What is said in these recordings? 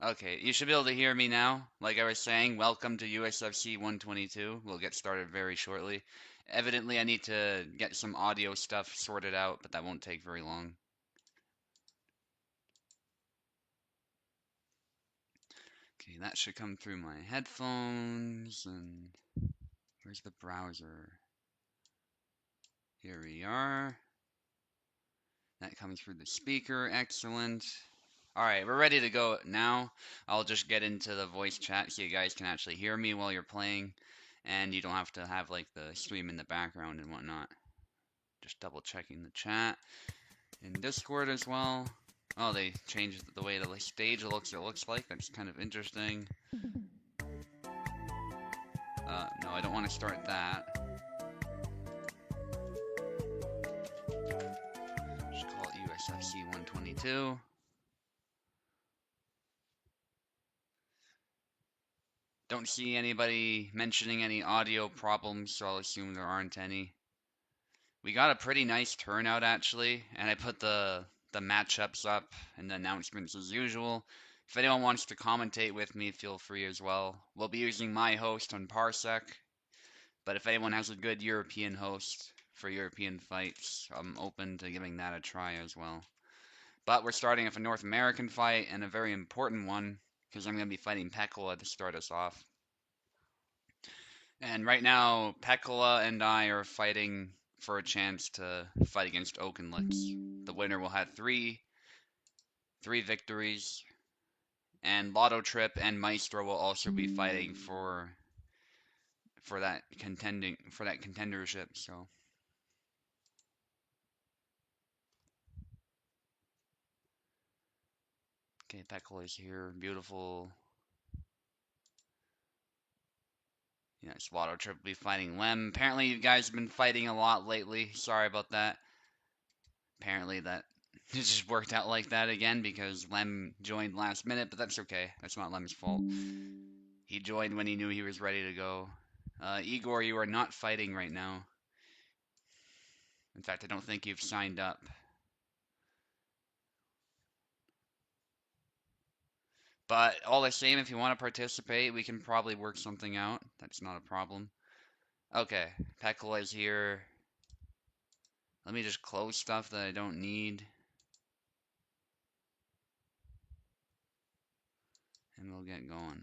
Okay, you should be able to hear me now. Like I was saying, welcome to USFC 122. We'll get started very shortly. Evidently, I need to get some audio stuff sorted out, but that won't take very long. Okay, that should come through my headphones, and where's the browser? Here we are. That comes through the speaker, excellent. Alright, we're ready to go now. I'll just get into the voice chat so you guys can actually hear me while you're playing, and you don't have to have like the stream in the background and whatnot. Just double checking the chat. In Discord as well. Oh, they changed the way the stage looks, it looks like. That's kind of interesting. No, I don't want to start that. Just call it USFC 122. Don't see anybody mentioning any audio problems, so I'll assume there aren't any. We got a pretty nice turnout actually, and I put the matchups up and the announcements as usual. If anyone wants to commentate with me, feel free as well. We'll be using my host on Parsec, but if anyone has a good European host for European fights, I'm open to giving that a try as well. But we're starting with a North American fight, and a very important one, because I'm going to be fighting Pekola to start us off. And right now, Pekola and I are fighting for a chance to fight against Oakenlix. The winner will have three victories, and Lotto Trip and Maestro will also be fighting for that contendership. So okay, Pekola is here, beautiful. Yes, Lotto Trip will be fighting Lem. Apparently, you guys have been fighting a lot lately. Sorry about that. Apparently, that it just worked out like that again because Lem joined last minute, but that's okay. That's not Lem's fault. He joined when he knew he was ready to go. Igor, you are not fighting right now. In fact, I don't think you've signed up. But all the same, if you want to participate, we can probably work something out. That's not a problem. Okay, Pekola is here. Let me just close stuff that I don't need. And we'll get going.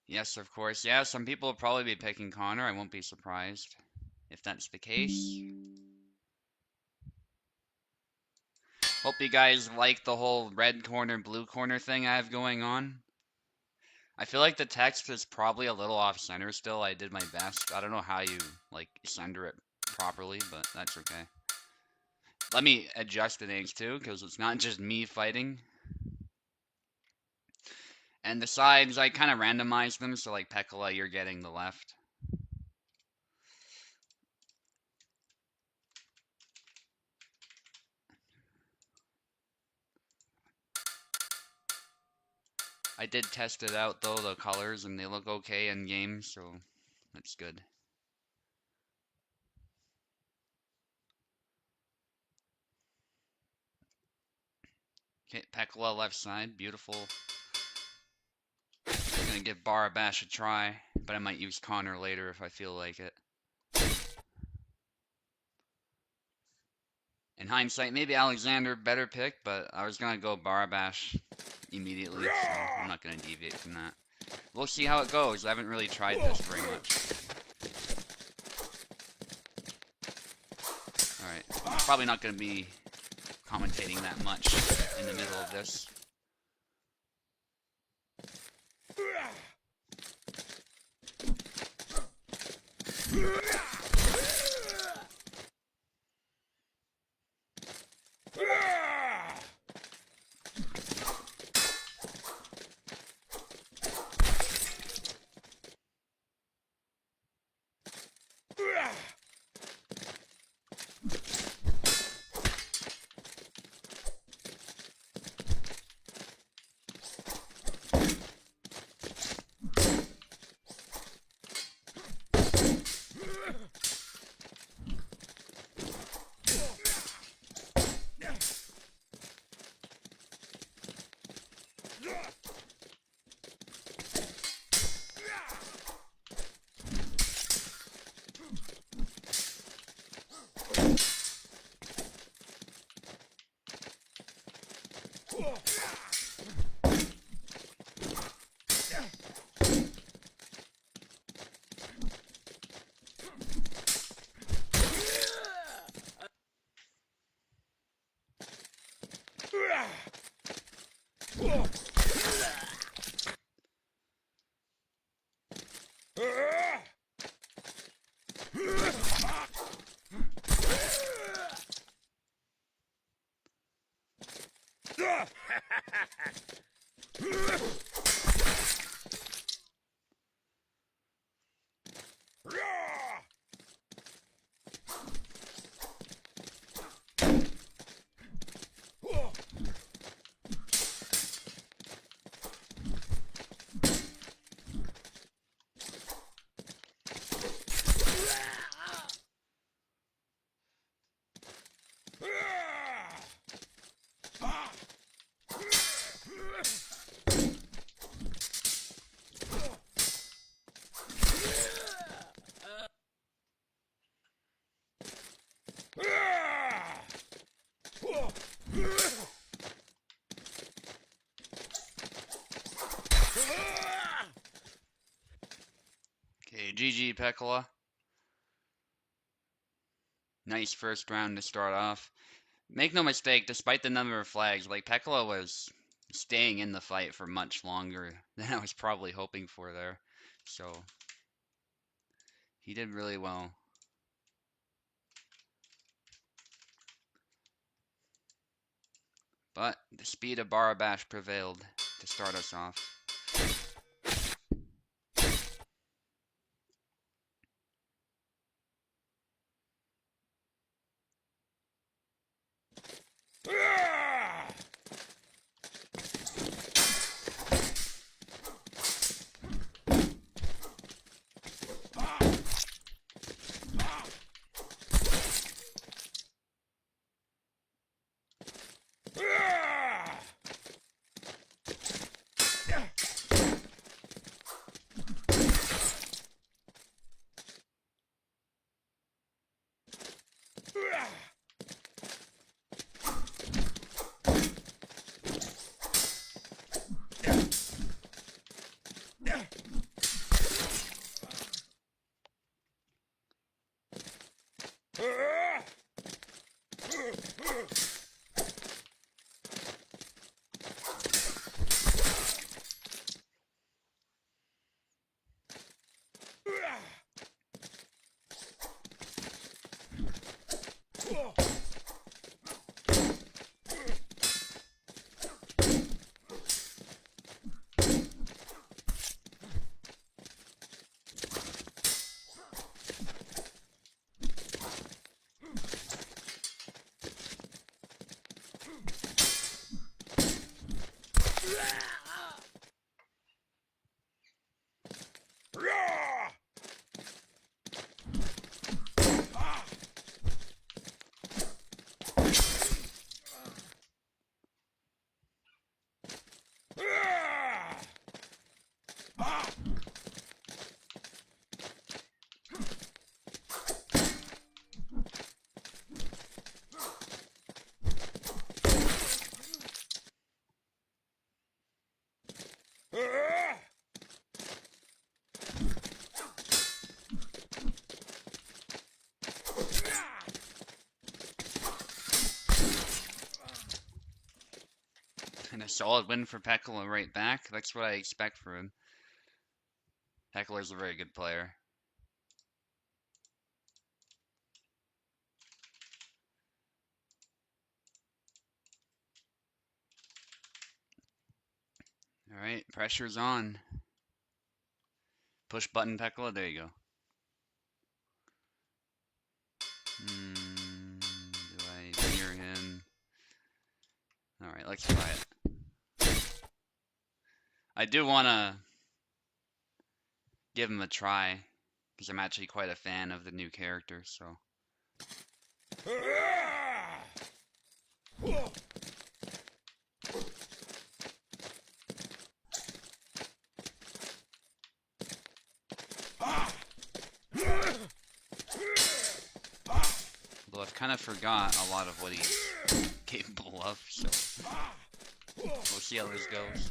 Yes, of course. Yeah, some people will probably be picking Connor. I won't be surprised if that's the case. Hope you guys like the whole red corner, blue corner thing I have going on. I feel like the text is probably a little off center still. I did my best. I don't know how you like center it properly, but that's okay. Let me adjust the names too, because it's not just me fighting. And the sides, I kind of randomized them, so like Pekola, you're getting the left. I did test it out though, the colors, and they look okay in game, so that's good. Okay, Pekola left side, beautiful. I'm gonna give Barabash a try, but I might use Connor later if I feel like it. In hindsight, maybe Alexander better pick, but I was gonna go Barabash immediately, so I'm not gonna deviate from that. We'll see how it goes. I haven't really tried this very much. Alright, I'm probably not gonna be commentating that much in the middle of this. Okay, GG Pekola. Nice first round to start off. Make no mistake, despite the number of flags, like Pekola was staying in the fight for much longer than I was probably hoping for there. So he did really well. But the speed of Barabash prevailed to start us off. And a solid win for Pekola right back. That's what I expect from him. Pekola's a very good player. Alright, pressure's on. Push button Pekola, there you go. Do I hear him? Alright, let's try it. I do want to give him a try, because I'm actually quite a fan of the new character, so. Although I've kind of forgot a lot of what he's capable of, so. We'll see how this goes.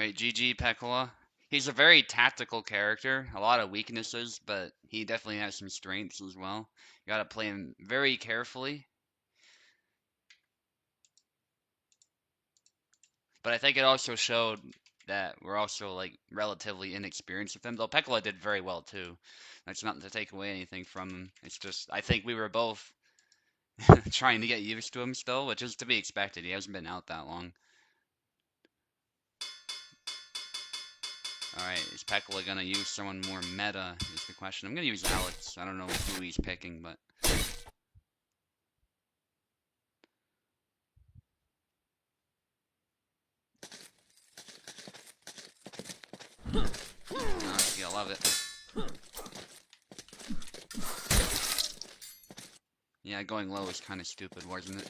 Alright, GG Pekola. He's a very tactical character, a lot of weaknesses, but he definitely has some strengths as well. You gotta play him very carefully. But I think it also showed that we're also like relatively inexperienced with him. Though Pekola did very well too. That's not to take away anything from him. It's just I think we were both trying to get used to him still, which is to be expected. He hasn't been out that long. Alright, is Pekola gonna use someone more meta is the question. I'm gonna use Alex. I don't know who he's picking, but honestly, I love it. Yeah, going low is kind of stupid, wasn't it?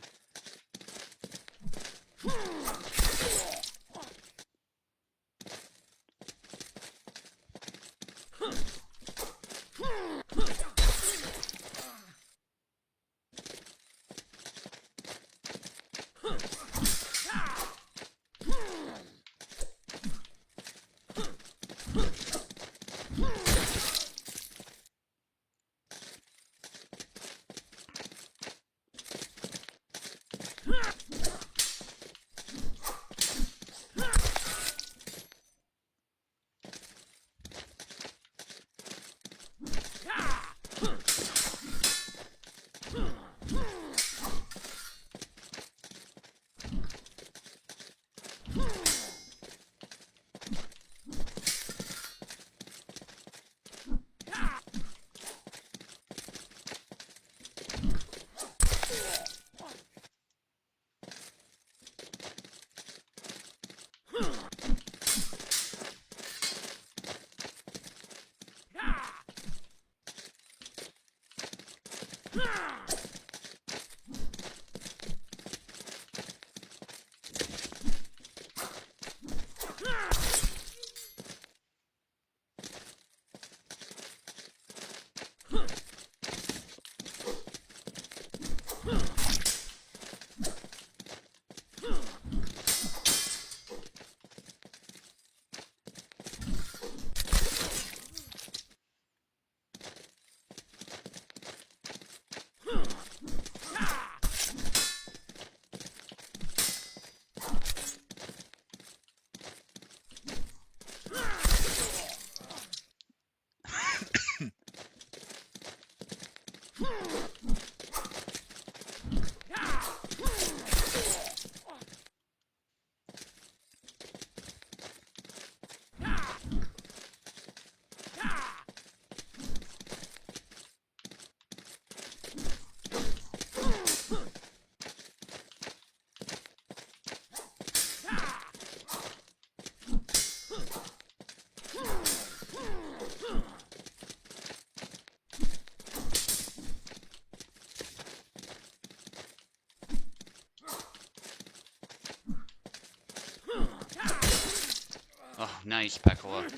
nice, Pekola.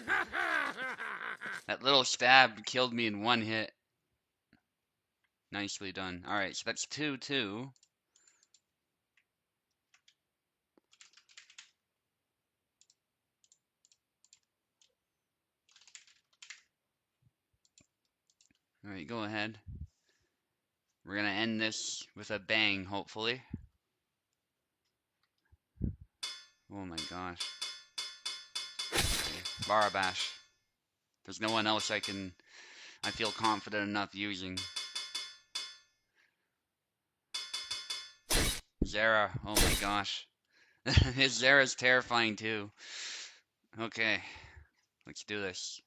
That little stab killed me in one hit. Nicely done. Alright, so that's 2-2. Alright, go ahead. We're gonna end this with a bang, hopefully. Oh my gosh. Okay. Barabash. There's no one else I feel confident enough using. Zera, oh my gosh. His Zera's terrifying too. Okay, let's do this.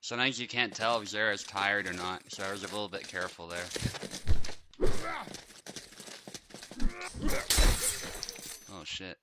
Sometimes you can't tell if Zera's tired or not, so I was a little bit careful there. Oh shit.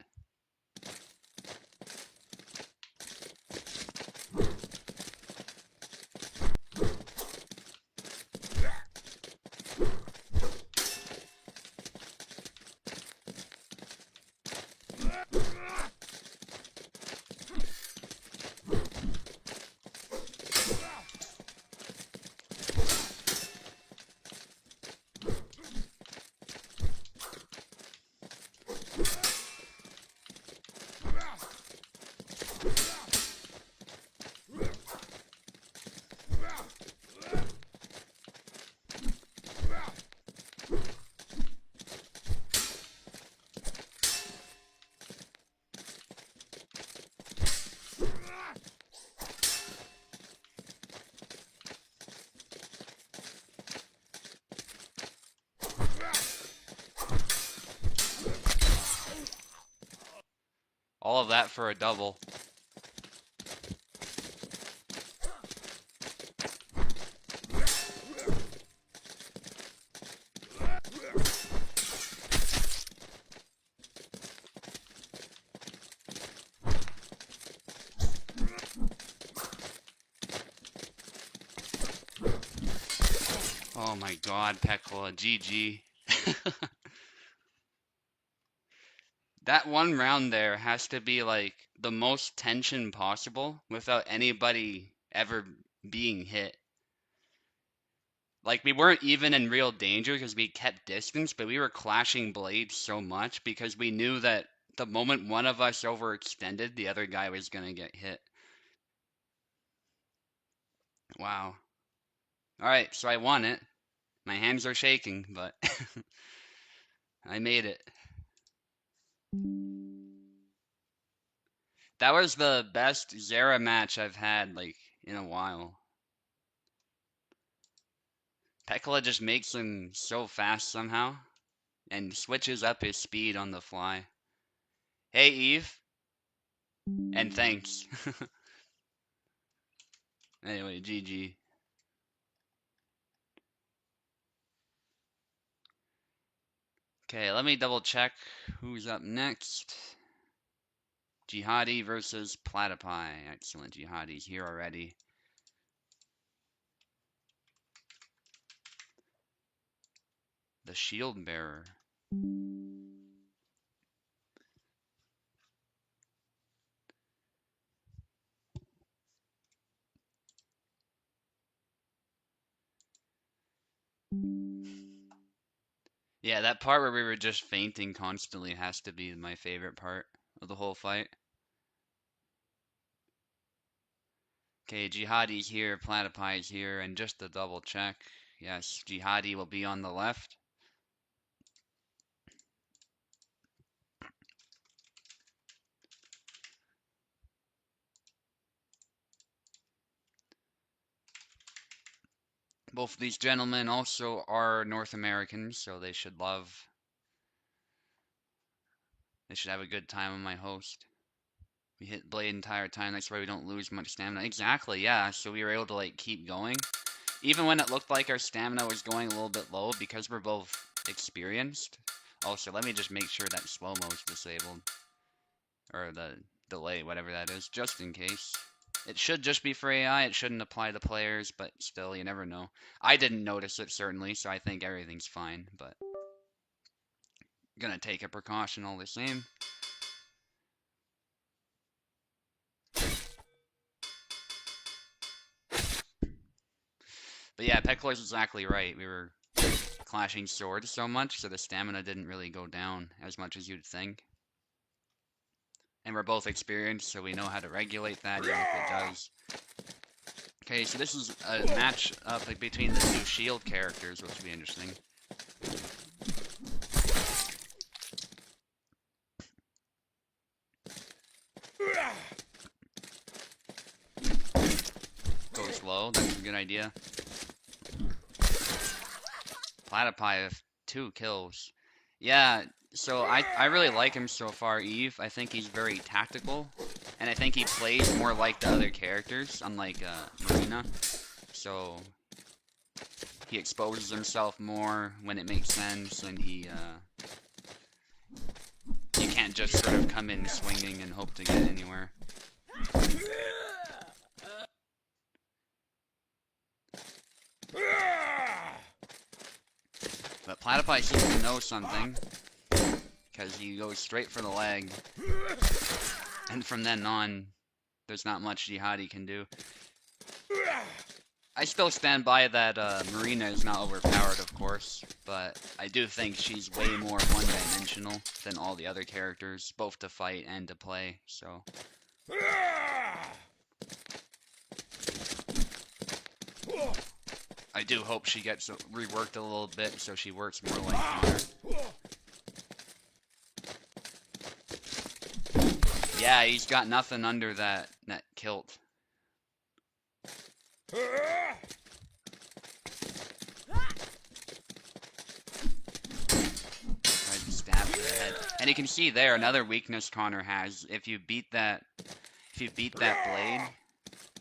All of that for a double. Oh my god, Pekola, GG. That one round there has to be like the most tension possible without anybody ever being hit. Like we weren't even in real danger because we kept distance, but we were clashing blades so much because we knew that the moment one of us overextended, the other guy was gonna get hit. Wow. Alright, so I won it. My hands are shaking, but I made it. That was the best Zera match I've had, like, in a while. Pekola just makes him so fast somehow, and switches up his speed on the fly. Hey, Eve. And thanks. Anyway, GG. Okay, let me double check who's up next. Jihadi versus Platypi. Excellent, Jihadi's here already. The Shield Bearer. Yeah, that part where we were just fainting constantly has to be my favorite part of the whole fight. Okay, Jihadi's here, Platypi's here, and just to double check, yes, Jihadi will be on the left. Both of these gentlemen also are North Americans, so they should have a good time on my host. We hit blade entire time, that's why we don't lose much stamina. Exactly, yeah, so we were able to like keep going. Even when it looked like our stamina was going a little bit low, because we're both experienced. Also, let me just make sure that slow-mo is disabled. Or the delay, whatever that is, just in case. It should just be for AI, it shouldn't apply to players, but still, you never know. I didn't notice it, certainly, so I think everything's fine, but gonna take a precaution all the same. But yeah, Peklar's exactly right. We were clashing swords so much, so the stamina didn't really go down as much as you'd think. And we're both experienced, so we know how to regulate that, even if it does. Okay, so this is a match up between the two shield characters, which will be interesting. Go slow, that's a good idea. Platypi with 2 kills. Yeah, so I really like him so far, Eve. I think he's very tactical, and I think he plays more like the other characters, unlike Marina. So he exposes himself more when it makes sense, and you can't just sort of come in swinging and hope to get anywhere. But Platypi seems to know something, because he goes straight for the leg, and from then on, there's not much Jihadi can do. I still stand by that Marina is not overpowered, of course, but I do think she's way more one-dimensional than all the other characters, both to fight and to play, so... I do hope she gets reworked a little bit so she works more like Connor. Yeah, he's got nothing under that kilt. Tried to stab her head. And you can see there another weakness Connor has. If you beat that blade,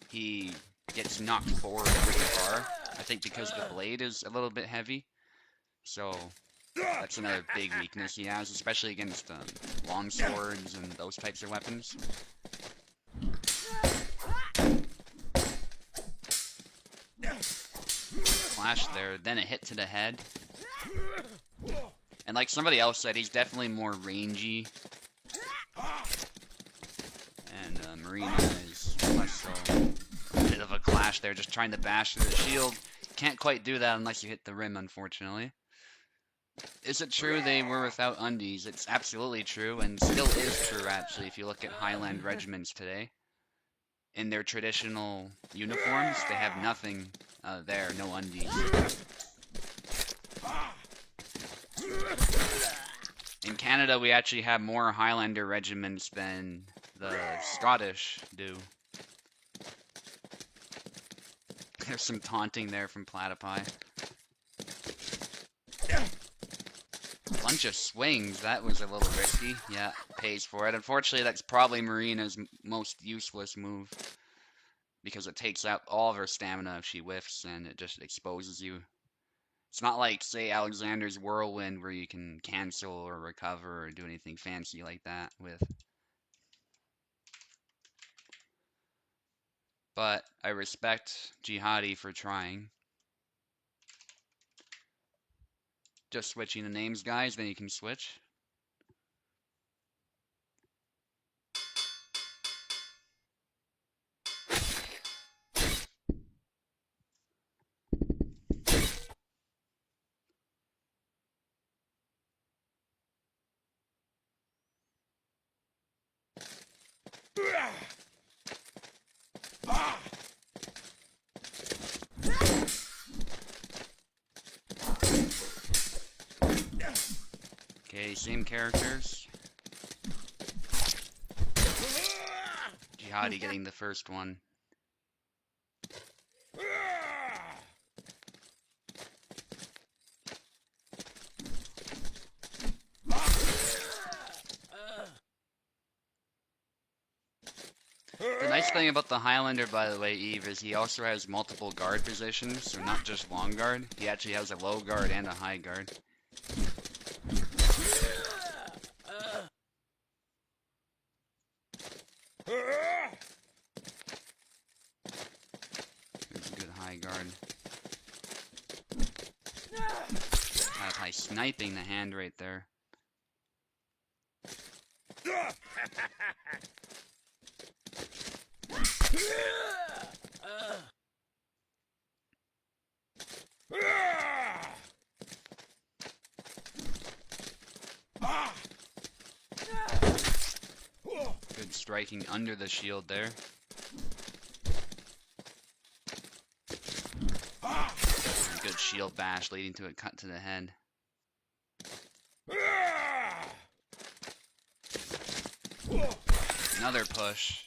he gets knocked forward pretty far. I think because the blade is a little bit heavy. So that's another big weakness he has, especially against long swords and those types of weapons. Flash there, then a hit to the head. And like somebody else said, he's definitely more rangy. And Marina is less so. A bit of a clash there, just trying to bash through the shield. Can't quite do that unless you hit the rim, unfortunately. Is it true they were without undies? It's absolutely true, and still is true, actually, if you look at Highland regiments today. In their traditional uniforms, they have nothing there, no undies. In Canada, we actually have more Highlander regiments than the Scottish do. There's some taunting there from Platypi. Bunch of swings, that was a little risky. Yeah, pays for it. Unfortunately, that's probably Marina's most useless move. Because it takes out all of her stamina if she whiffs, and it just exposes you. It's not like, say, Alexander's Whirlwind, where you can cancel or recover or do anything fancy like that with. But I respect Jihadi for trying. Just switching the names, guys, then you can switch. Okay, same characters. Jihadi getting the first one. The nice thing about the Highlander, by the way, Eve, is he also has multiple guard positions, so not just long guard. He actually has a low guard and a high guard. There's a good high guard. High sniping the hand right there. Good striking under the shield there. And good shield bash leading to a cut to the head. Another push.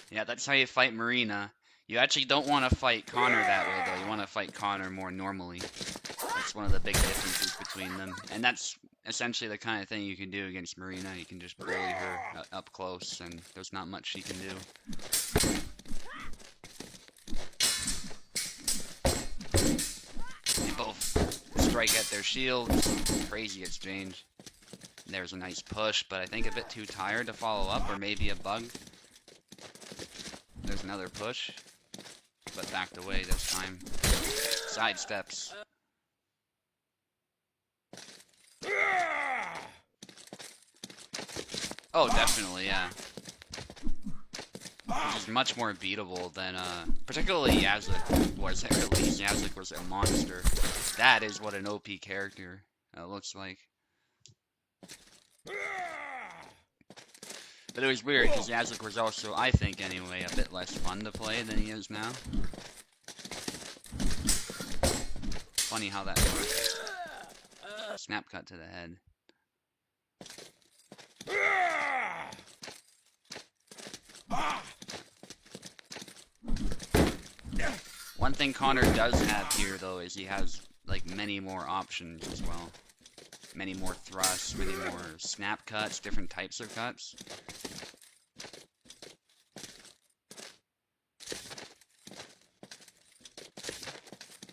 Yeah, that's how you fight Marina. You actually don't want to fight Connor that way, though. You want to fight Connor more normally. That's one of the big differences between them. And that's essentially the kind of thing you can do against Marina. You can just bully her up close, and there's not much she can do. They both strike at their shields. Crazy exchange. There's a nice push, but I think a bit too tired to follow up, or maybe a bug. There's another push, but backed away this time. Side steps. Oh, definitely, yeah. Which is much more beatable than, particularly Yazlik was. At least Yazlik was a monster. That is what an OP character looks like. But it was weird, because Yazlik was also, I think anyway, a bit less fun to play than he is now. Funny how that works. Snap cut to the head. One thing Connor does have here, though, is he has, like, many more options as well. many more thrusts, many more snap cuts, different types of cuts.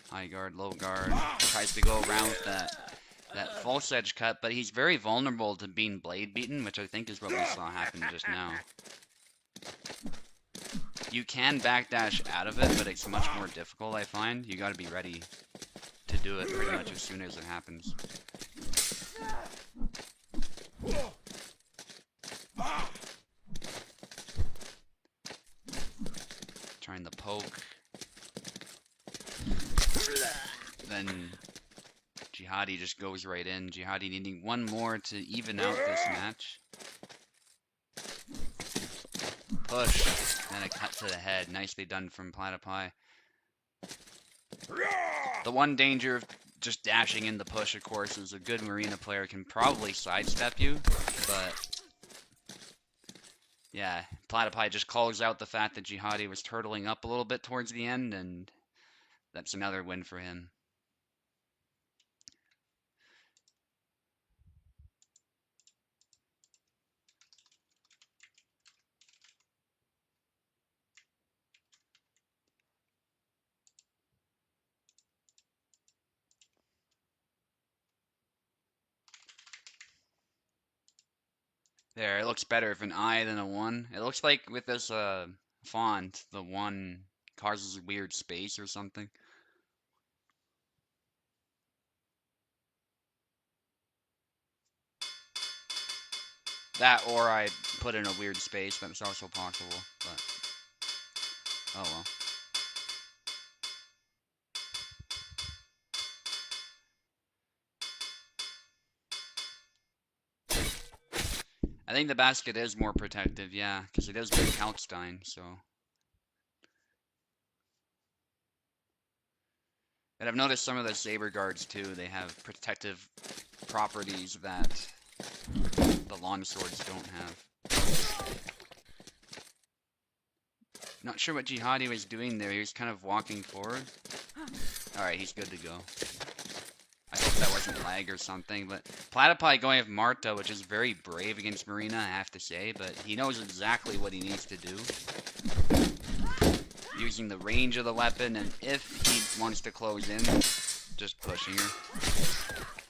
High guard, low guard. Tries to go around with that false edge cut, but he's very vulnerable to being blade beaten, which I think is what we saw happen just now. You can backdash out of it, but it's much more difficult, I find. You gotta be ready to do it pretty much as soon as it happens. Trying to poke. Then Jihadi just goes right in. Jihadi needing one more to even out this match. Push. Then a cut to the head. Nicely done from Platypi. The one danger of just dashing in the push, of course, is a good Marina player can probably sidestep you, but yeah, Platypi just calls out the fact that Jihadi was turtling up a little bit towards the end, and that's another win for him. There, it looks better if an I than a 1. It looks like with this font, the 1 causes a weird space or something. That, or I put in a weird space, that's also possible, but oh well. I think the basket is more protective, yeah, because it is very Kalkstein, so. And I've noticed some of the Saber Guards too, they have protective properties that the longswords don't have. Not sure what Jihadi was doing there, he was kind of walking forward. Alright, he's good to go. I hope that wasn't lag or something, but Platypi going with Marta, which is very brave against Marina, I have to say, but he knows exactly what he needs to do. Using the range of the weapon, and if he wants to close in, just pushing her.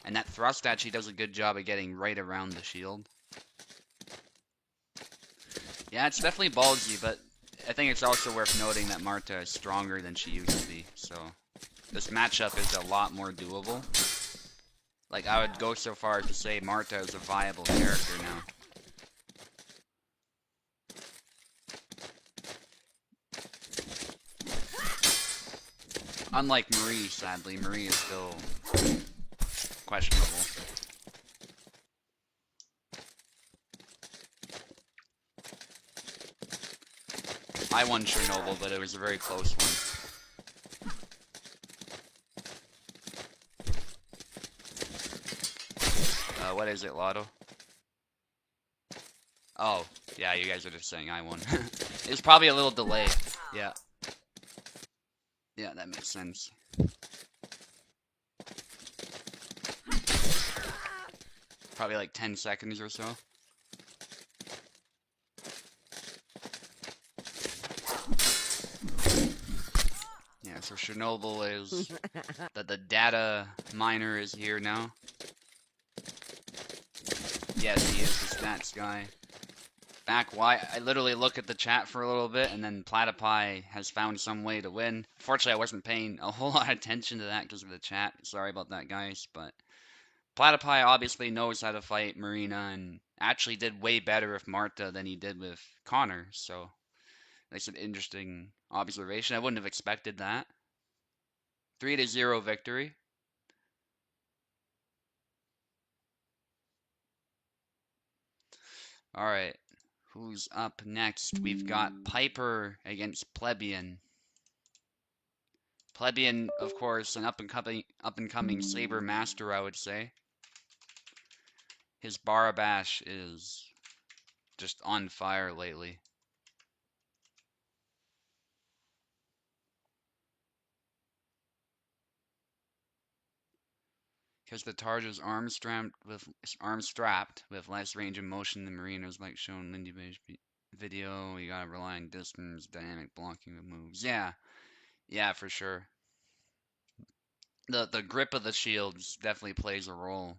And that thrust actually does a good job of getting right around the shield. Yeah, it's definitely ballsy, but I think it's also worth noting that Marta is stronger than she used to be, so this matchup is a lot more doable. Like, I would go so far as to say Marta is a viable character now. Unlike Marie, sadly. Marie is still questionable. I won Chernobyl, but it was a very close one. What is it, Lotto? Oh, yeah, you guys are just saying I won. It's probably a little delayed. Yeah. Yeah, that makes sense. Probably like 10 seconds or so. Yeah, so Chernobyl is that the data miner is here now. Yes, he is the stats guy. Back why I literally look at the chat for a little bit, and then Platypi has found some way to win. Fortunately, I wasn't paying a whole lot of attention to that because of the chat. Sorry about that, guys. But Platypi obviously knows how to fight Marina, and actually did way better with Marta than he did with Connor. So that's an interesting observation. I wouldn't have expected that. 3-0 victory. All right. Who's up next? We've got Piper against Plebeian. Plebeian, of course, an up-and-coming Saber master, I would say. His Barabash is just on fire lately. Because the Tarja's arms strapped with less range of motion than Marinos, like shown in Lindy Beige video. You gotta rely on distance, dynamic blocking of moves. Yeah, yeah, for sure. The grip of the shields definitely plays a role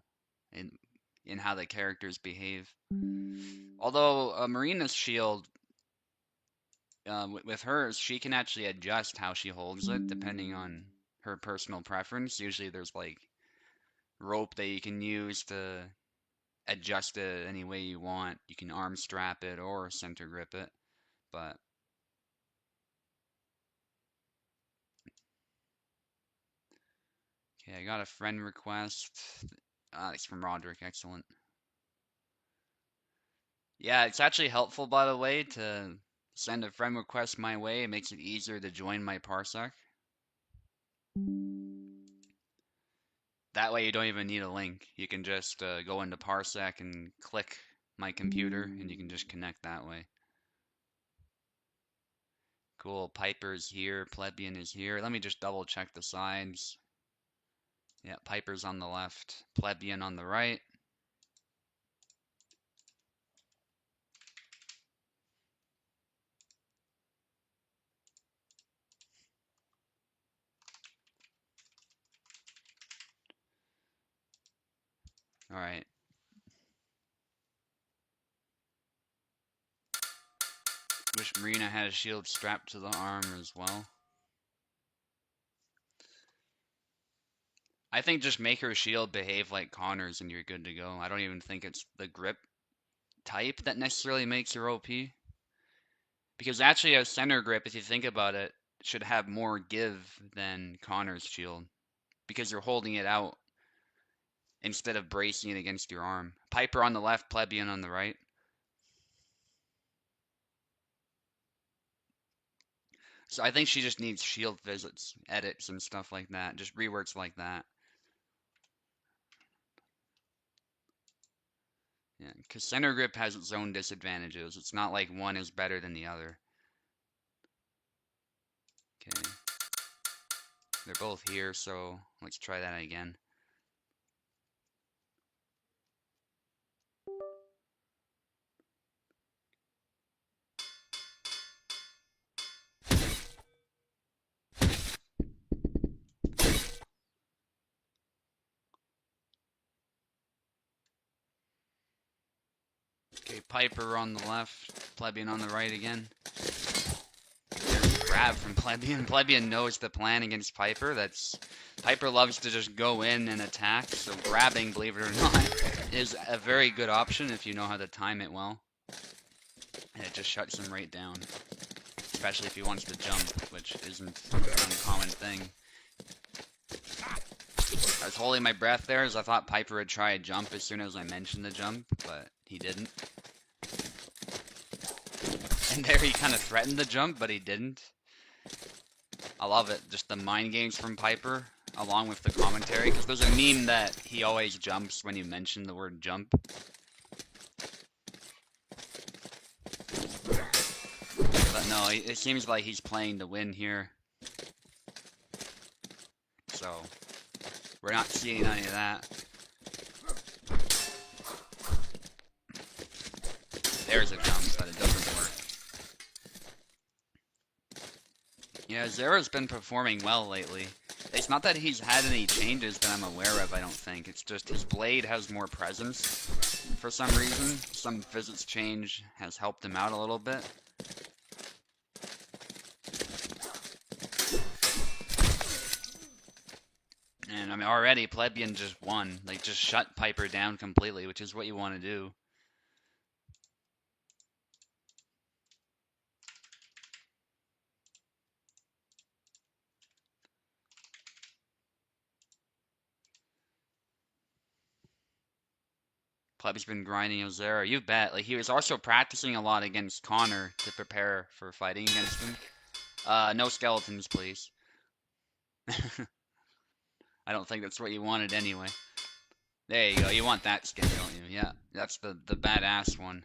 in how the characters behave. Although Marina's shield, with hers, she can actually adjust how she holds it depending on her personal preference. Usually, there's like rope that you can use to adjust it any way you want. You can arm strap it or center grip it, but okay, I got a friend request. It's from Roderick. Excellent. Yeah, it's actually helpful, by the way, to send a friend request my way. It makes it easier to join my parsec. That way you don't even need a link. You can just go into parsec and click my computer, and you can just connect that way. Cool, Piper's here, Plebeian is here. Let me just double check the sides. Yeah, Piper's on the left, Plebeian on the right. Alright. Wish Marina had a shield strapped to the arm as well. I think just make her shield behave like Connor's and you're good to go. I don't even think it's the grip type that necessarily makes her OP. Because actually a center grip, if you think about it, should have more give than Connor's shield. Because you're holding it out instead of bracing it against your arm. Piper on the left, Plebeian on the right. So I think she just needs shield visits, edits, and stuff like that. Just reworks like that. Yeah, because center grip has its own disadvantages. It's not like one is better than the other. Okay. They're both here, so let's try that again. Okay, Piper on the left, Plebeian on the right again. There's a grab from Plebeian. Plebeian knows the plan against Piper. Piper loves to just go in and attack, so grabbing, believe it or not, is a very good option if you know how to time it well. And it just shuts him right down. Especially if he wants to jump, which isn't an uncommon thing. I was holding my breath there as I thought Piper would try a jump as soon as I mentioned the jump, but he didn't. And there he kind of threatened the jump, but he didn't. I love it. Just the mind games from Piper, along with the commentary, because there's a meme that he always jumps when you mention the word jump. But no, it seems like he's playing to win here. So, we're not seeing any of that. There's a jump, but it doesn't work. Yeah, Zera's been performing well lately. It's not that he's had any changes that I'm aware of, I don't think. It's just his blade has more presence for some reason. Some physics change has helped him out a little bit. And I mean, already Plebeian just won. Like, just shut Piper down completely, which is what you want to do. Pleb's been grinding Ozera. You bet. Like, he was also practicing a lot against Connor to prepare for fighting against him. No skeletons, please. I don't think that's what you wanted anyway. There you go. You want that skin, don't you? Yeah, that's the badass one.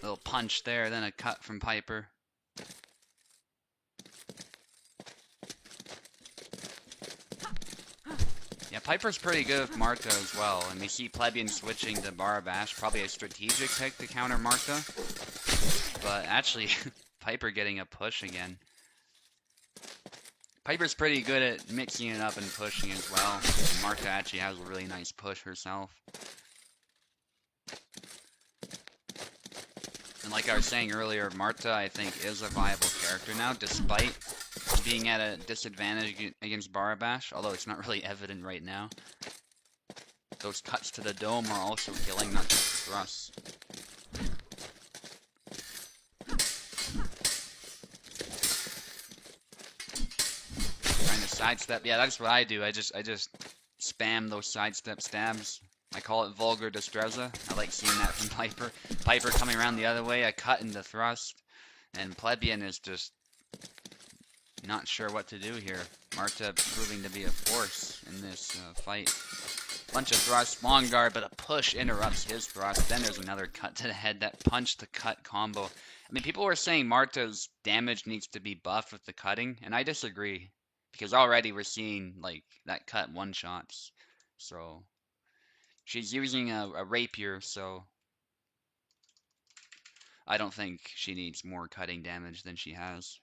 Little punch there, then a cut from Piper. Yeah, Piper's pretty good with Marta as well, and we see Plebeian switching to Barabash, probably a strategic pick to counter Marta. But actually, Piper getting a push again. Piper's pretty good at mixing it up and pushing as well. And Marta actually has a really nice push herself. And like I was saying earlier, Marta, I think, is a viable character now, despite being at a disadvantage against Barabash, although it's not really evident right now. Those cuts to the dome are also killing, not just the thrusts. Trying to sidestep. Yeah, that's what I do. I just spam those sidestep stabs. I call it vulgar destreza. I like seeing that from Piper. Piper coming around the other way, a cut into thrust, and Plebeian is just not sure what to do here. Marta proving to be a force in this fight. Bunch of thrusts, long guard, but a push interrupts his thrust. Then there's another cut to the head, that punch to cut combo. I mean, people were saying Marta's damage needs to be buffed with the cutting, and I disagree. Because already we're seeing, like, that cut one-shots. So, she's using a rapier, so I don't think she needs more cutting damage than she has.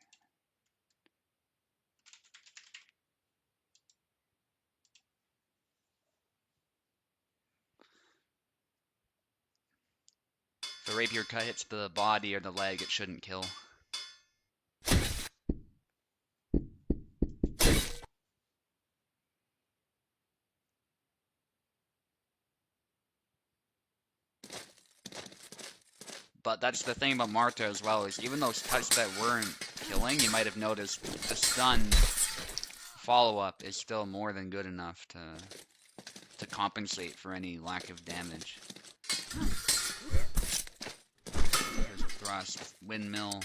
If the rapier cut hits the body or the leg, it shouldn't kill. But that's the thing about Marta as well, is even those cuts that weren't killing, you might have noticed the stun follow-up is still more than good enough to compensate for any lack of damage. There's a thrust, windmill.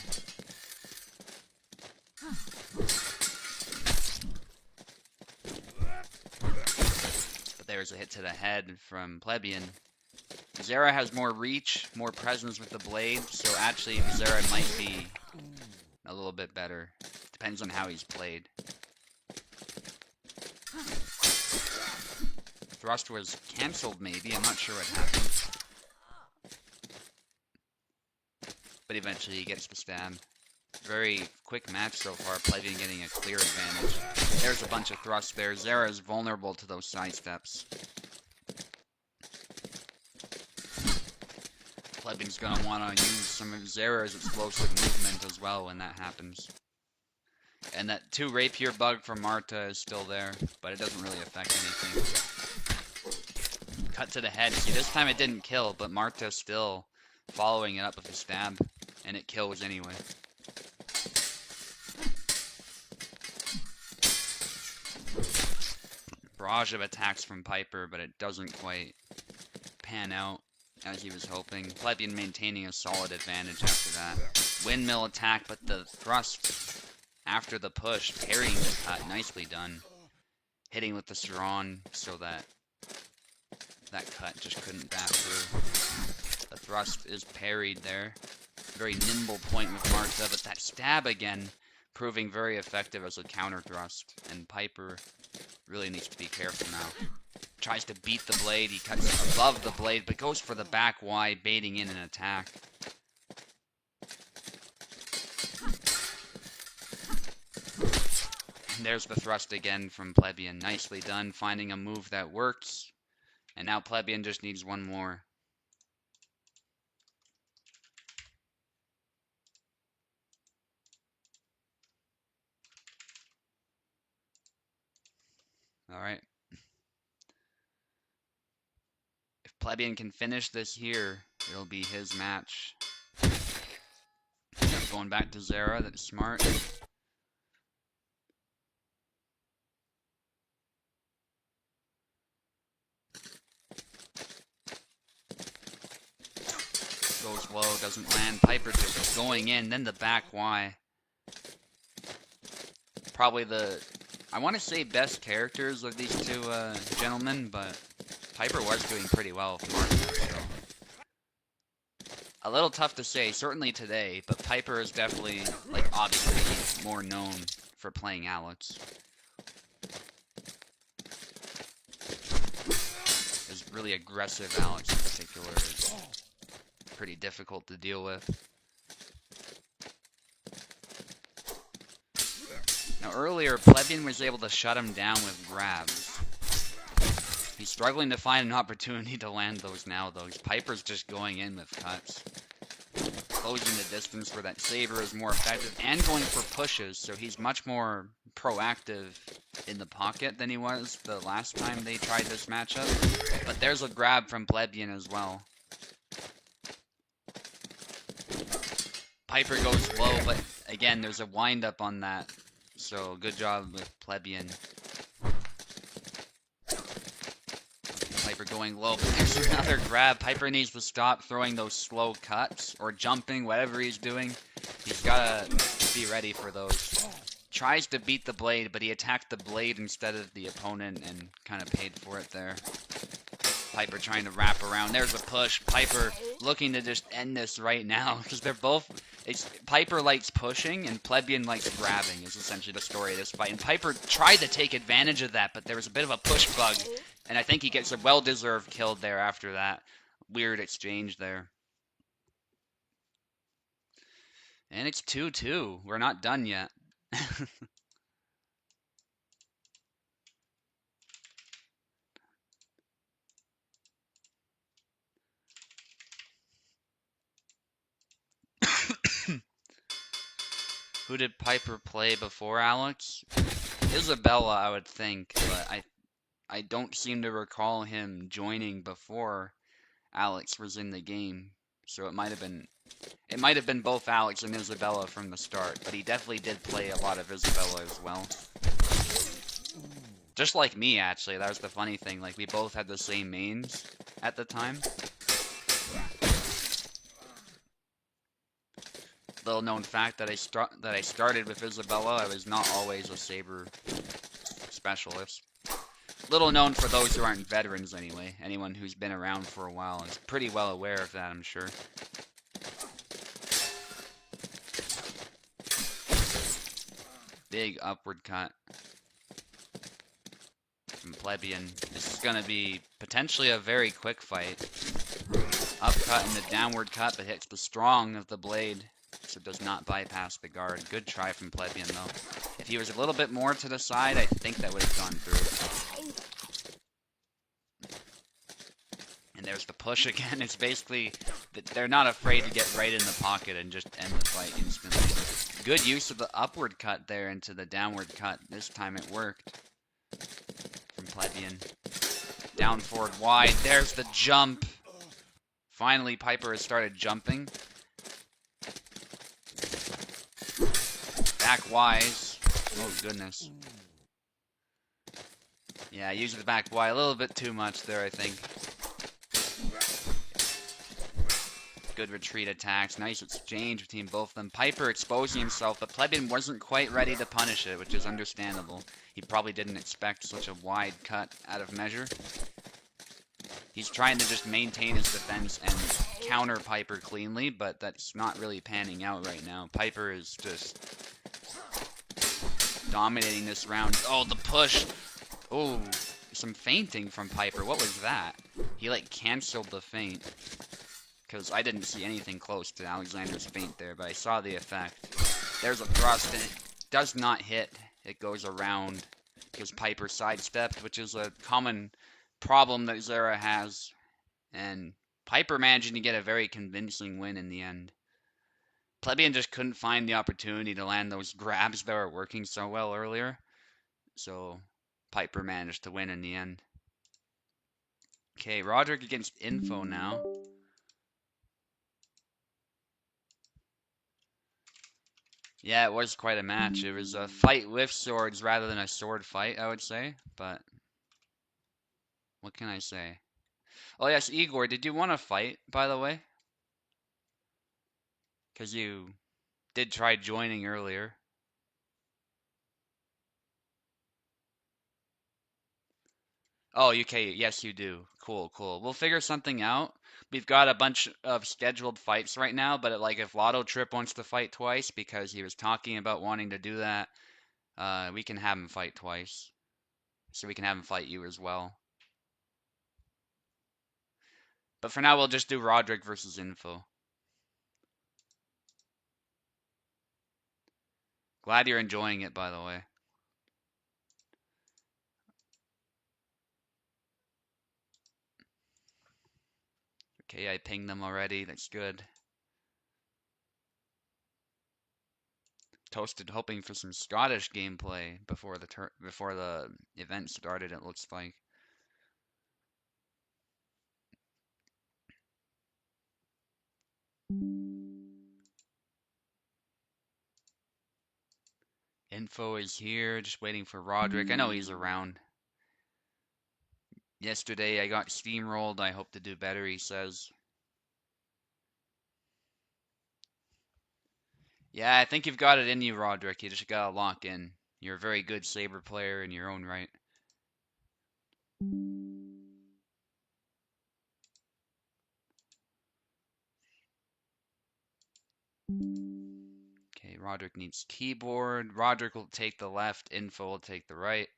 But there's a hit to the head from Plebeian. Zera has more reach, more presence with the blade, so actually Zera might be a little bit better. Depends on how he's played. Thrust was cancelled maybe, I'm not sure what happened. But eventually he gets the stab. Very quick match so far, Plebeian getting a clear advantage. There's a bunch of thrusts there. Zera is vulnerable to those sidesteps. Plebeian's gonna want to use some of Zera's explosive movement as well when that happens. And that 2 rapier bug from Marta is still there, but it doesn't really affect anything. Cut to the head. See, this time it didn't kill, but Marta's still following it up with a stab, and it kills anyway. Barrage of attacks from Piper, but it doesn't quite pan out as he was hoping. Plebeian maintaining a solid advantage after that. Windmill attack, but the thrust after the push, parrying the cut, nicely done. Hitting with the Saron so that cut just couldn't back through. The thrust is parried there. Very nimble point with Marta, but that stab again proving very effective as a counter thrust. And Piper really needs to be careful now. Tries to beat the blade, he cuts above the blade, but goes for the back wide, baiting in an attack. And there's the thrust again from Plebeian. Nicely done, finding a move that works. And now Plebeian just needs one more. Alright. If Plebeian can finish this here, it'll be his match. Going back to Zera, that's smart. Goes low, doesn't land. Piper just going in, then the back Y. Probably the, I want to say, best characters of these two gentlemen, but Piper was doing pretty well for Marta. So. A little tough to say, certainly today, but Piper is definitely, like, obviously more known for playing Alex. His really aggressive Alex in particular is pretty difficult to deal with. Now earlier, Plebeian was able to shut him down with grabs. He's struggling to find an opportunity to land those now, though. Piper's just going in with cuts. Closing the distance where that saber is more effective, and going for pushes, so he's much more proactive in the pocket than he was the last time they tried this matchup. But there's a grab from Plebeian as well. Piper goes low, but again, there's a wind-up on that. So, good job with Plebeian. Piper going low, but there's another grab. Piper needs to stop throwing those slow cuts, or jumping, whatever he's doing. He's gotta be ready for those. Tries to beat the blade, but he attacked the blade instead of the opponent, and kind of paid for it there. Piper trying to wrap around. There's a push. Piper looking to just end this right now, because they're both... Piper likes pushing, and Plebeian likes grabbing, is essentially the story of this fight. And Piper tried to take advantage of that, but there was a bit of a push bug, and I think he gets a well-deserved kill there after that weird exchange there. And it's 2-2. We're not done yet. Who did Piper play before Alex? Isabella, I would think, but I don't seem to recall him joining before Alex was in the game. So it might have been both Alex and Isabella from the start, but he definitely did play a lot of Isabella as well. Just like me, actually. That was the funny thing. Like, we both had the same mains at the time. Little known fact that I started with Isabella. I was not always a saber specialist. Little known for those who aren't veterans, anyway. Anyone who's been around for a while is pretty well aware of that, I'm sure. Big upward cut from Plebeian. This is going to be potentially a very quick fight. Upcut and the downward cut, but hits the strong of the blade, so does not bypass the guard. Good try from Plebeian, though. If he was a little bit more to the side, I think that would have gone through. And there's the push again. It's basically, they're not afraid to get right in the pocket and just end the fight instantly. Good use of the upward cut there into the downward cut. This time it worked. From Plebeian. Down forward wide. There's the jump. Finally, Piper has started jumping. Back wise. Oh, goodness. Yeah, using the back wide a little bit too much there, I think. Good retreat attacks. Nice exchange between both of them. Piper exposing himself, but Plebeian wasn't quite ready to punish it, which is understandable. He probably didn't expect such a wide cut out of measure. He's trying to just maintain his defense and counter Piper cleanly, but that's not really panning out right now. Piper is just dominating this round. Oh, the push! Oh, some feinting from Piper. What was that? He, like, canceled the feint. Because I didn't see anything close to Alexander's feint there, but I saw the effect. There's a thrust, and it does not hit. It goes around because Piper sidestepped, which is a common problem that Zera has. And Piper managing to get a very convincing win in the end. Plebeian just couldn't find the opportunity to land those grabs that were working so well earlier. So Piper managed to win in the end. Okay, Roderick against Info now. Yeah, it was quite a match. It was a fight with swords rather than a sword fight, I would say. But what can I say? Oh yes, Igor, did you want to fight, by the way? Because you did try joining earlier. Oh, okay, yes you do. Cool, cool. We'll figure something out. We've got a bunch of scheduled fights right now, but like if Lotto Trip wants to fight twice because he was talking about wanting to do that, we can have him fight twice. So we can have him fight you as well. But for now, we'll just do Roderick versus Info. Glad you're enjoying it, by the way. Okay, I pinged them already. That's good. Toasted hoping for some Scottish gameplay before the event started, it looks like. Info is here, just waiting for Roderick. I know he's around. Yesterday I got steamrolled. I hope to do better, he says. Yeah, I think you've got it in you, Roderick. You just gotta lock in. You're a very good Saber player in your own right. Okay, Roderick needs keyboard. Roderick will take the left. Info will take the right.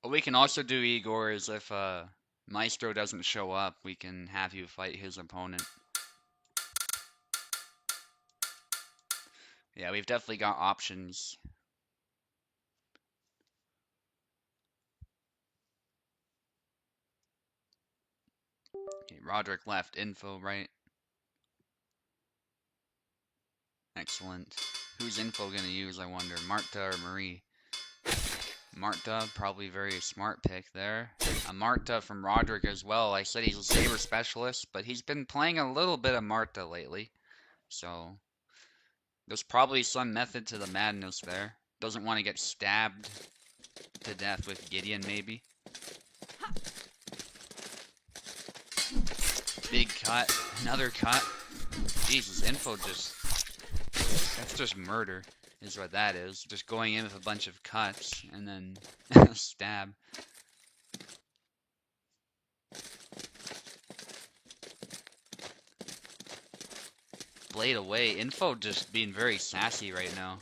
What we can also do, Igor, is if Maestro doesn't show up, we can have you fight his opponent. Yeah, we've definitely got options. Okay, Roderick left, Info right. Excellent. Who's Info gonna use, I wonder? Marta or Marie? Marta, probably very smart pick there. A Marta from Roderick as well. I said he's a Saber specialist, but he's been playing a little bit of Marta lately. So, there's probably some method to the madness there. Doesn't want to get stabbed to death with Gideon, maybe. Big cut. Another cut. Jesus, Info just... That's just murder, is what that is. Just going in with a bunch of cuts, and then stab. Blade away. Info just being very sassy right now.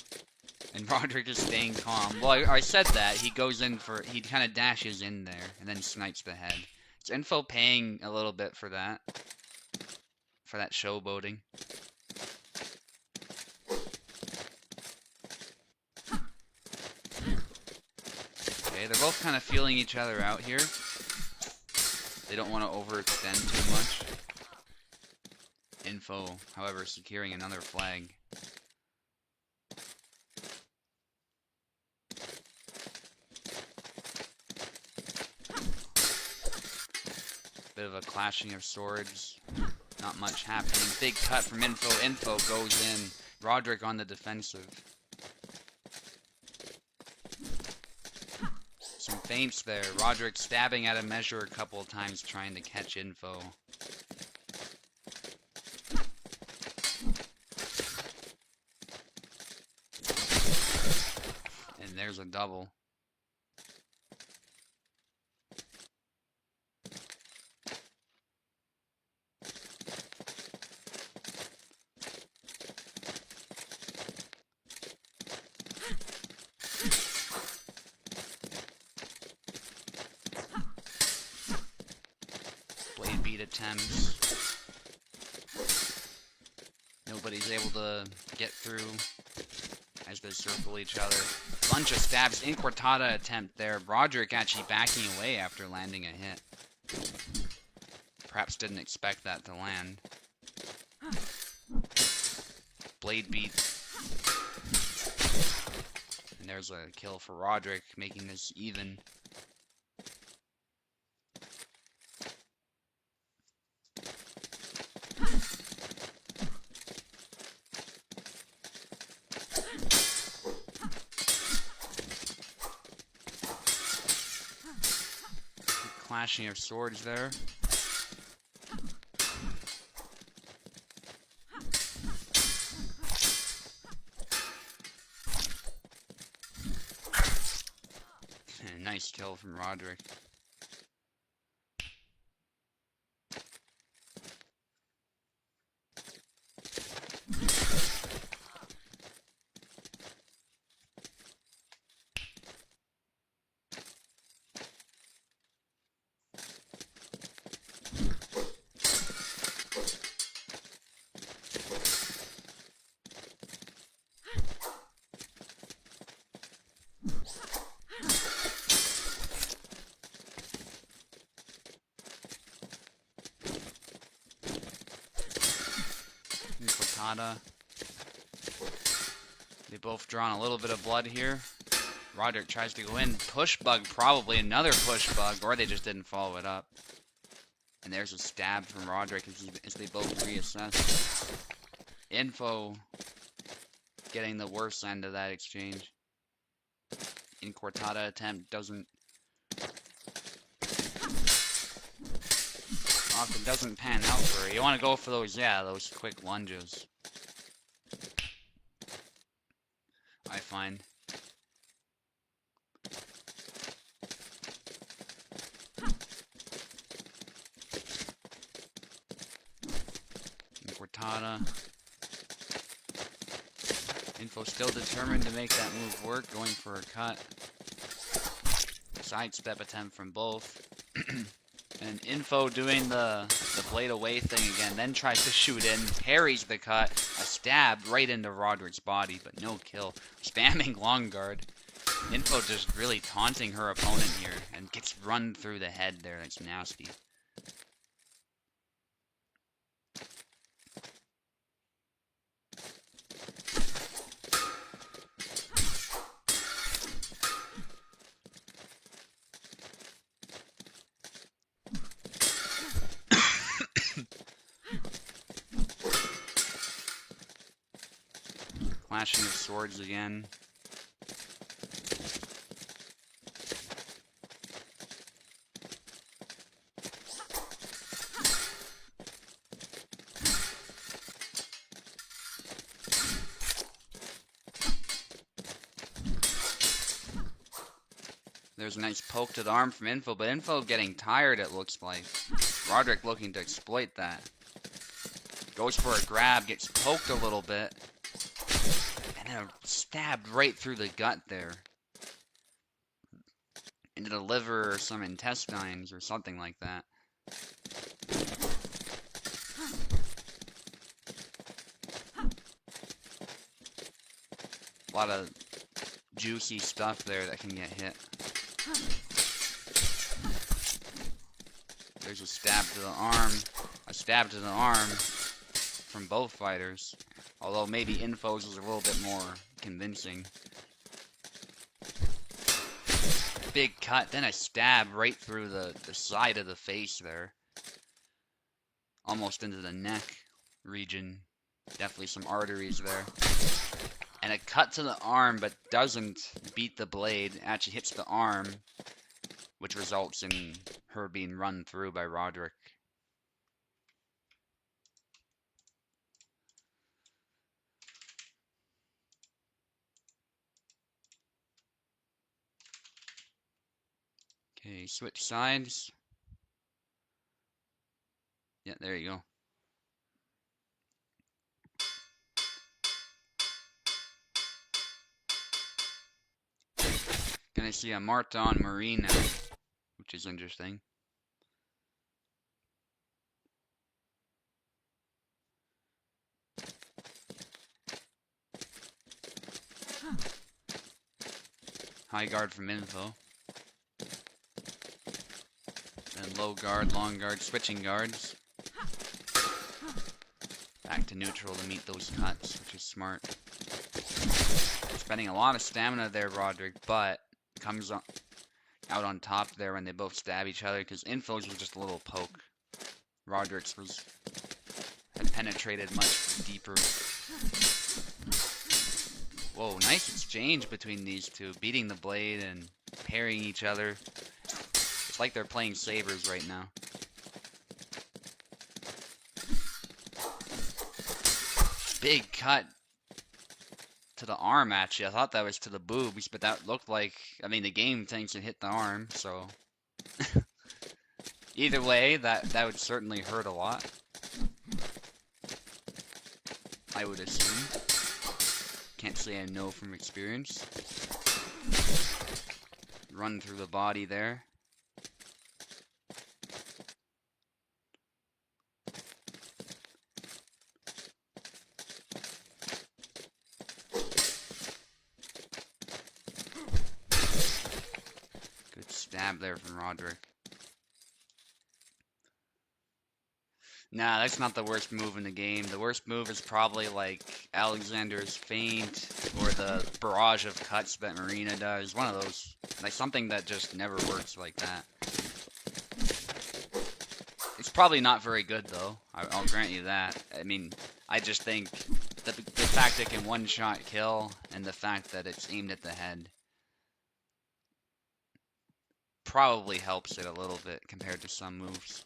And Roderick is staying calm. Well, I said that. He goes in for... He kind of dashes in there, and then snipes the head. Is Info paying a little bit for that? For that showboating? Okay, they're both kind of feeling each other out here. They don't want to overextend too much. Info, however, securing another flag. Bit of a clashing of swords. Not much happening. Big cut from Info. Info goes in. Roderick on the defensive. Some feints there. Roderick stabbing at a measure a couple of times trying to catch Info. And there's a double. Blade beat attempts. Nobody's able to get through as they circle each other. Bunch of stabs. Inquartada attempt there. Roderick actually backing away after landing a hit. Perhaps didn't expect that to land. Blade beat. And there's a kill for Roderick, making this even. Clashing of swords there. kill from Roderick. Cortada. They both drawn a little bit of blood here. Roderick tries to go in. Push bug, probably another push bug, or they just didn't follow it up. And there's a stab from Roderick as they both reassess. Info getting the worst end of that exchange. In Cortada attempt often doesn't pan out for her. You want to go for those, yeah, those quick lunges. I find. In Cortada. Info still determined to make that move work, going for a cut. Sidestep attempt from both. And Info doing the blade away thing again, then tries to shoot in, parries the cut, a stab right into Roderick's body, but no kill. Spamming long guard. Info just really taunting her opponent here, and gets run through the head there, that's nasty. Clashing of swords again. There's a nice poke to the arm from Info, but Info getting tired, it looks like. Roderick looking to exploit that. Goes for a grab, gets poked a little bit. And then stabbed right through the gut there. Into the liver or some intestines or something like that. A lot of juicy stuff there that can get hit. There's a stab to the arm. A stab to the arm from both fighters. Although maybe Info's was a little bit more convincing. Big cut, then a stab right through the side of the face there. Almost into the neck region. Definitely some arteries there. And a cut to the arm, but doesn't beat the blade. Actually hits the arm, which results in her being run through by Roderick. Okay, switch sides. Yeah, there you go. Gonna see a Marton Marine now, which is interesting. High guard from Info. Then low guard, long guard, switching guards. Back to neutral to meet those cuts, which is smart. Spending a lot of stamina there, Roderick, but comes out on top there when they both stab each other, because Info's was just a little poke. Roderick's had penetrated much deeper. Whoa, nice exchange between these two, beating the blade and parrying each other. It's like they're playing sabers right now. Big cut to the arm, actually. I thought that was to the boobs, but that looked like, I mean, the game thinks it hit the arm, so either way, that would certainly hurt a lot, I would assume. Can't say I know from experience. Run through the body there. Good stab there from Roderick. Nah, that's not the worst move in the game. The worst move is probably like Alexander's feint or the barrage of cuts that Marina does. One of those, like something that just never works like that. It's probably not very good though. I'll grant you that. I mean, I just think the fact it can one-shot kill and the fact that it's aimed at the head probably helps it a little bit compared to some moves.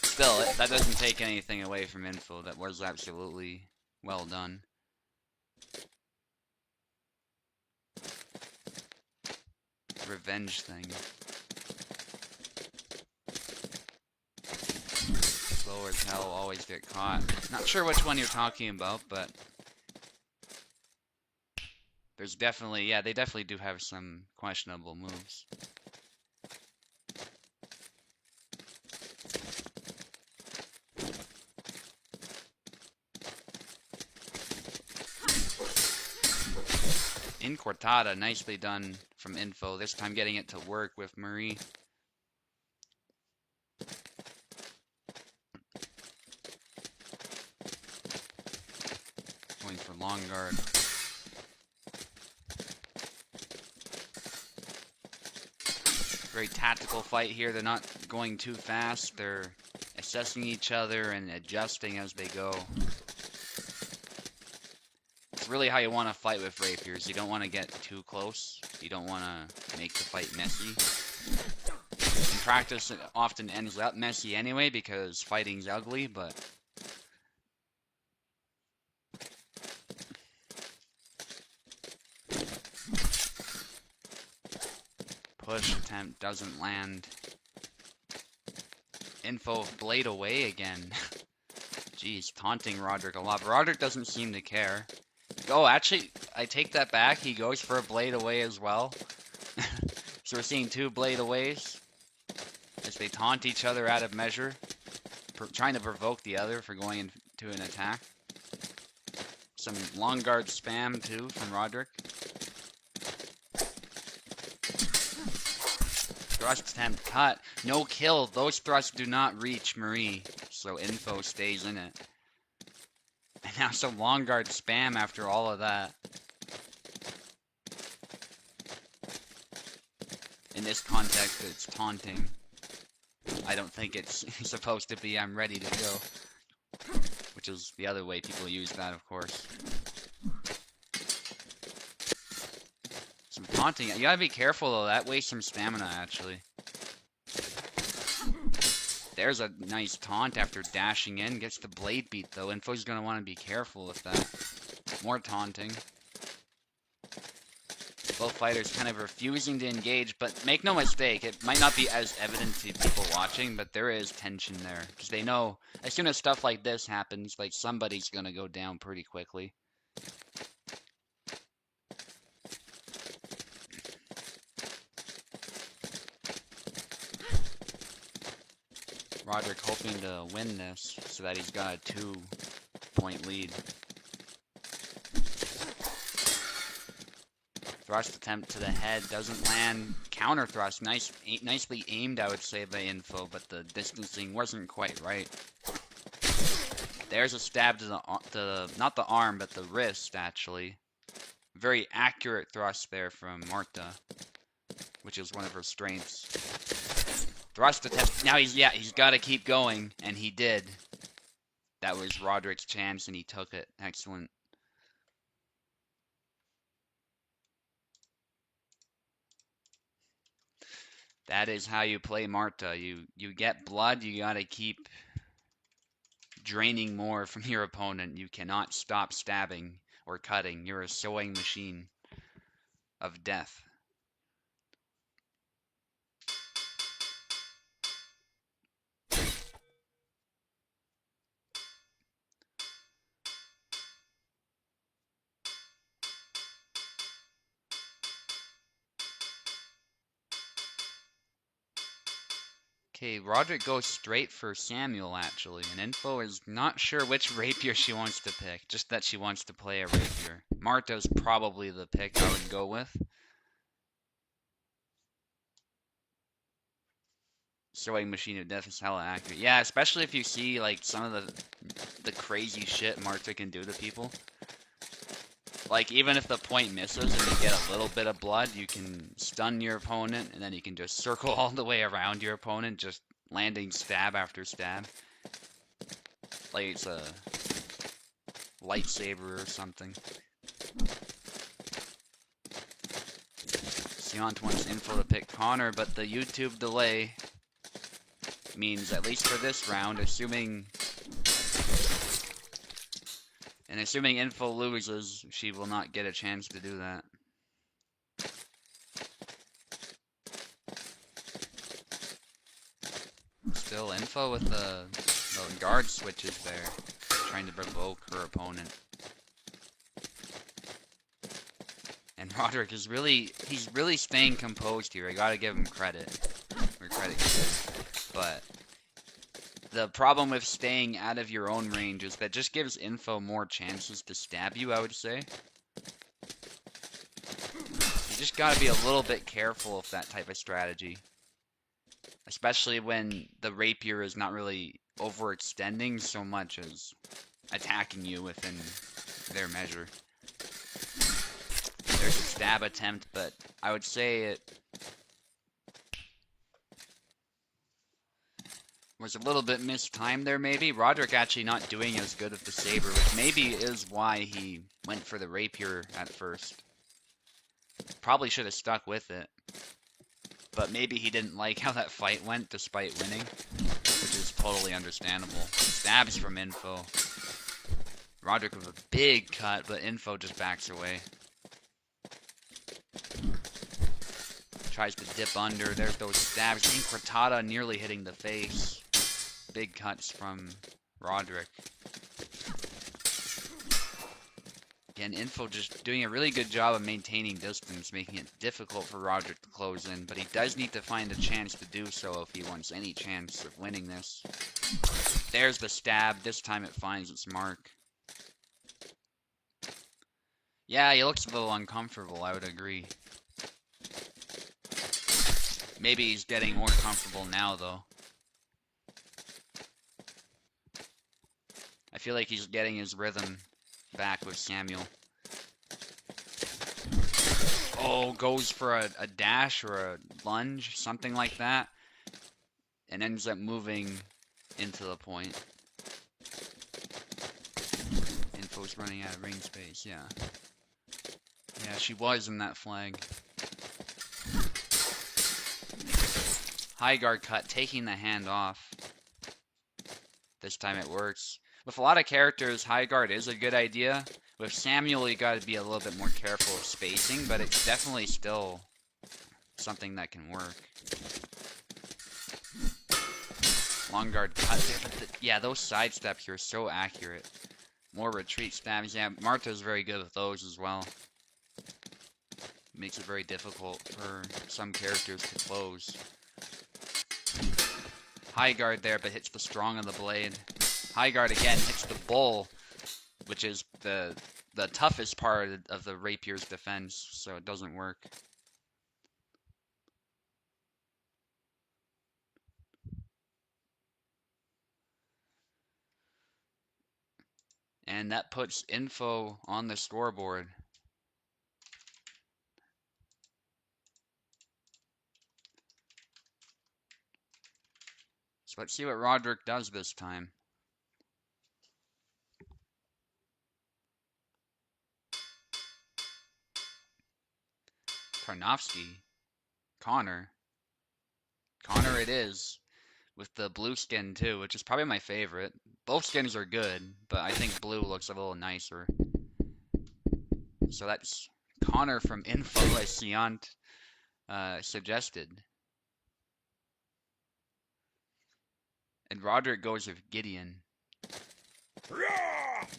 Still, that doesn't take anything away from info. That was absolutely well done. Revenge thing. Slow as hell, always get caught. Not sure which one you're talking about, but there's definitely, yeah, they definitely do have some questionable moves. In Cortada, nicely done from info. This time getting it to work with Marie. Going for long guard. Very tactical fight here. They're not going too fast. They're assessing each other and adjusting as they go. It's really how you want to fight with rapiers. You don't want to get too close. You don't want to make the fight messy. In practice, it often ends up messy anyway because fighting's ugly, but push attempt doesn't land. Info blade away again. Jeez, taunting Roderick a lot. But Roderick doesn't seem to care. Oh, actually, I take that back. He goes for a blade away as well. So we're seeing two blade aways as they taunt each other out of measure, trying to provoke the other for going into an attack. Some long guard spam too from Roderick. Thrust attempt cut. No kill. Those thrusts do not reach Marie, so info stays in it. And now some long guard spam after all of that. In this context, it's taunting. I don't think it's supposed to be I'm ready to go. Which is the other way people use that, of course. Some taunting. You gotta be careful though, that wastes some stamina actually. There's a nice taunt after dashing in. Gets the blade beat though. Info's gonna want to be careful with that. More taunting. Both fighters kind of refusing to engage, but make no mistake, it might not be as evident to people watching, but there is tension there. Because they know, as soon as stuff like this happens, like somebody's gonna go down pretty quickly. Roderick hoping to win this so that he's got a 2-point lead. Thrust attempt to the head doesn't land. Counter thrust, nicely aimed, I would say, by info, but the distancing wasn't quite right. There's a stab to the not the arm, but the wrist actually. Very accurate thrust there from Marta, which is one of her strengths. Thrust attempt. Now he's got to keep going, and he did. That was Roderick's chance, and he took it. Excellent. That is how you play Marta. You get blood, you gotta keep draining more from your opponent. You cannot stop stabbing or cutting. You're a sewing machine of death. Okay, Roderick goes straight for Samuel actually, and Info is not sure which rapier she wants to pick, just that she wants to play a rapier. Marta's probably the pick I would go with. Sewing machine of death is hella accurate. Yeah, especially if you see like some of the crazy shit Marta can do to people. Like, even if the point misses and you get a little bit of blood, you can stun your opponent, and then you can just circle all the way around your opponent, just landing stab after stab. Like it's a lightsaber or something. Sion wants Info to pick Connor, but the YouTube delay means, at least for this round, assuming Info loses, she will not get a chance to do that. Still Info with the guard switches there, trying to provoke her opponent. And Roderick is he's really staying composed here. I gotta give him credit. Where credit is due. But the problem with staying out of your own range is that just gives Info more chances to stab you, I would say. You just gotta be a little bit careful of that type of strategy. Especially when the rapier is not really overextending so much as attacking you within their measure. There's a stab attempt, but I would say it was a little bit mistimed there, maybe. Roderick actually not doing as good with the saber, which maybe is why he went for the rapier at first. Probably should have stuck with it. But maybe he didn't like how that fight went despite winning, which is totally understandable. Stabs from Info. Roderick with a big cut, but Info just backs away. Tries to dip under. There's those stabs. Incretata nearly hitting the face. Big cuts from Roderick. Again, Info just doing a really good job of maintaining distance, making it difficult for Roderick to close in, but he does need to find a chance to do so if he wants any chance of winning this. There's the stab. This time it finds its mark. Yeah, he looks a little uncomfortable, I would agree. Maybe he's getting more comfortable now, though. I feel like he's getting his rhythm back with Samuel. Oh, goes for a dash or a lunge, something like that, and ends up moving into the point. Info's running out of ring space, yeah. Yeah, she was in that flag. High guard cut, taking the hand off. This time it works. With a lot of characters, high guard is a good idea. With Samuel, you gotta be a little bit more careful of spacing, but it's definitely still something that can work. Long guard cut there. Yeah, those side steps here are so accurate. More retreat stabs. Yeah, Marta's very good with those as well. Makes it very difficult for some characters to close. High guard there, but hits the strong of the blade. High guard again hits the bull, which is the toughest part of the rapier's defense, so it doesn't work. And that puts Info on the scoreboard. So let's see what Roderick does this time. Tarnowski. Connor. Connor it is. With the blue skin too, which is probably my favorite. Both skins are good, but I think blue looks a little nicer. So that's Connor from Info, as Siant suggested. And Roderick goes with Gideon.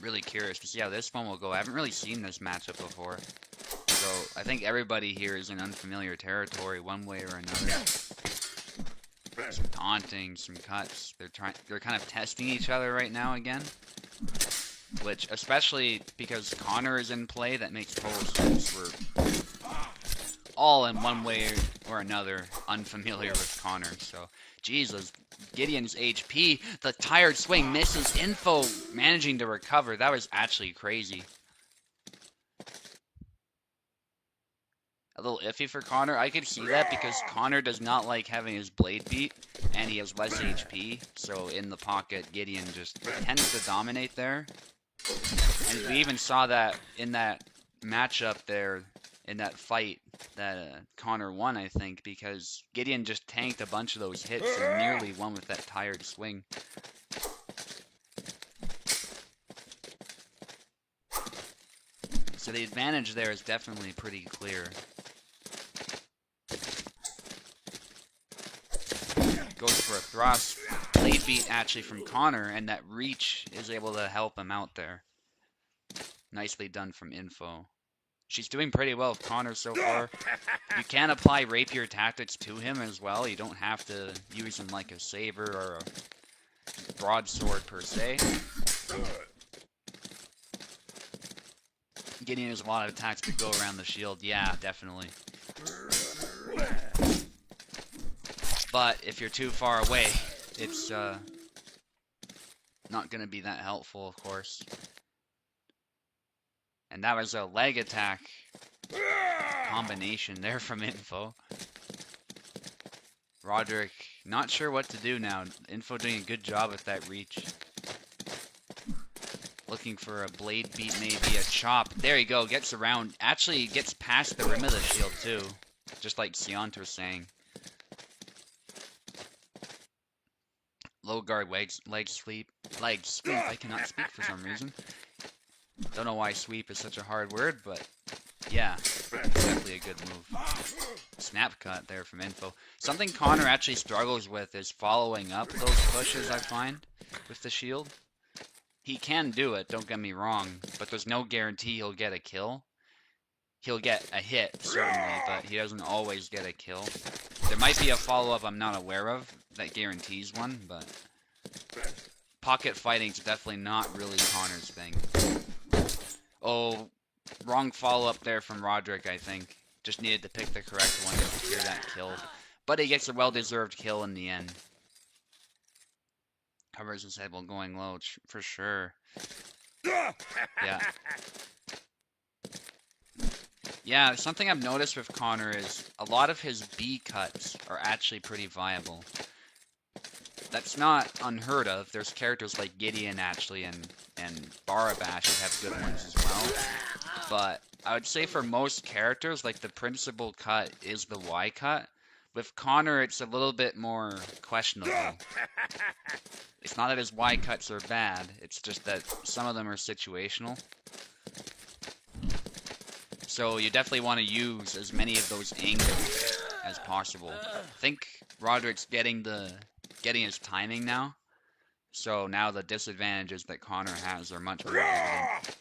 Really curious to see how this one will go. I haven't really seen this matchup before. So I think everybody here is in unfamiliar territory one way or another. Some taunting, some cuts. They're kind of testing each other right now again. Which, especially because Connor is in play, that makes total sense. We're all in one way or another unfamiliar with Connor. So, Jesus, Gideon's HP, the tired swing misses. Info managing to recover. That was actually crazy. A little iffy for Connor. I could see that because Connor does not like having his blade beat, and he has less HP. So in the pocket, Gideon just tends to dominate there. And we even saw that in that matchup there, in that fight that Connor won, I think, because Gideon just tanked a bunch of those hits and nearly won with that tired swing. So the advantage there is definitely pretty clear. Goes for a thrust. Blade beat actually from Connor, and that reach is able to help him out there. Nicely done from Info. She's doing pretty well with Connor so far. You can apply rapier tactics to him as well. You don't have to use him like a saber or a broadsword per se. Gideon has a lot of attacks to go around the shield. Yeah, definitely. But if you're too far away, it's not going to be that helpful, of course. And that was a leg attack combination there from Info. Roderick, not sure what to do now. Info doing a good job with that reach. Looking for a blade beat, maybe a chop. There you go, gets around. Actually gets past the rim of the shield too. Just like Siant was saying. Low guard, leg sweep. I cannot speak for some reason. Don't know why sweep is such a hard word, but yeah, definitely a good move. Snap cut there from Info. Something Connor actually struggles with is following up those pushes, I find, with the shield. He can do it, don't get me wrong, but there's no guarantee he'll get a kill. He'll get a hit, certainly, but he doesn't always get a kill. There might be a follow-up I'm not aware of that guarantees one, but pocket fighting's definitely not really Connor's thing. Oh, wrong follow-up there from Roderick, I think. Just needed to pick the correct one to secure that kill. But he gets a well-deserved kill in the end. Covers his head while going low, for sure. Yeah. Yeah, something I've noticed with Connor is a lot of his B cuts are actually pretty viable. That's not unheard of. There's characters like Gideon actually and Barabash who have good ones as well. But I would say for most characters, like the principal cut is the Y cut. With Connor, it's a little bit more questionable. It's not that his Y cuts are bad, it's just that some of them are situational. So you definitely want to use as many of those angles as possible. I think Roderick's getting his timing now. So now the disadvantages that Connor has are much more evident.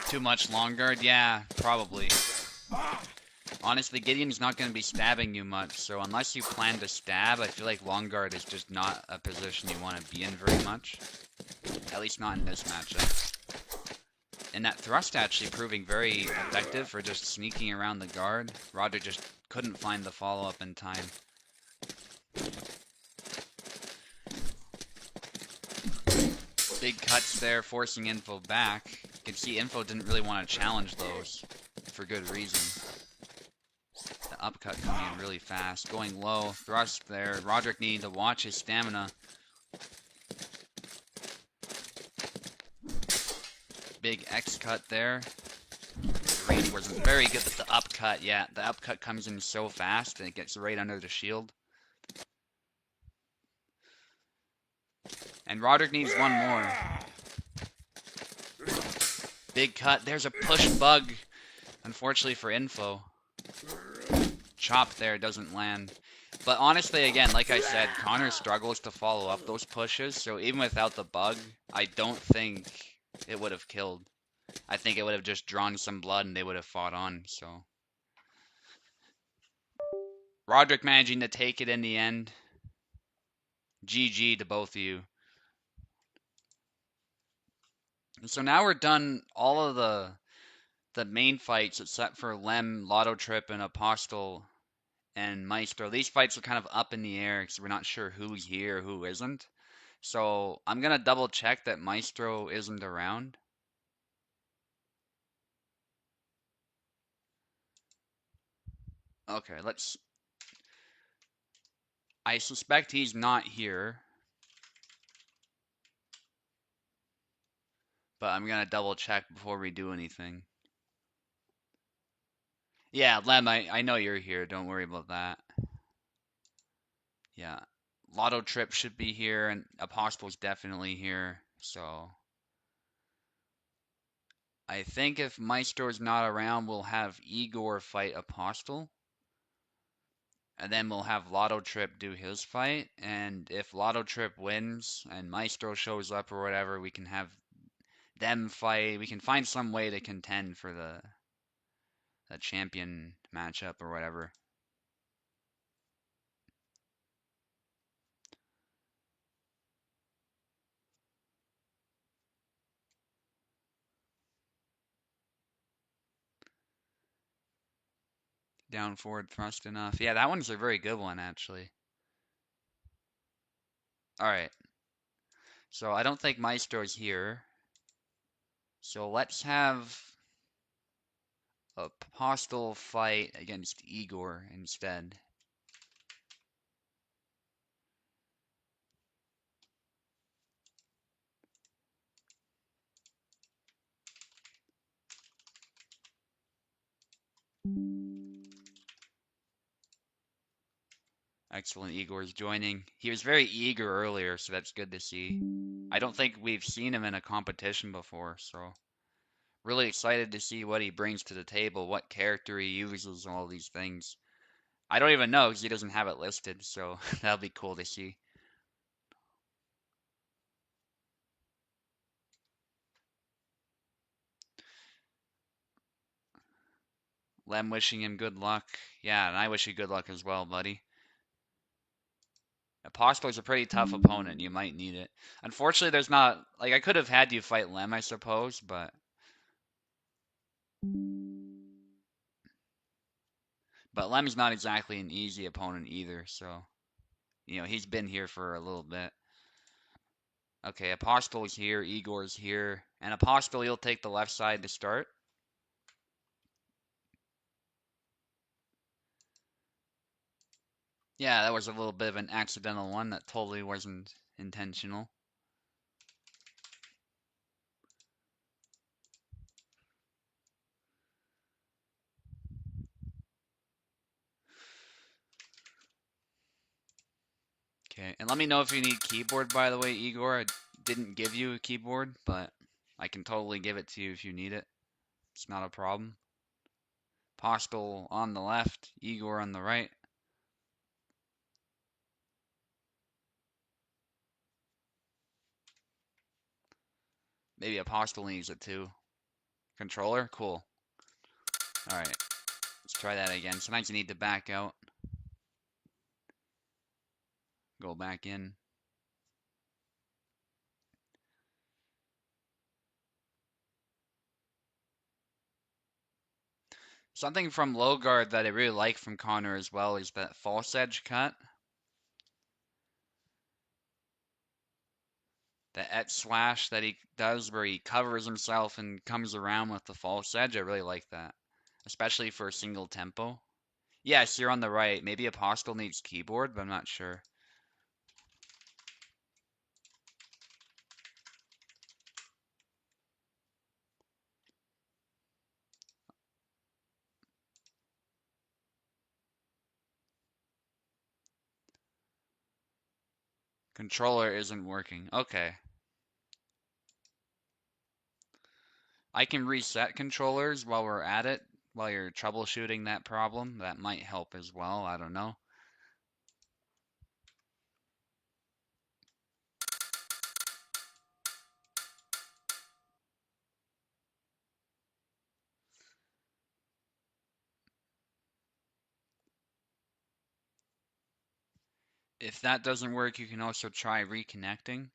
Too much long guard? Yeah, probably. Honestly, Gideon's not going to be stabbing you much, so unless you plan to stab, I feel like long guard is just not a position you want to be in very much. At least not in this matchup. And that thrust actually proving very effective for just sneaking around the guard. Roderick just couldn't find the follow-up in time. Big cuts there, forcing Info back. You can see Info didn't really want to challenge those, for good reason. The upcut coming in really fast. Going low, thrust there. Roderick needing to watch his stamina. Big X cut there. read wasn't very good with the upcut. Yeah, the upcut comes in so fast and it gets right under the shield. And Roderick needs one more. Big cut. There's a push bug. Unfortunately for info. Chop there doesn't land. But honestly, again, like I said, Connor struggles to follow up those pushes. So even without the bug, I don't think it would have killed. I think it would have just drawn some blood and they would have fought on. So Roderick managing to take it in the end. GG to both of you. So now we're done all of the main fights except for Lem, Lotto Trip, and Apostle and Maestro. These fights are kind of up in the air because we're not sure who's here, who isn't. So I'm gonna double check that Maestro isn't around. Okay, let's... I suspect he's not here. But I'm gonna double check before we do anything. Yeah, Lem, I know you're here. Don't worry about that. Yeah. Lotto Trip should be here, and Apostle's definitely here. So I think if Maestro's not around, we'll have Igor fight Apostle. And then we'll have Lotto Trip do his fight. And if Lotto Trip wins and Maestro shows up or whatever, we can have them fight. We can find some way to contend for the champion matchup or whatever. Down forward thrust enough. Yeah, that one's a very good one, actually. Alright. So I don't think Maestro's here. So let's have a Apostle fight against Igor instead. Excellent, Igor's joining. He was very eager earlier, so that's good to see. I don't think we've seen him in a competition before, so really excited to see what he brings to the table, what character he uses, all these things. I don't even know because he doesn't have it listed, so that'll be cool to see. Lem wishing him good luck. Yeah, and I wish you good luck as well, buddy. Apostle's a pretty tough opponent. You might need it. Unfortunately, there's not... Like, I could have had you fight Lem, I suppose, but... But Lem's not exactly an easy opponent either, so... You know, he's been here for a little bit. Okay, Apostle's here, Igor's here. And Apostle, you'll take the left side to start. Yeah, that was a little bit of an accidental one. That totally wasn't intentional. Okay, and let me know if you need keyboard, by the way, Igor. I didn't give you a keyboard, but I can totally give it to you if you need it. It's not a problem. Apostle on the left, Igor on the right. Maybe Apostle needs it too. Controller? Cool. Alright, let's try that again. Sometimes you need to back out. Go back in. Something from low guard that I really like from Connor as well is that false edge cut. The et slash that he does where he covers himself and comes around with the false edge. I really like that. Especially for a single tempo. Yes, you're on the right. Maybe Apostle needs keyboard, but I'm not sure. Controller isn't working. Okay. I can reset controllers while we're at it, while you're troubleshooting that problem. That might help as well. I don't know. If that doesn't work, you can also try reconnecting.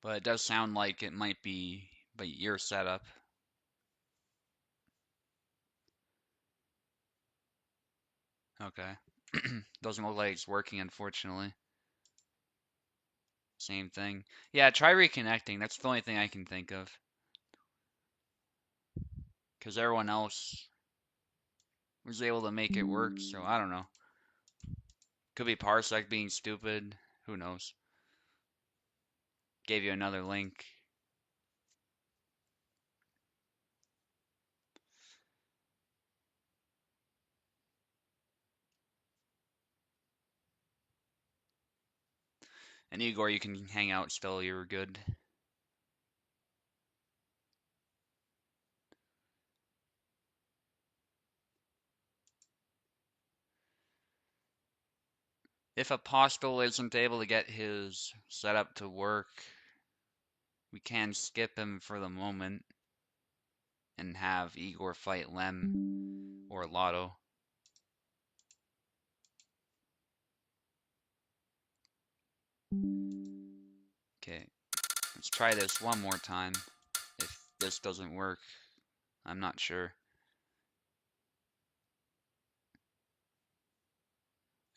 But it does sound like it might be your setup. Okay. Doesn't look like it's working, unfortunately. Same thing. Yeah, try reconnecting. That's the only thing I can think of. Because everyone else was able to make it work, so I don't know. Could be Parsec being stupid. Who knows? Gave you another link. And Igor, you can hang out still. You're good. If Apostle isn't able to get his setup to work, we can skip him for the moment and have Igor fight Lem or Lotto. Okay, let's try this one more time. If this doesn't work, I'm not sure.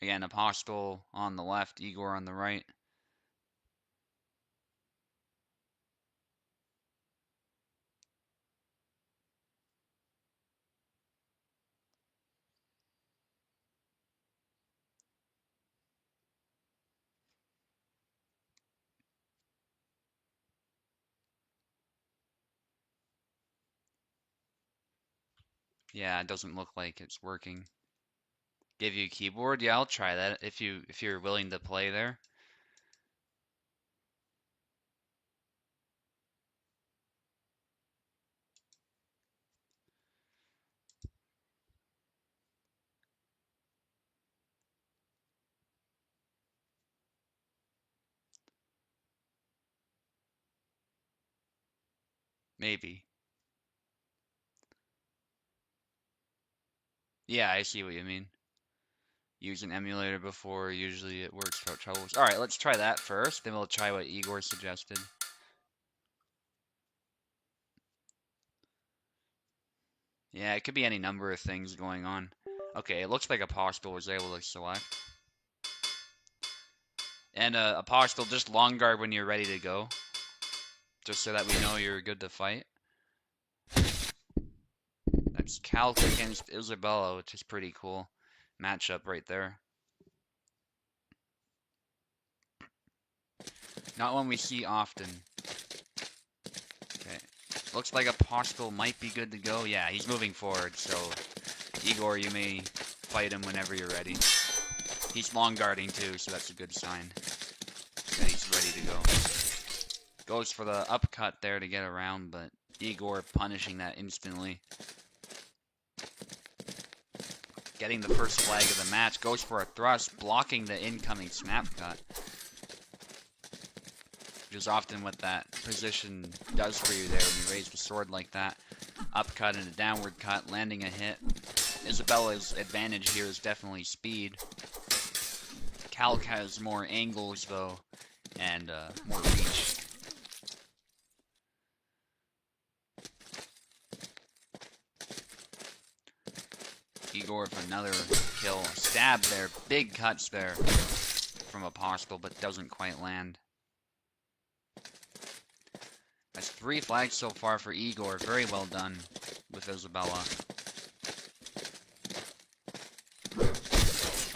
Again, Apostle on the left, Igor on the right. Yeah, it doesn't look like it's working. Give you a keyboard? Yeah, I'll try that if you're willing to play there. Maybe. Yeah, I see what you mean. Use an emulator before, usually it works without troubles. Alright, let's try that first, then we'll try what Igor suggested. Yeah, it could be any number of things going on. Okay, it looks like Apostle was able to select. And Apostle, just long guard when you're ready to go. Just so that we know you're good to fight. That's Calc against Isabella, which is pretty cool matchup right there. Not one we see often. Okay. Looks like Apostle might be good to go. Yeah, he's moving forward, so Igor, you may fight him whenever you're ready. He's long guarding too, so that's a good sign. Yeah, he's ready to go. Goes for the upcut there to get around, but Igor punishing that instantly. Getting the first flag of the match. Goes for a thrust, blocking the incoming snap cut. Which is often what that position does for you there when you raise the sword like that. Upcut and a downward cut, landing a hit. Isabella's advantage here is definitely speed. Calc has more angles though, and more reach. Igor with another kill. Stab there, big cuts there from Apostle, but doesn't quite land. That's 3 flags so far for Igor. Very well done with Isabella.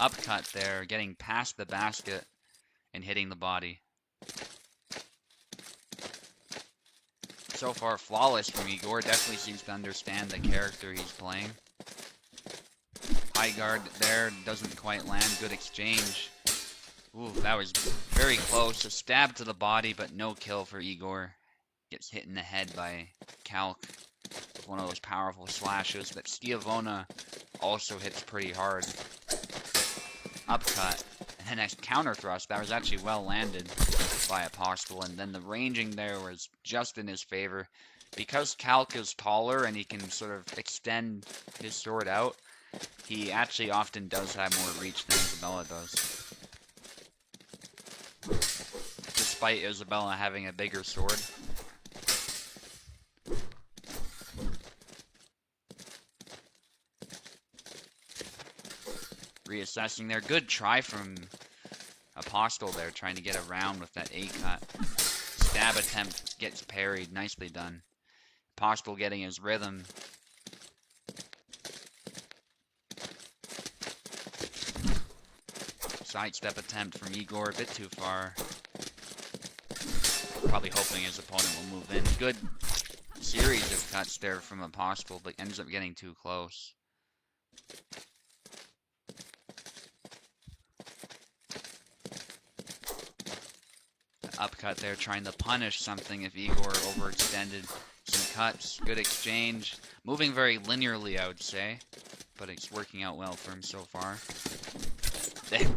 Upcut there, getting past the basket and hitting the body. So far, flawless from Igor. Definitely seems to understand the character he's playing. high guard there, doesn't quite land. Good exchange. Ooh, that was very close. A stab to the body, but no kill for Igor. Gets hit in the head by Calc with one of those powerful slashes. But Stiavona also hits pretty hard. Upcut. And then a counter thrust. That was actually well landed by Apostle. And then the ranging there was just in his favor. Because Calc is taller and he can sort of extend his sword out, he actually often does have more reach than Isabella does. Despite Isabella having a bigger sword. Reassessing there. Good try from Apostle there, trying to get around with that A-cut. Stab attempt gets parried. Nicely done. Apostle getting his rhythm. Sidestep attempt from Igor, a bit too far. Probably hoping his opponent will move in. Good series of cuts there from Apostle, but ends up getting too close. The upcut there, trying to punish something if Igor overextended. Some cuts, good exchange. Moving very linearly, I would say, but it's working out well for him so far.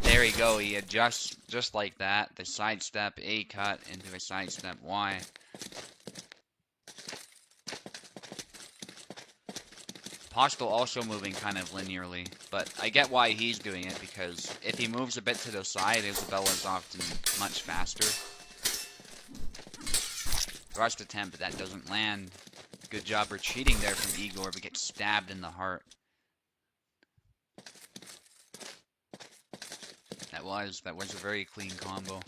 There you go, he adjusts just like that. The sidestep A cut into a sidestep Y. Apostle also moving kind of linearly, but I get why he's doing it, because if he moves a bit to the side, Isabella's often much faster. Thrust attempt, but that doesn't land. Good job retreating there from Igor, but gets stabbed in the heart. That was a very clean combo.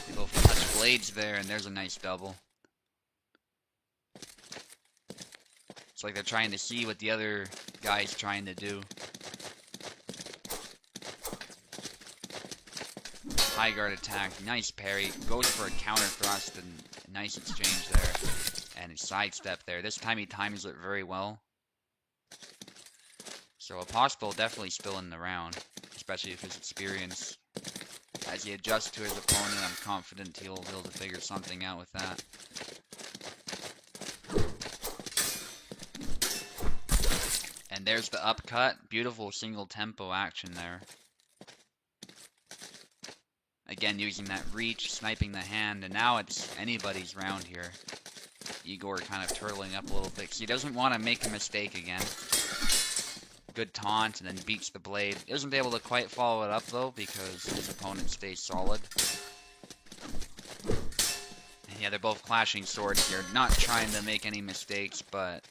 They both touch blades there, and there's a nice double. It's like they're trying to see what the other guy's trying to do. High guard attack, nice parry, goes for a counter thrust, and a nice exchange there. And a sidestep there. This time he times it very well. So Apostle definitely still in the round, especially if his experience. As he adjusts to his opponent, I'm confident he'll be able to figure something out with that. And there's the upcut. Beautiful single tempo action there. Again, using that reach, sniping the hand, and now it's anybody's round here. Igor kind of turtling up a little bit, because he doesn't want to make a mistake again. Good taunt, and then beats the blade. Isn't able to quite follow it up, though, because his opponent stays solid. And yeah, they're both clashing swords here. Not trying to make any mistakes, but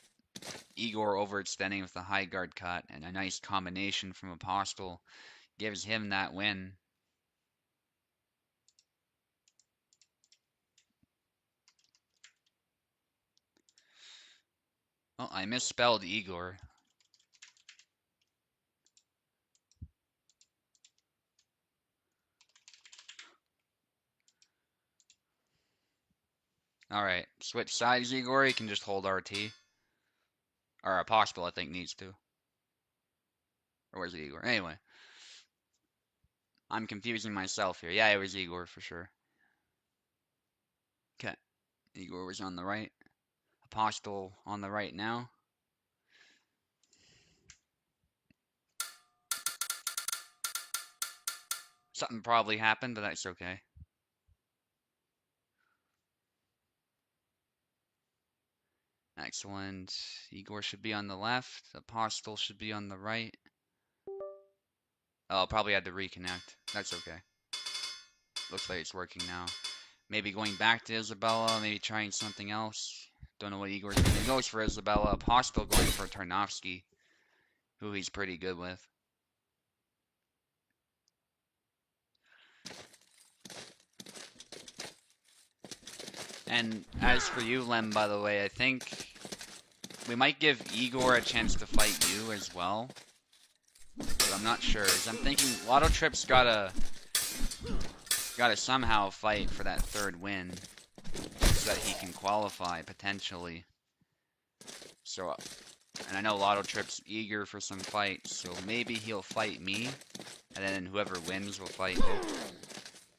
Igor overextending with the high guard cut, and a nice combination from Apostle gives him that win. Oh, I misspelled Igor. Alright, switch sides, Igor. You can just hold RT. Or Apostle, I think, needs to. Or was it Igor? Anyway. I'm confusing myself here. Yeah, it was Igor for sure. Okay. Igor was on the right. Apostle on the right now. Something probably happened, but that's okay. Excellent. Igor should be on the left. Apostle should be on the right. Oh, I'll probably had to reconnect. That's okay. Looks like it's working now. Maybe going back to Isabella, maybe trying something else. Don't know what Igor's doing. He goes for Isabella. Apostle going for Tarnovsky, who he's pretty good with. And as for you, Lem, by the way, I think we might give Igor a chance to fight you as well. But I'm not sure. I'm thinking Lotto Trip's gotta somehow fight for that third win so that he can qualify potentially. So And I know Lotto Trip's eager for some fights, so maybe he'll fight me, and then whoever wins will fight me.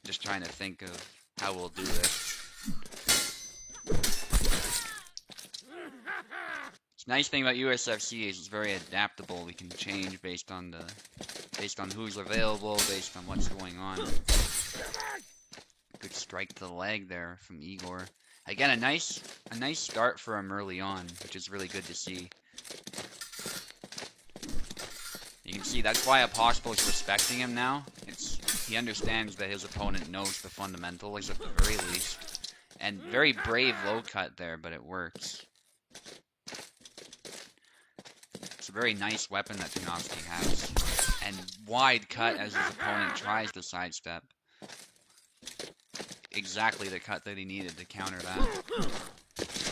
Just trying to think of how we'll do this. The nice thing about USFC is it's very adaptable. We can change based on who's available, based on what's going on. Good strike to the leg there from Igor. Again, a nice start for him early on, which is really good to see. You can see that's why Apostle is respecting him now. He understands that his opponent knows the fundamentals at the very least. And very brave low cut there, but it works. It's a very nice weapon that Tarnowski has. And wide cut as his opponent tries to sidestep. Exactly the cut that he needed to counter that.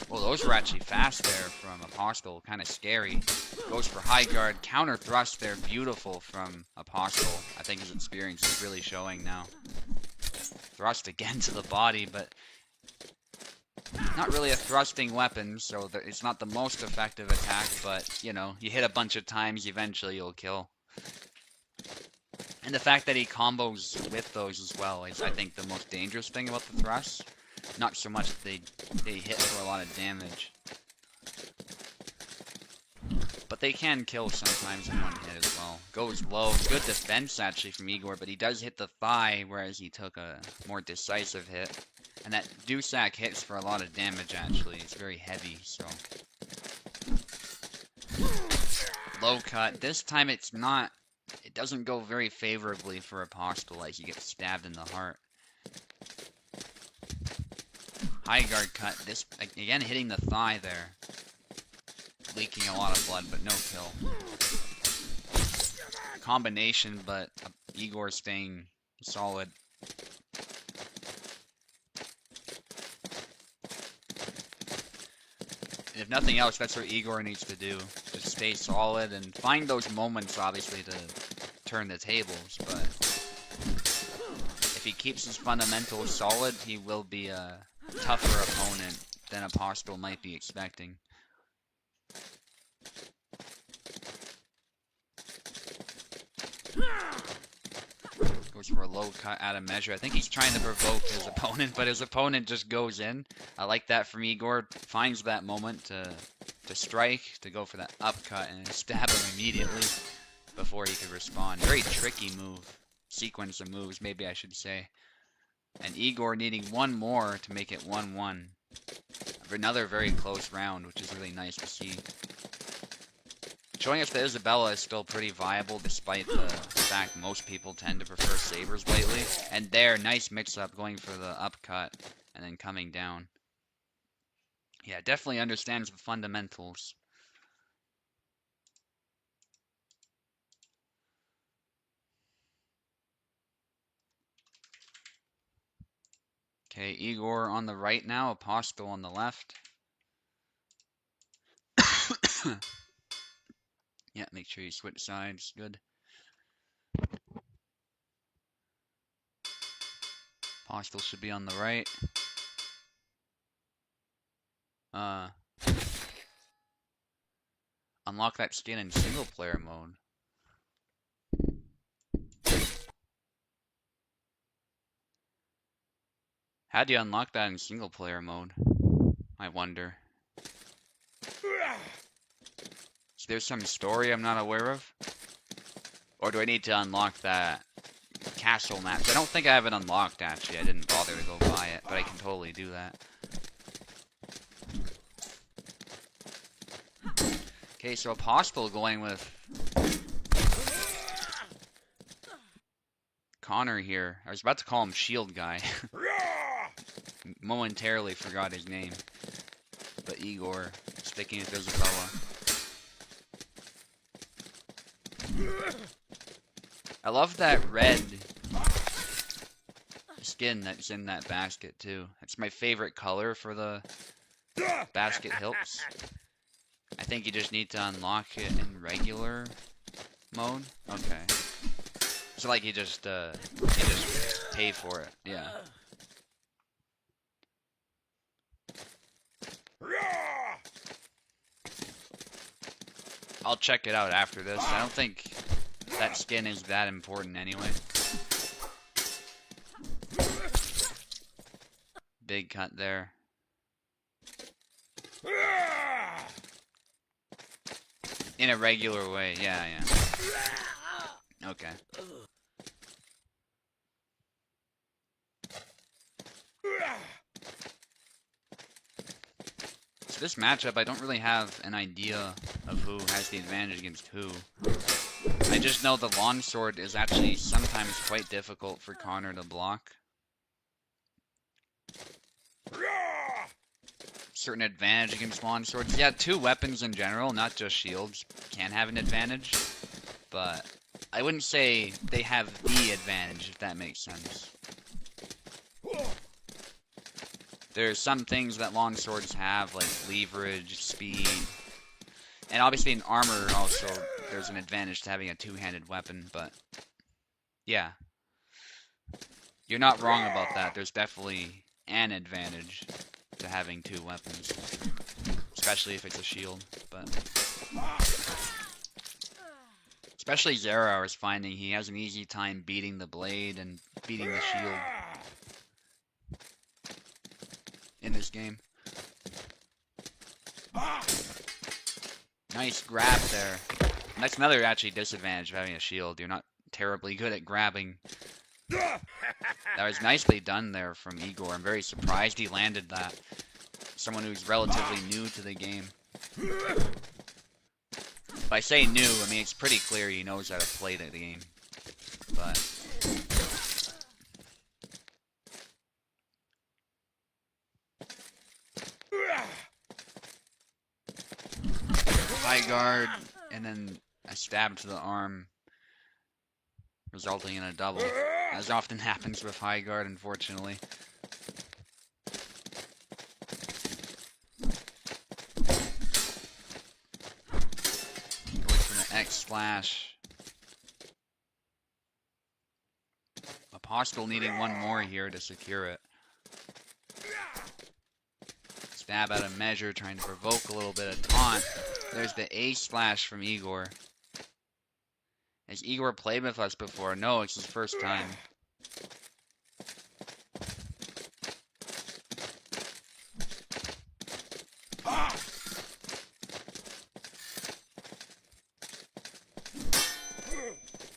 Well, those were actually fast there from Apostle, kind of scary. Goes for high guard, counter thrust there, beautiful from Apostle. I think his experience is really showing now. Thrust again to the body, but not really a thrusting weapon, so it's not the most effective attack, but, you know, you hit a bunch of times, eventually you'll kill. And the fact that he combos with those as well is, I think, the most dangerous thing about the thrusts. Not so much that they hit for a lot of damage. But they can kill sometimes in one hit as well. Goes low. Good defense, actually, from Igor, but he does hit the thigh, whereas he took a more decisive hit. And that Dusak hits for a lot of damage, actually. It's very heavy, so... Low cut. This time it's not... It doesn't go very favorably for Apostle, like he gets stabbed in the heart. High guard cut. This, again, hitting the thigh there. Leaking a lot of blood, but no kill. Combination, but Igor staying solid. And if nothing else, that's what Igor needs to do. Just stay solid and find those moments, obviously, to turn the tables. But if he keeps his fundamentals solid, he will be a tougher opponent than Apostle might be expecting. Goes for a low cut out of measure. I think he's trying to provoke his opponent, but his opponent just goes in. I like that from Igor. Finds that moment to strike, to go for that upcut and stab him immediately before he could respond. Very tricky move. Sequence of moves, maybe I should say. And Igor needing one more to make it 1-1. Another very close round, which is really nice to see. Showing us that Isabella is still pretty viable, despite the fact most people tend to prefer sabers lately. And there, nice mix-up, going for the upcut, and then coming down. Yeah, definitely understands the fundamentals. Okay, Igor on the right now, Apostle on the left. Yeah, make sure you switch sides. Good. Apostle should be on the right. Unlock that skin in single player mode. How do you unlock that in single player mode? I wonder. Is there some story I'm not aware of? Or do I need to unlock that castle map? I don't think I have it unlocked, actually. I didn't bother to go buy it, but I can totally do that. Okay, so Apostle going with Connor here. I was about to call him Shield Guy. Momentarily forgot his name. But Igor sticking with Isabella. I love that red skin that's in that basket too. It's my favorite color for the basket hilts. I think you just need to unlock it in regular mode. Okay. So like you just pay for it. Yeah. I'll check it out after this. I don't think that skin is that important anyway. Big cut there. In a regular way, yeah. Okay. So this matchup, I don't really have an idea of who has the advantage against who. I just know the longsword is actually sometimes quite difficult for Connor to block. Certain advantage against longswords. Yeah, two weapons in general, not just shields, can have an advantage. But I wouldn't say they have the advantage, if that makes sense. There's some things that longswords have, like leverage, speed, and obviously in armor also there's an advantage to having a two-handed weapon, but yeah. You're not wrong about that. There's definitely an advantage to having two weapons, especially if it's a shield, but especially Zera is finding he has an easy time beating the blade and beating the shield in this game. Nice grab there. And that's another actually disadvantage of having a shield. You're not terribly good at grabbing. That was nicely done there from Igor. I'm very surprised he landed that. Someone who's relatively new to the game. If I say new, I mean it's pretty clear he knows how to play the game. But high guard, and then a stab to the arm, resulting in a double, as often happens with high guard, unfortunately. Goes for the X splash. Apostle needing one more here to secure it. Stab out of measure, trying to provoke a little bit of taunt. There's the A splash from Igor. Has Igor played with us before? No, it's his first time.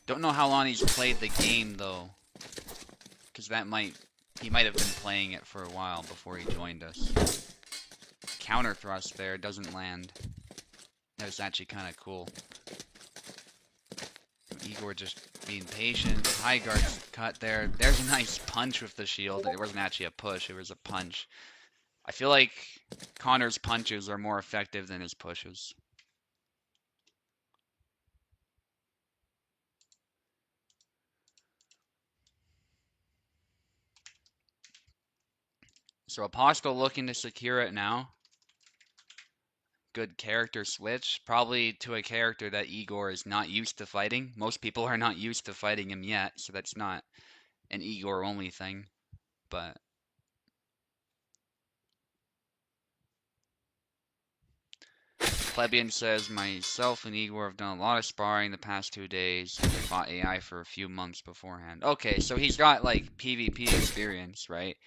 Don't know how long he's played the game though, because he might have been playing it for a while before he joined us. Counter thrust there, doesn't land. That was actually kind of cool. Igor just being patient. High guard's cut there. There's a nice punch with the shield. It wasn't actually a push, it was a punch. I feel like Connor's punches are more effective than his pushes. So Apostle looking to secure it now. Good character switch, probably to a character that Igor is not used to fighting. Most people are not used to fighting him yet, so that's not an Igor only thing, but Plebeian says, myself and Igor have done a lot of sparring the past 2 days. We fought AI for a few months beforehand. Okay, so he's got like PvP experience, right?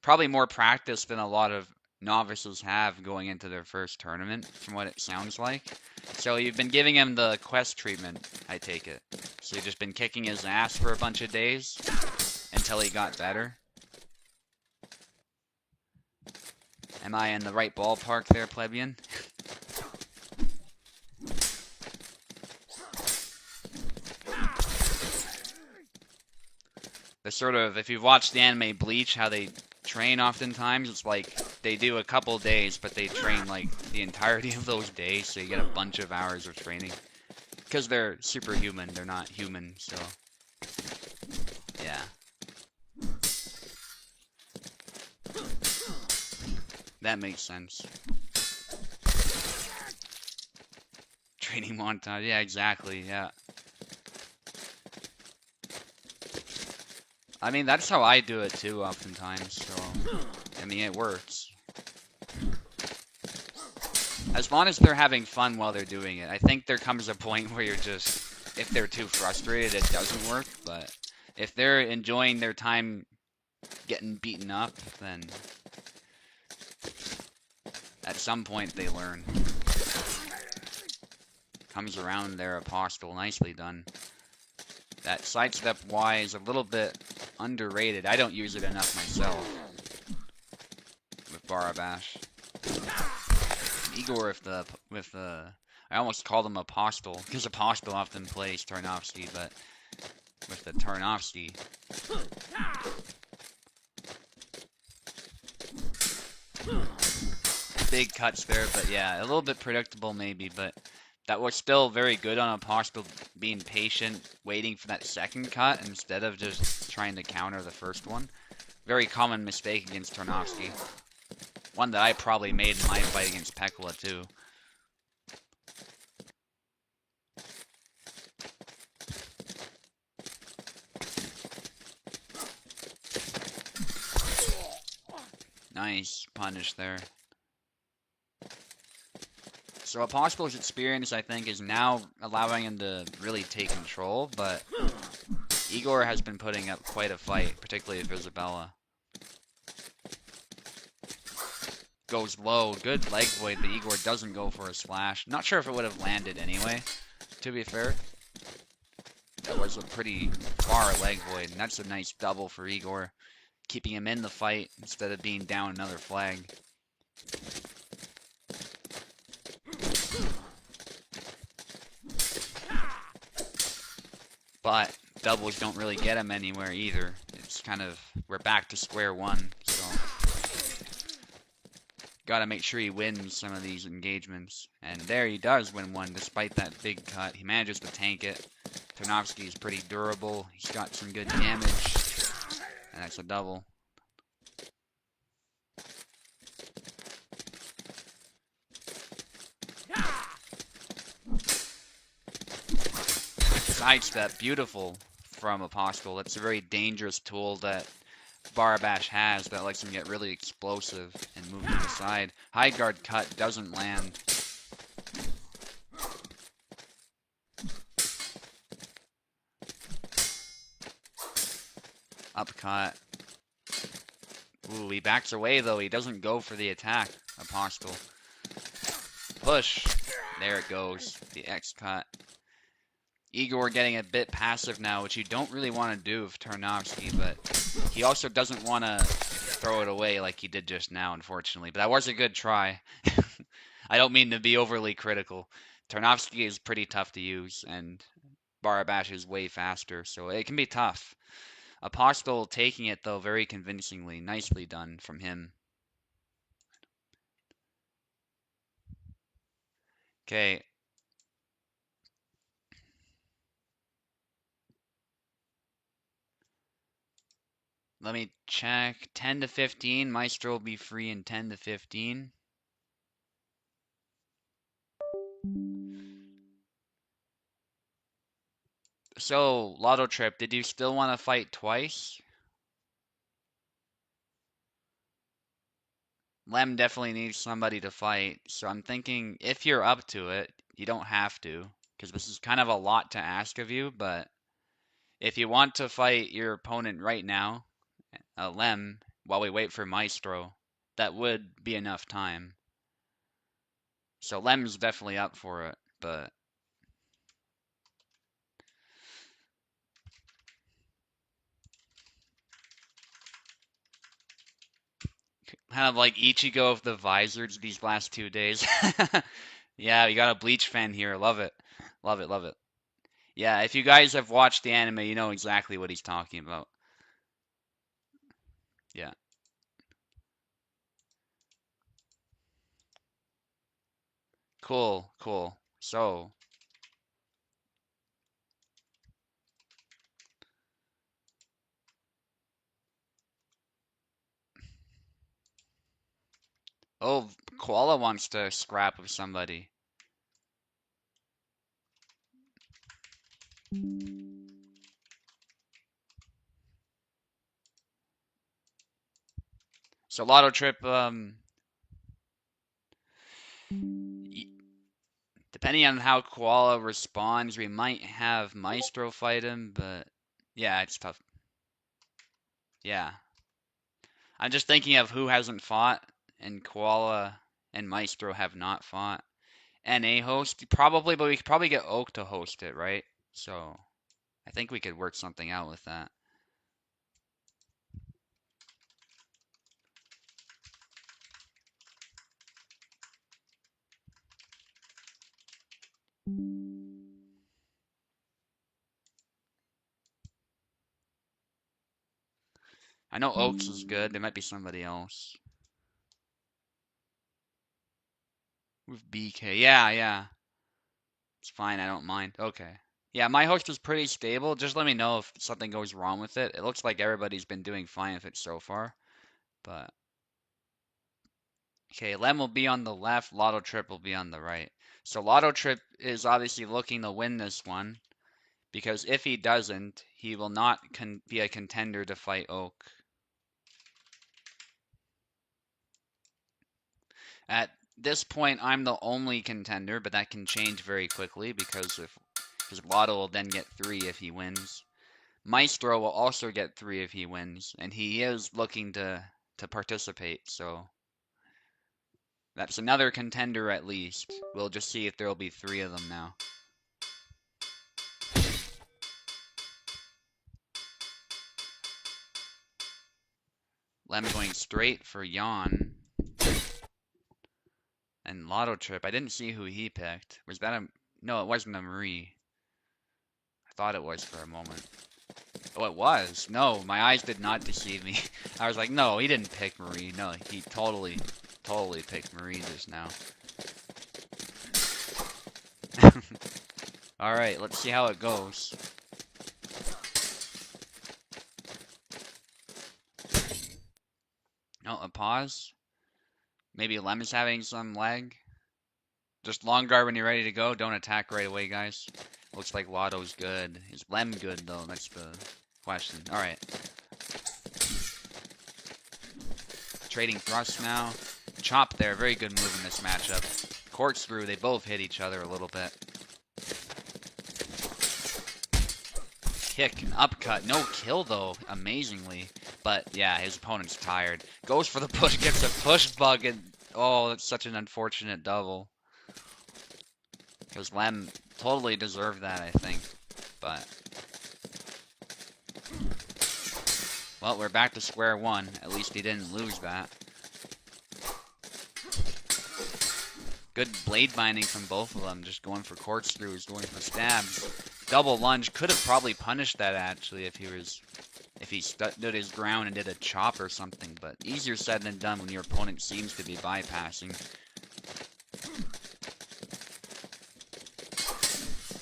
Probably more practice than a lot of novices have going into their first tournament, from what it sounds like. So you've been giving him the quest treatment, I take it. So you've just been kicking his ass for a bunch of days until he got better. Am I in the right ballpark there, Plebeian? The sort of, if you've watched the anime Bleach, how they train oftentimes, it's like they do a couple days, but they train like the entirety of those days, so you get a bunch of hours of training. Because they're superhuman, they're not human, so yeah. That makes sense. Training montage, yeah, exactly, yeah. I mean, that's how I do it too, oftentimes, so, I mean, it works. As long as they're having fun while they're doing it. I think there comes a point where you're just, if they're too frustrated, it doesn't work. But if they're enjoying their time getting beaten up, then at some point they learn. Comes around there, Apostle. Nicely done. That sidestep Y is a little bit underrated. I don't use it enough myself with Barabash. Igor with the I almost called him Apostle because Apostle often plays Tarnowski, but with the Tarnowski. Big cuts there, but yeah, a little bit predictable maybe, but that was still very good on Apostle being patient, waiting for that second cut instead of just trying to counter the first one. Very common mistake against Tarnowski. One that I probably made in my fight against Pekla too. Nice punish there. So Apostle's experience, I think, is now allowing him to really take control, but Igor has been putting up quite a fight, particularly with Isabella. Goes low, good leg void, but Igor doesn't go for a slash. Not sure if it would have landed anyway, to be fair. That was a pretty far leg void, and that's a nice double for Igor. Keeping him in the fight instead of being down another flag. But doubles don't really get him anywhere either. It's kind of, we're back to square one, so gotta make sure he wins some of these engagements. And there he does win one despite that big cut. He manages to tank it. Tarnowski is pretty durable. He's got some good damage. And that's a double. Sidestep, beautiful from Apostle. That's a very dangerous tool that Barabash has that lets him get really explosive and move to the side. High guard cut doesn't land. Upcut. Ooh, he backs away though. He doesn't go for the attack, Apostle. Push. There it goes. The X cut. Igor getting a bit passive now, which you don't really want to do with Tarnowski, but he also doesn't want to throw it away like he did just now, unfortunately. But that was a good try. I don't mean to be overly critical. Tarnowski is pretty tough to use, and Barabash is way faster, so it can be tough. Apostle taking it, though, very convincingly. Nicely done from him. Okay. Let me check. 10 to 15. Maestro will be free in 10 to 15. So, Lotto Trip, did you still want to fight twice? Lem definitely needs somebody to fight, so I'm thinking if you're up to it, you don't have to, because this is kind of a lot to ask of you, but if you want to fight your opponent right now, Lem, while we wait for Maestro, that would be enough time. So Lem's definitely up for it, but kind of like Ichigo of the Visors these last 2 days. Yeah, you got a Bleach fan here. Love it. Love it, love it. Yeah, if you guys have watched the anime, you know exactly what he's talking about. Yeah. Cool, cool. So, oh, Koala wants to scrap with somebody. So Lotto Trip, Depending on how Koala responds, we might have Maestro fight him, but yeah, it's tough. Yeah. I'm just thinking of who hasn't fought, and Koala and Maestro have not fought. And a host, probably, but we could probably get Oak to host it, right? So I think we could work something out with that. I know Oaks is good. There might be somebody else. With BK. Yeah, yeah. It's fine. I don't mind. Okay. Yeah, my host is pretty stable. Just let me know if something goes wrong with it. It looks like everybody's been doing fine with it so far. But okay, Lem will be on the left, Lotto Trip will be on the right. So Lotto Trip is obviously looking to win this one because if he doesn't, he will not be a contender to fight Oak. At this point, I'm the only contender, but that can change very quickly because Lotto will then get 3 if he wins. Maestro will also get 3 if he wins, and he is looking to participate, so that's another contender at least. We'll just see if there will be 3 of them now. Lem going straight for Yawn. And Lotto Trip, I didn't see who he picked. Was that a... No, it wasn't a Marie. I thought it was for a moment. Oh, it was. No, my eyes did not deceive me. I was like, no, he didn't pick Marie. No, he totally picked Marie just now. Alright, let's see how it goes. No, a pause. Maybe Lem is having some lag. Just long guard when you're ready to go. Don't attack right away, guys. Looks like Lotto's good. Is Lem good, though? That's the question. Alright. Trading thrust now. Chop there. Very good move in this matchup. Corkscrew, they both hit each other a little bit. Kick and upcut. No kill, though, amazingly. But, yeah, his opponent's tired. Goes for the push, gets a push bug, and... Oh, that's such an unfortunate double. Because Lem totally deserved that, I think. But... Well, we're back to square one. At least he didn't lose that. Good blade binding from both of them. Just going for corkscrews, going for stabs. Double lunge. Could have probably punished that, actually, if he stood his ground and did a chop or something. But easier said than done when your opponent seems to be bypassing.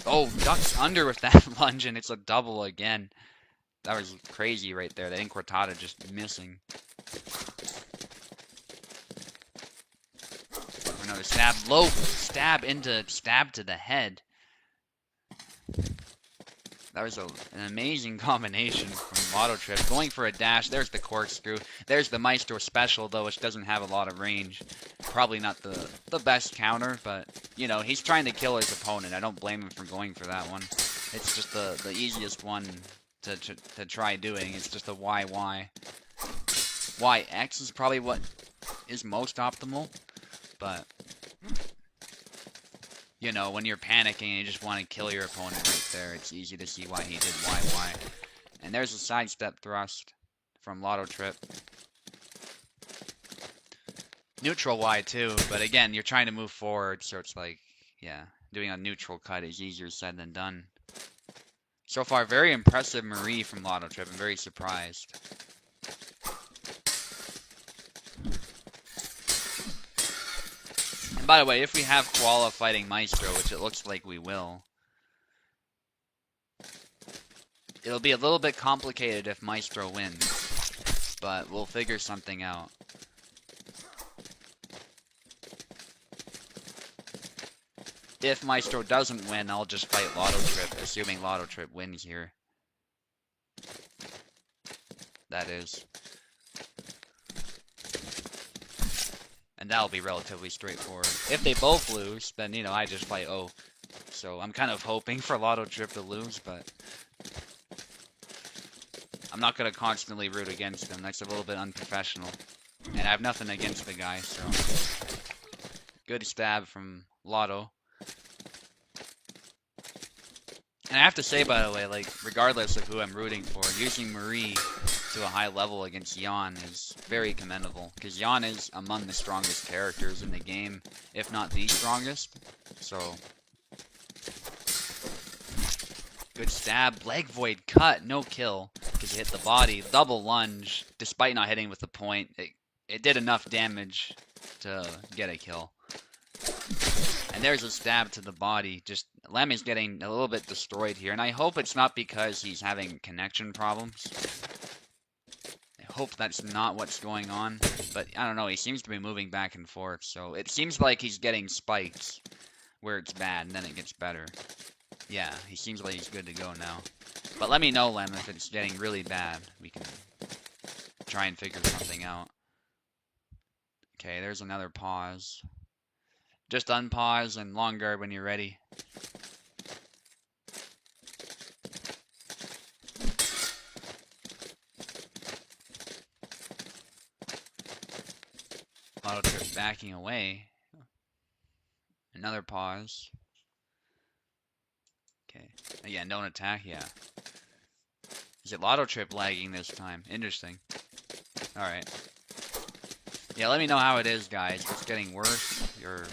Oh, ducks under with that lunge, and it's a double again. That was crazy right there. That Inquartada just missing. Another stab. Low stab to the head. That was an amazing combination from Lotto Trip. Going for a dash. There's the corkscrew. There's the Maestro special, though, which doesn't have a lot of range. Probably not the best counter, but, you know, he's trying to kill his opponent. I don't blame him for going for that one. It's just the easiest one to try doing. It's just a YY. YX is probably what is most optimal, but, you know, when you're panicking and you just want to kill your opponent right there, it's easy to see why he did YY. And there's a sidestep thrust from Lotto Trip. Neutral Y too, but again, you're trying to move forward, so it's like, yeah, doing a neutral cut is easier said than done. So far, very impressive Marie from Lotto Trip. I'm very surprised. And by the way, if we have Koala fighting Maestro, which it looks like we will, it'll be a little bit complicated if Maestro wins, but we'll figure something out. If Maestro doesn't win, I'll just fight Lotto Trip, assuming Lotto Trip wins here. That is. And that'll be relatively straightforward. If they both lose, then, you know, I just fight O. So I'm kind of hoping for Lotto Trip to lose, but I'm not going to constantly root against him. That's a little bit unprofessional. And I have nothing against the guy, so... Good stab from Lotto. And I have to say, by the way, like, regardless of who I'm rooting for, using Marie to a high level against Jan is very commendable. Because Jan is among the strongest characters in the game, if not the strongest. So... Good stab, leg void cut, no kill, because it hit the body, double lunge, despite not hitting with the point, it did enough damage to get a kill. And there's a stab to the body, just, Lem is getting a little bit destroyed here, and I hope it's not because he's having connection problems. I hope that's not what's going on, but I don't know, he seems to be moving back and forth, so it seems like he's getting spikes where it's bad, and then it gets better. Yeah, he seems like he's good to go now. But let me know, Lem, if it's getting really bad. We can try and figure something out. Okay, there's another pause. Just unpause and long guard when you're ready. Auto trip backing away. Another pause. Okay. Again, don't attack, yeah. Is it Lotto Trip lagging this time? Interesting. Alright. Yeah, let me know how it is, guys. If it's getting worse, or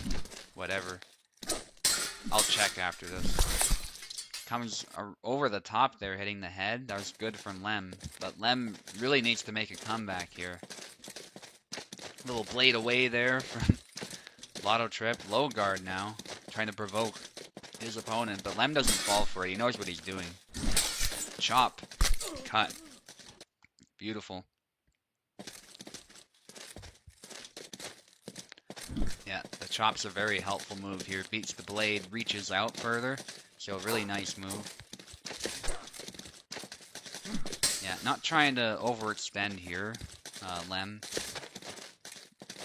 whatever. I'll check after this. Comes over the top there, hitting the head. That was good from Lem. But Lem really needs to make a comeback here. Little blade away there from Lotto Trip. Low guard now. Trying to provoke his opponent, but Lem doesn't fall for it. He knows what he's doing. Chop. Cut. Beautiful. Yeah, the chop's a very helpful move here. Beats the blade, reaches out further. So, really nice move. Yeah, not trying to overextend here, Lem.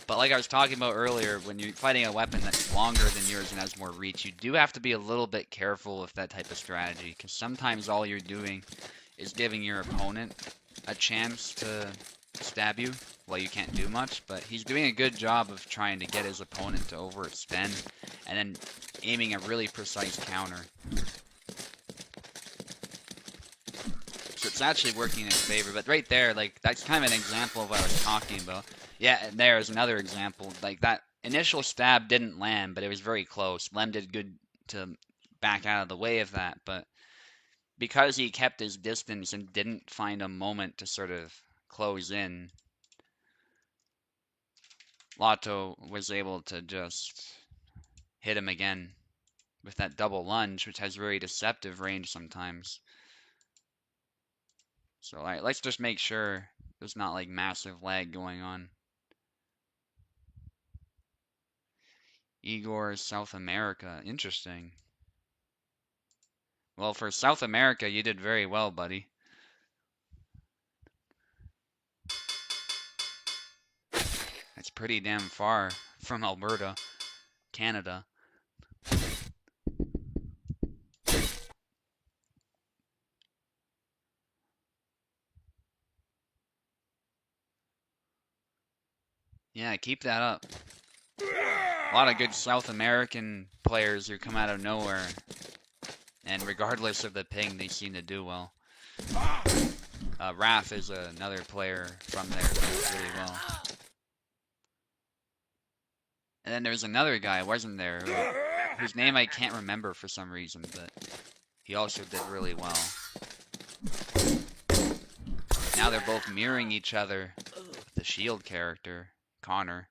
But like I was talking about earlier, when you're fighting a weapon that's longer than yours and has more reach, you do have to be a little bit careful with that type of strategy, because sometimes all you're doing is giving your opponent a chance to stab you. Well, you can't do much, but he's doing a good job of trying to get his opponent to overextend, and then aiming a really precise counter. So it's actually working in his favor, but right there, like, that's kind of an example of what I was talking about. Yeah, there's another example. Like, that initial stab didn't land, but it was very close. Lem did good to back out of the way of that, but because he kept his distance and didn't find a moment to sort of close in, Lotto was able to just hit him again with that double lunge, which has very deceptive range sometimes. So, alright, let's just make sure there's not, like, massive lag going on. Igor, South America. Interesting. Well, for South America, you did very well, buddy. That's pretty damn far from Alberta, Canada. Yeah, keep that up. A lot of good South American players who come out of nowhere. And regardless of the ping, they seem to do well. Raph is another player from there who does really well. And then there's another guy, wasn't there, whose name I can't remember for some reason, but he also did really well. Now they're both mirroring each other with the shield character, Connor.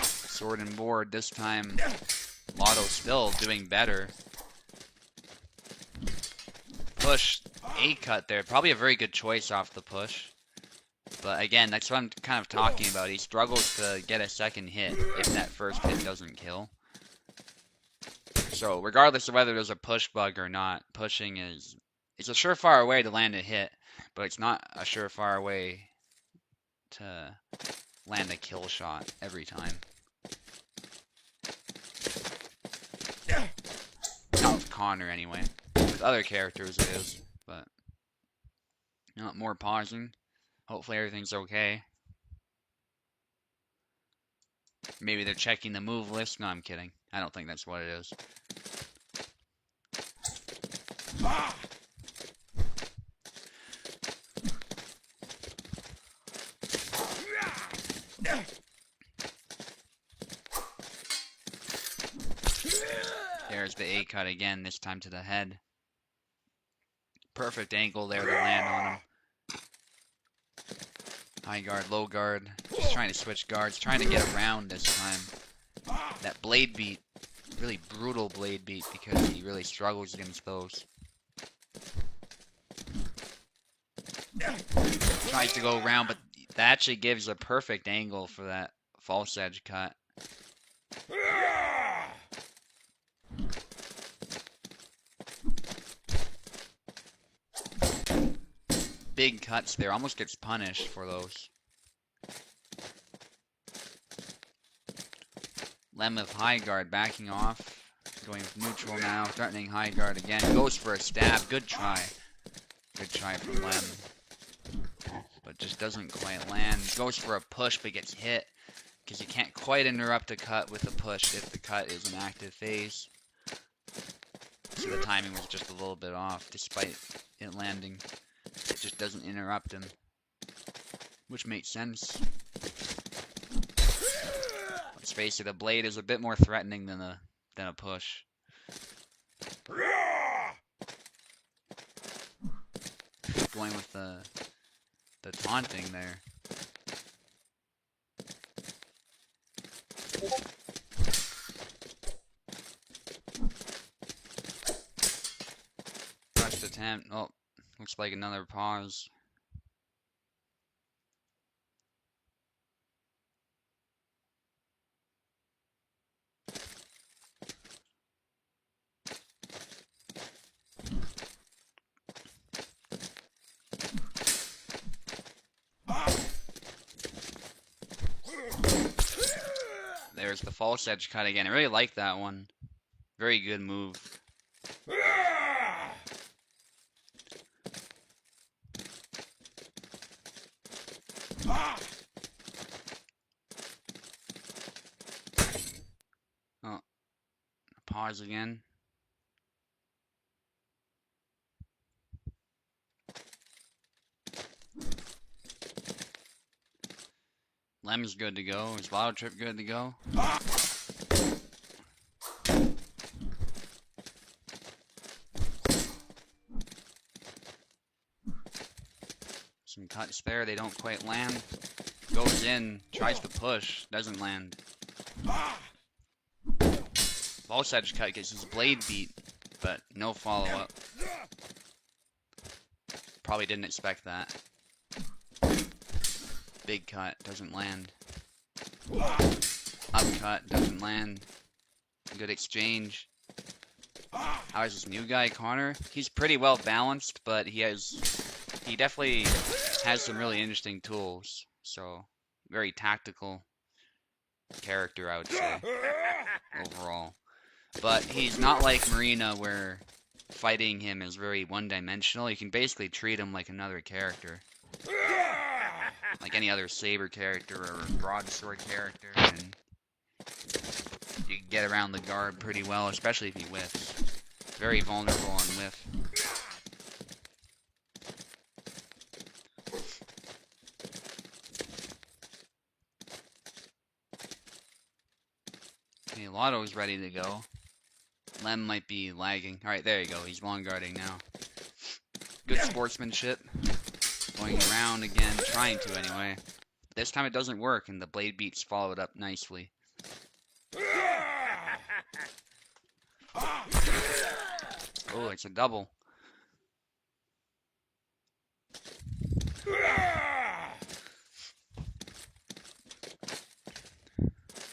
Sword and board, this time Lotto still doing better. Push, a cut there, probably a very good choice off the push. But again, that's what I'm kind of talking about. He struggles to get a second hit if that first hit doesn't kill. So regardless of whether there's a push bug or not, pushing is It's a surefire way to land a hit, but it's not a surefire way to land a kill shot every time. Not with Connor, anyway. With other characters it is, but... Not more pausing. Hopefully everything's okay. Maybe they're checking the move list. No, I'm kidding. I don't think that's what it is. There's the A cut again, this time to the head. Perfect angle there to land on him. High guard, low guard. Just trying to switch guards, trying to get around this time. That blade beat, really brutal blade beat, because he really struggles against those. Tries to go around, but that actually gives a perfect angle for that false edge cut. Big cuts there, almost gets punished for those. Lem with high guard backing off, going with neutral now, threatening high guard again, goes for a stab, good try. Good try from Lem. But just doesn't quite land. Goes for a push but gets hit, because you can't quite interrupt a cut with a push if the cut is an active phase. So the timing was just a little bit off, despite it landing. It just doesn't interrupt him, which makes sense. Let's face it, a blade is a bit more threatening than a push. Going with the taunting there. First attempt. Oh. Looks like another pause. There's the false edge cut again. I really like that one. Very good move. Oh, pause again. Lem's good to go. Is Lotto Trip good to go? Some cuts there, they don't quite land. Goes in, tries to push, doesn't land. False edge cut gets his blade beat, but no follow-up. Probably didn't expect that. Big cut, doesn't land. Upcut, doesn't land. Good exchange. How is this new guy, Connor? He's pretty well balanced, but he definitely has some really interesting tools. So, very tactical character, I would say, overall. But he's not like Marina, where fighting him is very one-dimensional. You can basically treat him like another character. Like any other saber character or broadsword character. And you can get around the guard pretty well, especially if he whiffs. Very vulnerable on whiff. Okay, Lotto's ready to go. Lem might be lagging. Alright, there you go. He's long guarding now. Good sportsmanship. Going around again, trying to anyway. This time it doesn't work, and the blade beats followed up nicely. Oh, it's a double.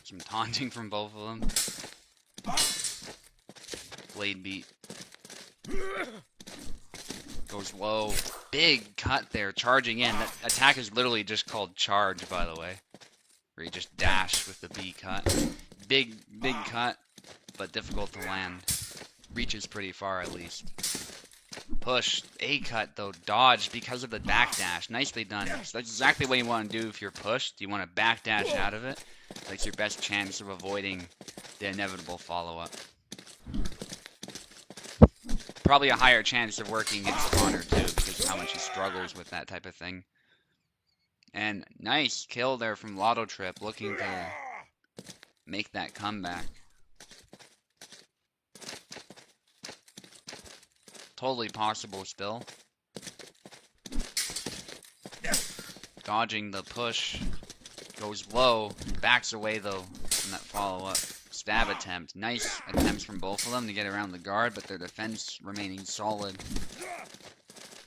Some taunting from both of them. Blade beat. Goes low. Big cut there, charging in. That attack is literally just called charge, by the way. Where you just dash with the B cut. Big cut, but difficult to land. Reaches pretty far, at least. Push. A cut, though. Dodged because of the backdash. Nicely done. So that's exactly what you want to do if you're pushed. You want to backdash out of it. That's your best chance of avoiding the inevitable follow-up. Probably a higher chance of working against Connor, too, because of how much he struggles with that type of thing. And nice kill there from Lotto Trip, looking to make that comeback. Totally possible still. Dodging the push. Goes low. Backs away, though, from that follow-up. Stab attempt. Nice attempts from both of them to get around the guard, but their defense remaining solid.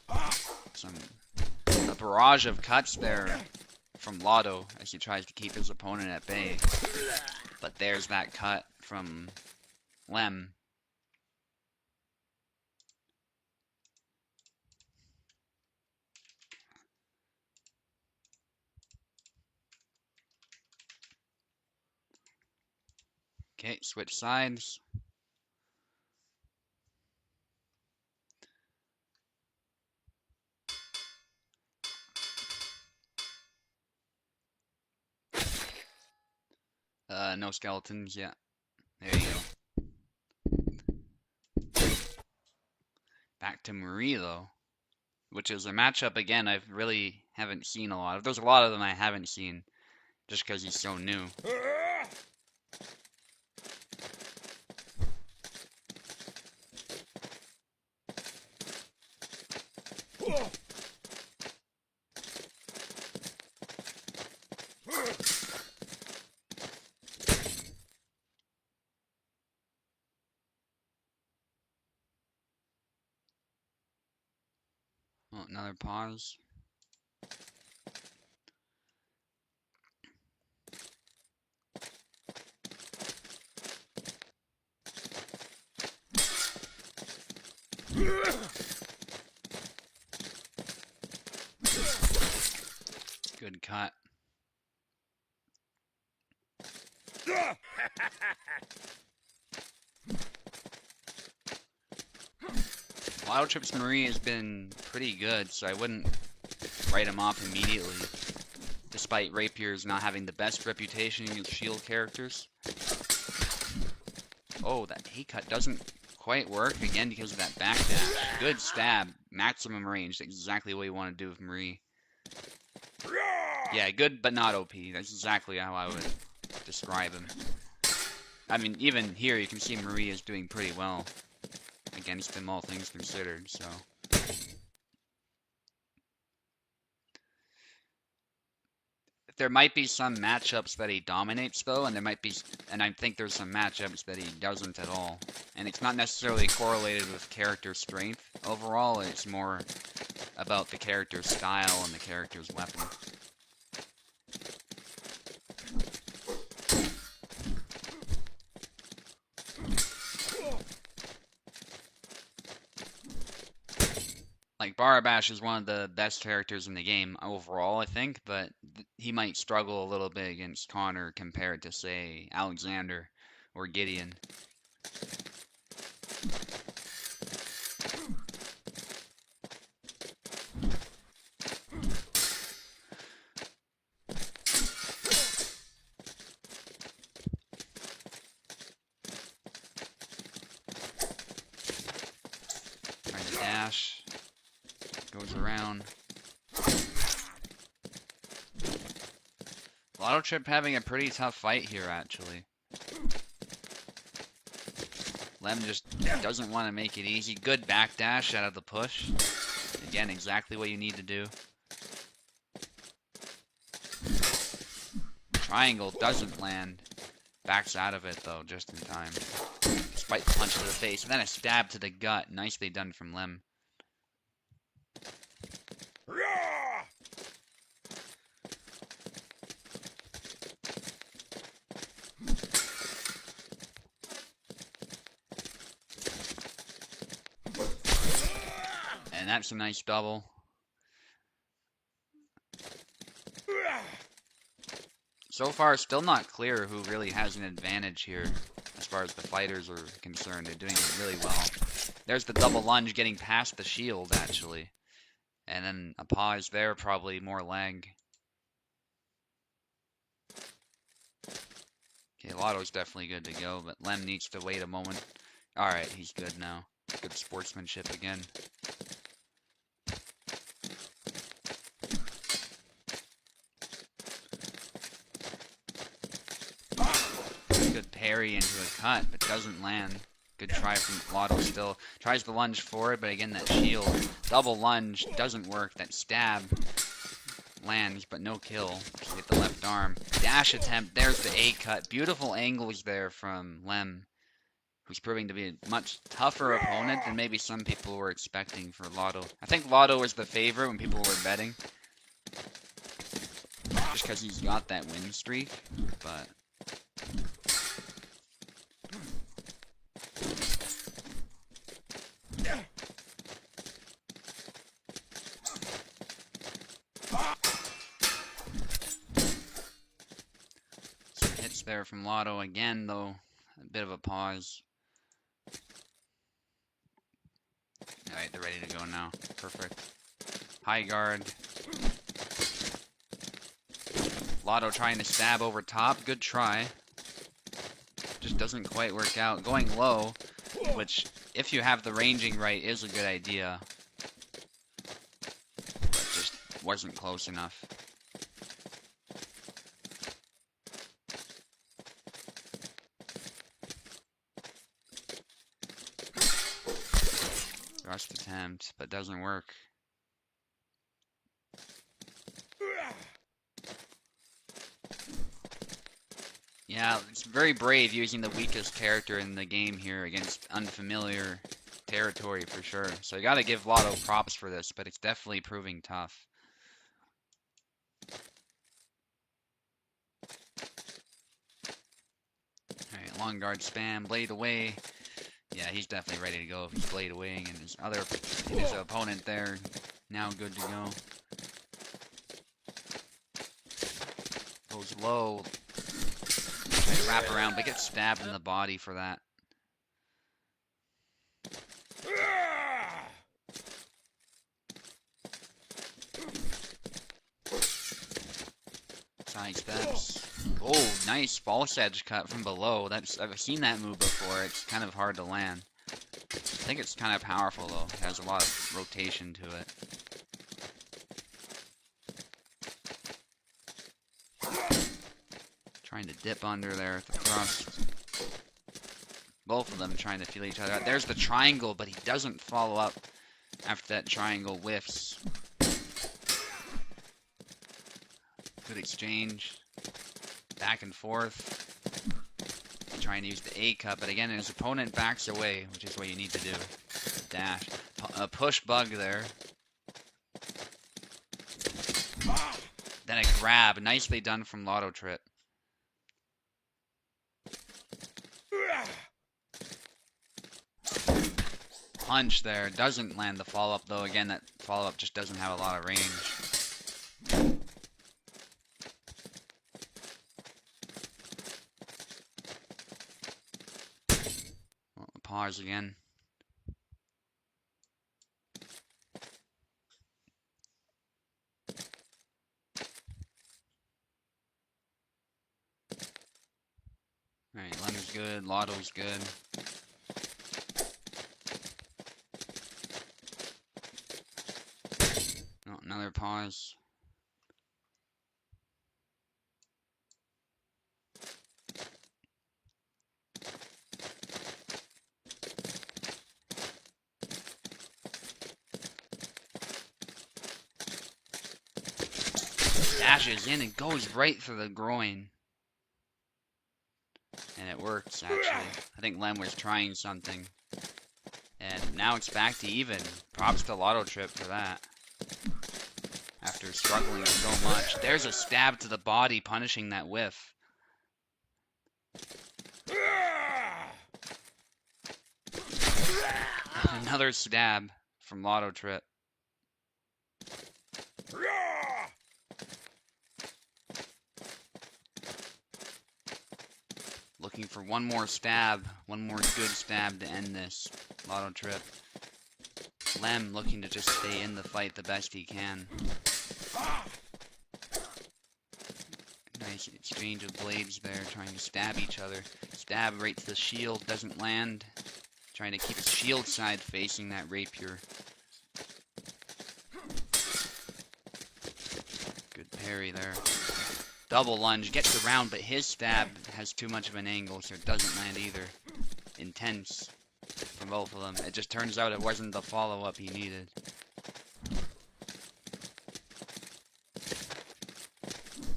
A barrage of cuts there from Lotto as he tries to keep his opponent at bay. But there's that cut from Lem. Okay, switch sides. No skeletons, yeah. There you go. Back to Marie, though. Which is a matchup, again, I really haven't seen a lot of. There's a lot of them I haven't seen, just because he's so new. Oh, another pause. Good cut. Wild Trips Marie has been pretty good, so I wouldn't write him off immediately, despite Rapier's not having the best reputation against shield characters. Oh, that A-cut doesn't quite work, again because of that backdash. Good stab, maximum range, exactly what you want to do with Marie. Yeah, good but not OP, that's exactly how I would describe him. I mean, even here you can see Marie is doing pretty well against him, all things considered, so. There might be some matchups that he dominates, though, and I think there's some matchups that he doesn't at all. And it's not necessarily correlated with character strength overall, it's more about the character's style and the character's weapon. Like, Barabash is one of the best characters in the game overall, I think, but he might struggle a little bit against Connor compared to, say, Alexander or Gideon. Trying to dash. Goes around. Lotto Trip having a pretty tough fight here, actually. Lem just doesn't want to make it easy. Good backdash out of the push. Again, exactly what you need to do. Triangle doesn't land. Backs out of it, though, just in time. Despite the punch to the face. And then a stab to the gut. Nicely done from Lem. And that's a nice double. So far, still not clear who really has an advantage here as far as the fighters are concerned. They're doing really well. There's the double lunge getting past the shield, actually. And then a pause there, probably more lag. Okay, Lotto's definitely good to go, but Lem needs to wait a moment. Alright, he's good now. Good sportsmanship again. Good parry into a cut, but doesn't land. Good try from Lotto still. Tries to lunge forward, but again, that shield. Double lunge doesn't work. That stab lands, but no kill. So hit the left arm. Dash attempt. There's the A cut. Beautiful angles there from Lem, who's proving to be a much tougher opponent than maybe some people were expecting for Lotto. I think Lotto was the favorite when people were betting, just because he's got that win streak, but... Some hits there from Lotto again, though. A bit of a pause. Alright, they're ready to go now. Perfect. High guard. Lotto trying to stab over top. Good try. Just doesn't quite work out. Going low, which, if you have the ranging right, is a good idea. But just wasn't close enough. Thrust attempt, but doesn't work. Yeah, it's very brave using the weakest character in the game here against unfamiliar territory for sure. So you gotta give Lotto props for this, but it's definitely proving tough. Alright, long guard spam, blade away. Yeah, he's definitely ready to go if he's blade awaying, and his opponent there now good to go. Goes low. Try to wrap around, but gets stabbed in the body for that. Side steps. Oh, nice false edge cut from below. I've seen that move before. It's kind of hard to land. I think it's kind of powerful though. It has a lot of rotation to it. Trying to dip under there at the thrust. Both of them trying to feel each other out. There's the triangle, but he doesn't follow up after that triangle whiffs. Good exchange. Back and forth. Trying to use the A cut, but again, his opponent backs away, which is what you need to do. Dash. A push bug there. Then a grab. Nicely done from Lotto Trip. Punch there. Doesn't land the follow-up, though. Again, that follow-up just doesn't have a lot of range. Pause again. Alright, Lem's good, Lotto's good. Oh, another pause. Dashes in and goes right through the groin. And it works, actually. I think Lem was trying something. And now it's back to even. Props to Lotto Trip for that. After struggling so much. There's a stab to the body, punishing that whiff. Another stab from Lotto Trip. Looking for one more stab, one more good stab to end this Lotto trip. Lem looking to just stay in the fight the best he can. Nice exchange of blades there, trying to stab each other. Stab right to the shield, doesn't land. Trying to keep his shield side facing that rapier. Good parry there. Double lunge, gets around, but his stab has too much of an angle, so it doesn't land either. Intense from both of them. It just turns out it wasn't the follow-up he needed.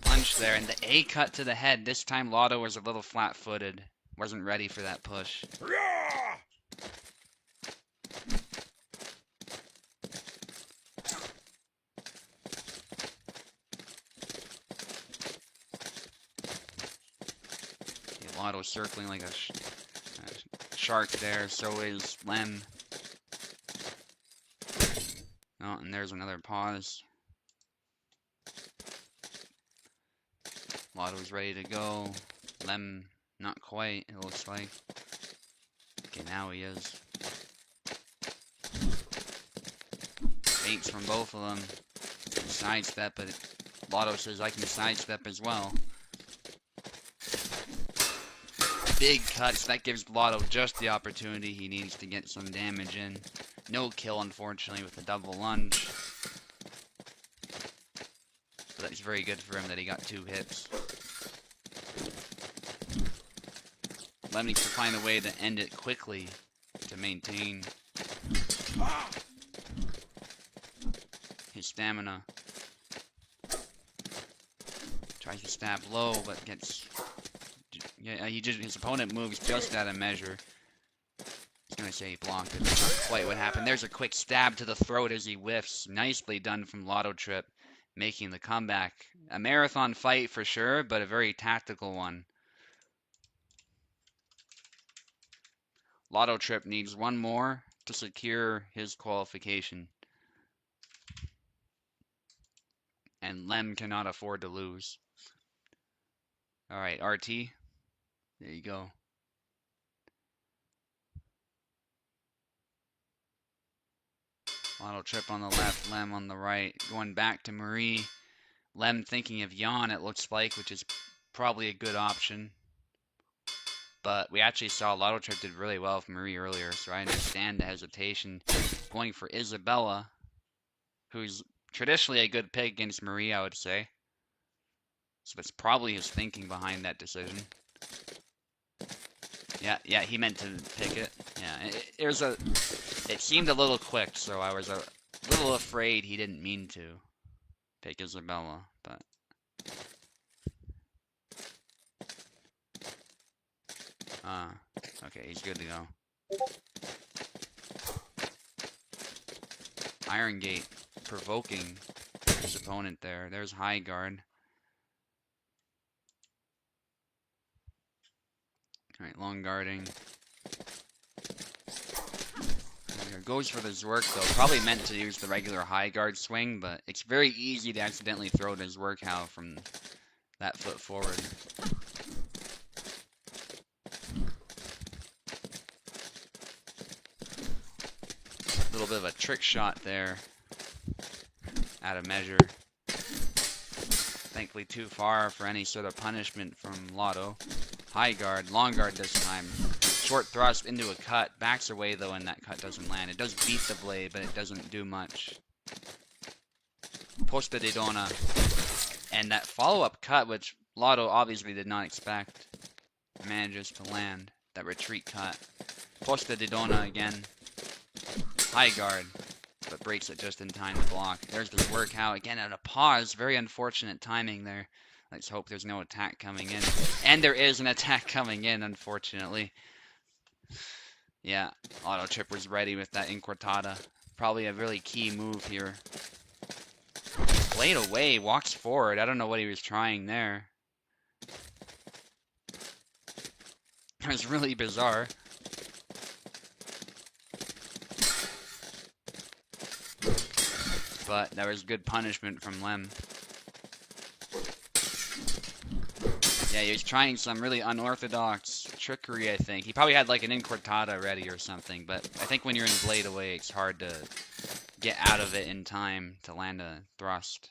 Punch there, and the A cut to the head. This time Lotto was a little flat-footed. Wasn't ready for that push. Lotto circling like a shark there, so is Lem. Oh, and there's another pause. Lotto's ready to go. Lem, not quite, it looks like. Okay, now he is. Feints from both of them. Sidestep, but Lotto says I can sidestep as well. Big cuts, that gives Lotto just the opportunity he needs to get some damage in. No kill, unfortunately, with the double lunge. But that's very good for him that he got 2 hits. Lem needs to find a way to end it quickly to maintain his stamina. Tries to stab low, but gets... Yeah, his opponent moves just out of measure. I was gonna say he blocked it. That's not quite what happened. There's a quick stab to the throat as he whiffs. Nicely done from Lotto Trip, making the comeback. A marathon fight for sure, but a very tactical one. Lotto Trip needs one more to secure his qualification. And Lem cannot afford to lose. Alright, RT. There you go. Lotto Trip on the left, Lem on the right. Going back to Marie. Lem thinking of Jan, it looks like, which is probably a good option. But we actually saw Lotto Trip did really well with Marie earlier, so I understand the hesitation. Going for Isabella, who's traditionally a good pick against Marie, I would say. So that's probably his thinking behind that decision. Yeah, he meant to pick it. Yeah, it seemed a little quick, so I was a little afraid he didn't mean to pick Isabella, but... okay, he's good to go. Iron Gate provoking his opponent there. There's high guard. Alright, long guarding. Goes for the Zwerk though. Probably meant to use the regular high guard swing, but it's very easy to accidentally throw the Zwerk from that foot forward. A little bit of a trick shot there. Out of measure. Thankfully too far for any sort of punishment from Lotto. High guard, long guard this time. Short thrust into a cut. Backs away though and that cut doesn't land. It does beat the blade, but it doesn't do much. Posta di Donna. And that follow-up cut, which Lotto obviously did not expect, manages to land. That retreat cut. Posta di Donna again. High guard, but breaks it just in time to block. There's the workout again at a pause. Very unfortunate timing there. Let's hope there's no attack coming in. And there is an attack coming in, unfortunately. Yeah, Lotto Trip was ready with that Inquartada. Probably a really key move here. Blade away, walks forward. I don't know what he was trying there. It was really bizarre. but that was good punishment from Lem. Yeah, he was trying some really unorthodox trickery, I think. He probably had like an incortada ready or something, but I think when you're in blade away, it's hard to get out of it in time to land a thrust.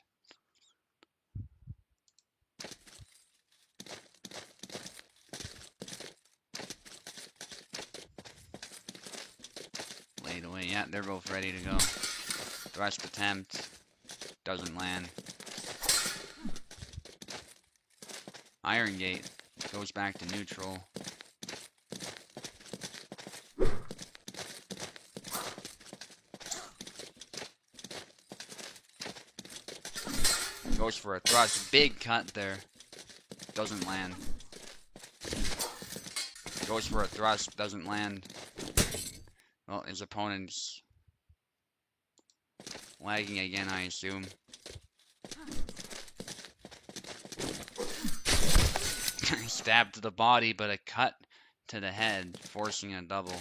Blade away, yeah, they're both ready to go. Thrust attempt, doesn't land. Iron Gate goes back to neutral. Goes for a thrust, big cut there. Doesn't land. Goes for a thrust, doesn't land. Well, his opponent's lagging again, I assume. Stab to the body, but a cut to the head, forcing a double.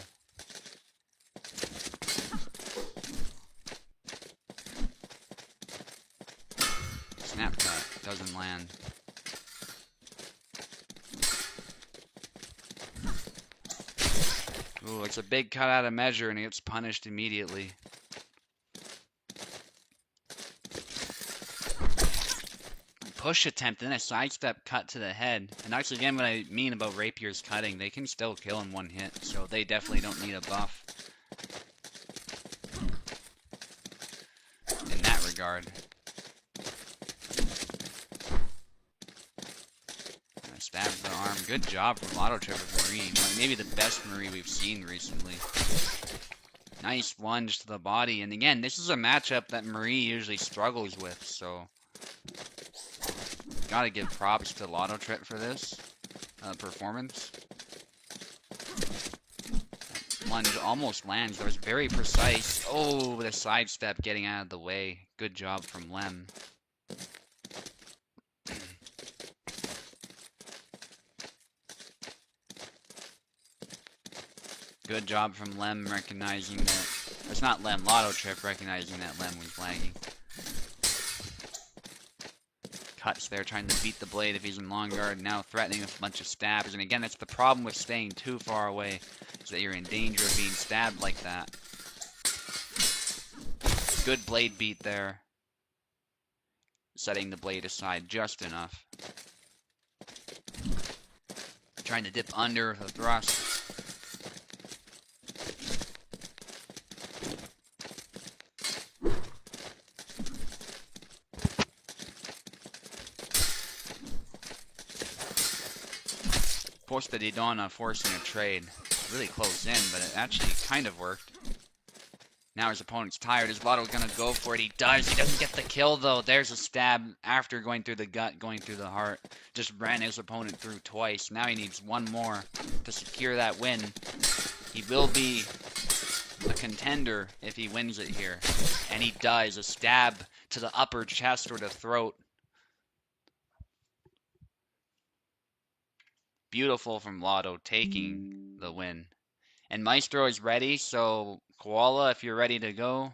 Snap cut, doesn't land. Ooh, it's a big cut out of measure and he gets punished immediately. Push attempt, then a sidestep cut to the head. And that's again what I mean about rapiers cutting. They can still kill in one hit, so they definitely don't need a buff in that regard. Stab the arm. Good job from Auto Trip with Marie. Maybe the best Marie we've seen recently. Nice lunge to the body. And again, this is a matchup that Marie usually struggles with, so gotta give props to Lotto Trip for this performance. Lunge almost lands. That was very precise. Oh, the sidestep getting out of the way. Good job from Lem. Good job from Lem recognizing that. It's not Lem, Lotto Trip recognizing that Lem was lagging. Cuts there, trying to beat the blade if he's in long guard. Now threatening with a bunch of stabs. And again, that's the problem with staying too far away, is that you're in danger of being stabbed like that. Good blade beat there. Setting the blade aside just enough. Trying to dip under the thrust. Posta di Donna forcing a trade. Really close in, but it actually kind of worked. Now his opponent's tired. Is Lotto gonna go for it? He does. He doesn't get the kill, though. There's a stab after going through the gut, going through the heart. Just ran his opponent through twice. Now he needs one more to secure that win. He will be a contender if he wins it here. And he does. A stab to the upper chest or the throat. Beautiful from Lotto, taking the win. And Maestro is ready, so Koala, if you're ready to go.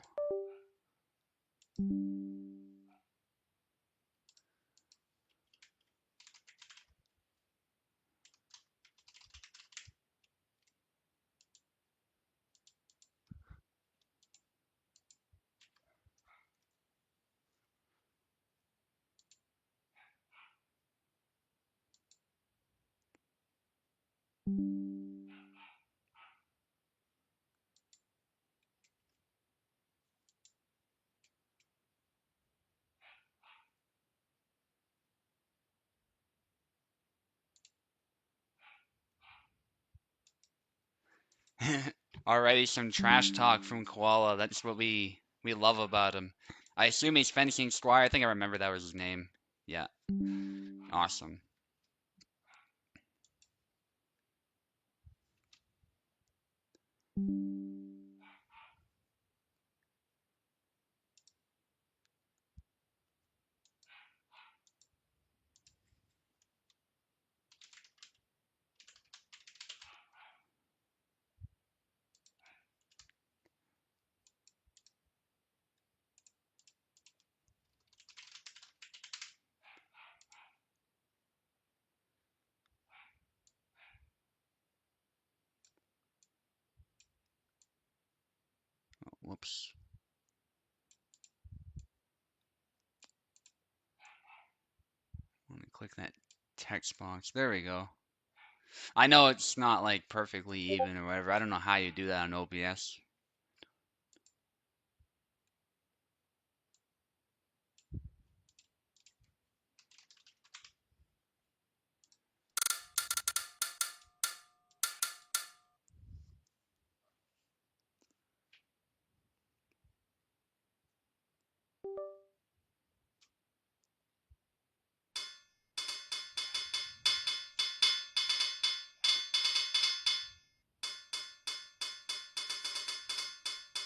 Already some trash talk from Koala. That's what we love about him. I assume he's Fencing Squire. I think I remember that was his name. Yeah. Awesome. Oops. Let me click that text box. There we go. I know it's not like perfectly even or whatever. I don't know how you do that on OBS.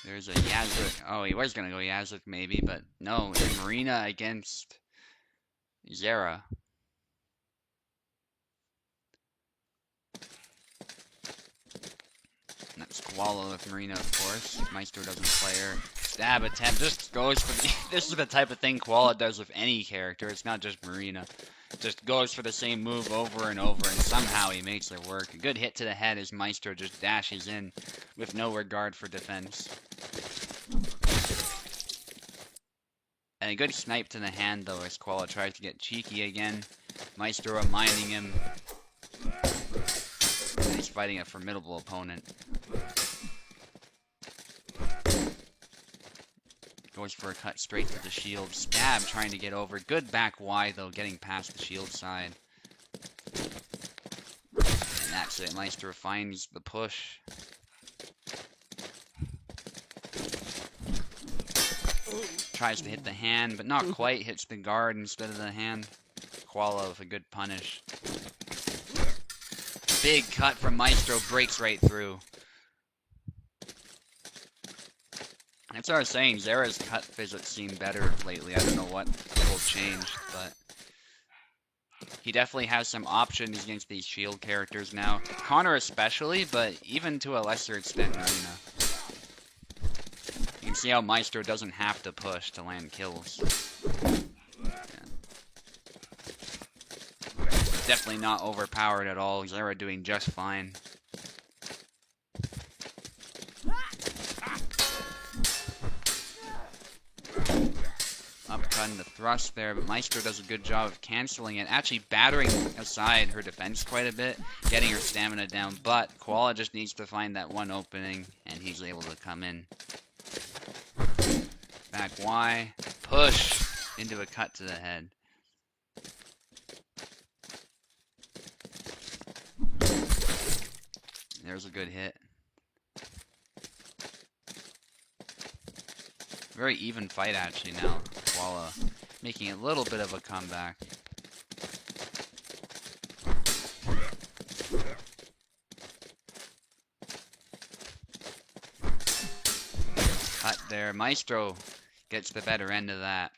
There's a Yazuk. Oh, he was gonna go Yazuk maybe, but no. It's Marina against Zera. That's Koala with Marina, of course. Maestro doesn't play her. Stab attempt just goes for the. This is the type of thing Koala does with any character. It's not just Marina. Just goes for the same move over and over, and somehow he makes it work. A good hit to the head as Maestro just dashes in with no regard for defense. And a good snipe to the hand, though, as Koala tries to get cheeky again. Maestro reminding him that he's fighting a formidable opponent. Goes for a cut straight to the shield. Stab trying to get over. Good back wide, though, getting past the shield side. And that's it. Maestro finds the push. Tries to hit the hand, but not quite. Hits the guard instead of the hand. Koala with a good punish. Big cut from Maestro. Breaks right through. That's what I was saying. Zera's cut physics seem better lately. I don't know what will change, but he definitely has some options against these shield characters now. Connor especially, but even to a lesser extent, Marina. You can see how Maestro doesn't have to push to land kills. Yeah. Definitely not overpowered at all. Zera doing just fine. Upcutting the thrust there, but Maestro does a good job of canceling it, actually battering aside her defense quite a bit, getting her stamina down, but Koala just needs to find that one opening, and he's able to come in. Back Y, push into a cut to the head. There's a good hit. Very even fight actually now. Koala making a little bit of a comeback. Cut there. Maestro gets the better end of that.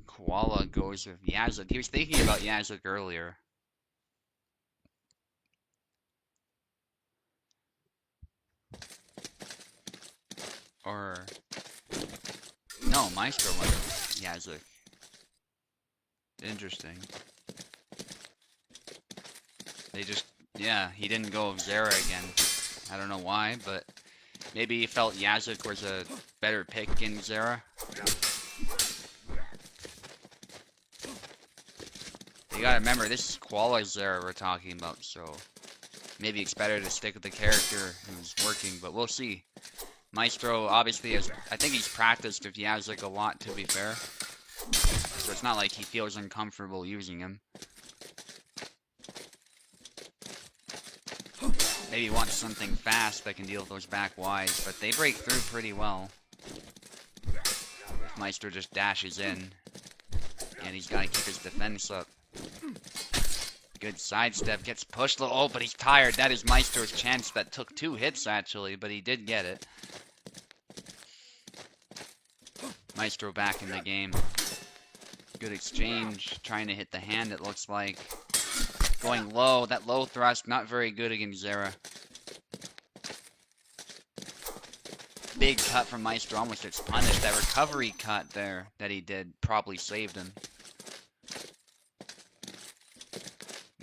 Koala goes with Yazuk. He was thinking about Yazuk earlier. Or... no, Maestro went with Yazuk. Interesting. They just... yeah, he didn't go with Zera again. I don't know why, but... maybe he felt Yazuk was a better pick in Zera. You gotta remember, this is Koala Zera we're talking about, so maybe it's better to stick with the character who's working, but we'll see. Maestro obviously has, I think he's practiced with Yazuk a lot, to be fair. So it's not like he feels uncomfortable using him. Maybe he wants something fast that can deal with those back Ys, but they break through pretty well. Maestro just dashes in, and he's gotta keep his defense up. Good sidestep, gets pushed. Oh, but he's tired. That is Maestro's chance. That took 2 hits, actually, but he did get it. Maestro back in the game. Good exchange. Trying to hit the hand, it looks like. Going low. That low thrust, not very good against Zera. Big cut from Maestro. Almost gets punished. That recovery cut there that he did probably saved him.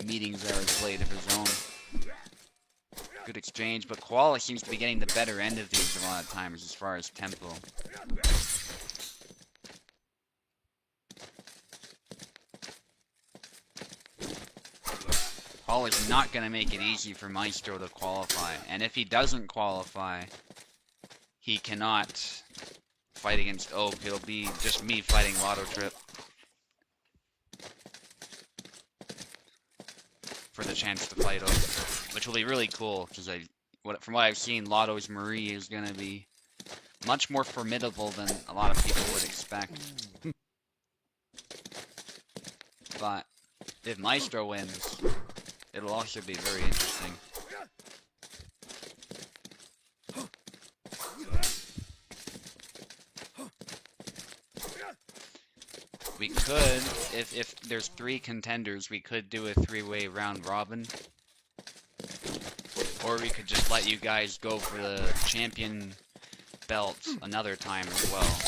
Meeting Zera's blade of his own. Good exchange, but Koala seems to be getting the better end of these a lot of times as far as tempo. Koala's not going to make it easy for Maestro to qualify, and if he doesn't qualify, he cannot fight against Oak. It'll be just me fighting Lotto Trip for the chance to fight Oak, which will be really cool, because from what I've seen, Lotto's Marie is going to be much more formidable than a lot of people would expect. But if Maestro wins, it'll also be very interesting. We could, if there's 3 contenders, we could do a 3-way round robin. Or we could just let you guys go for the champion belt another time as well.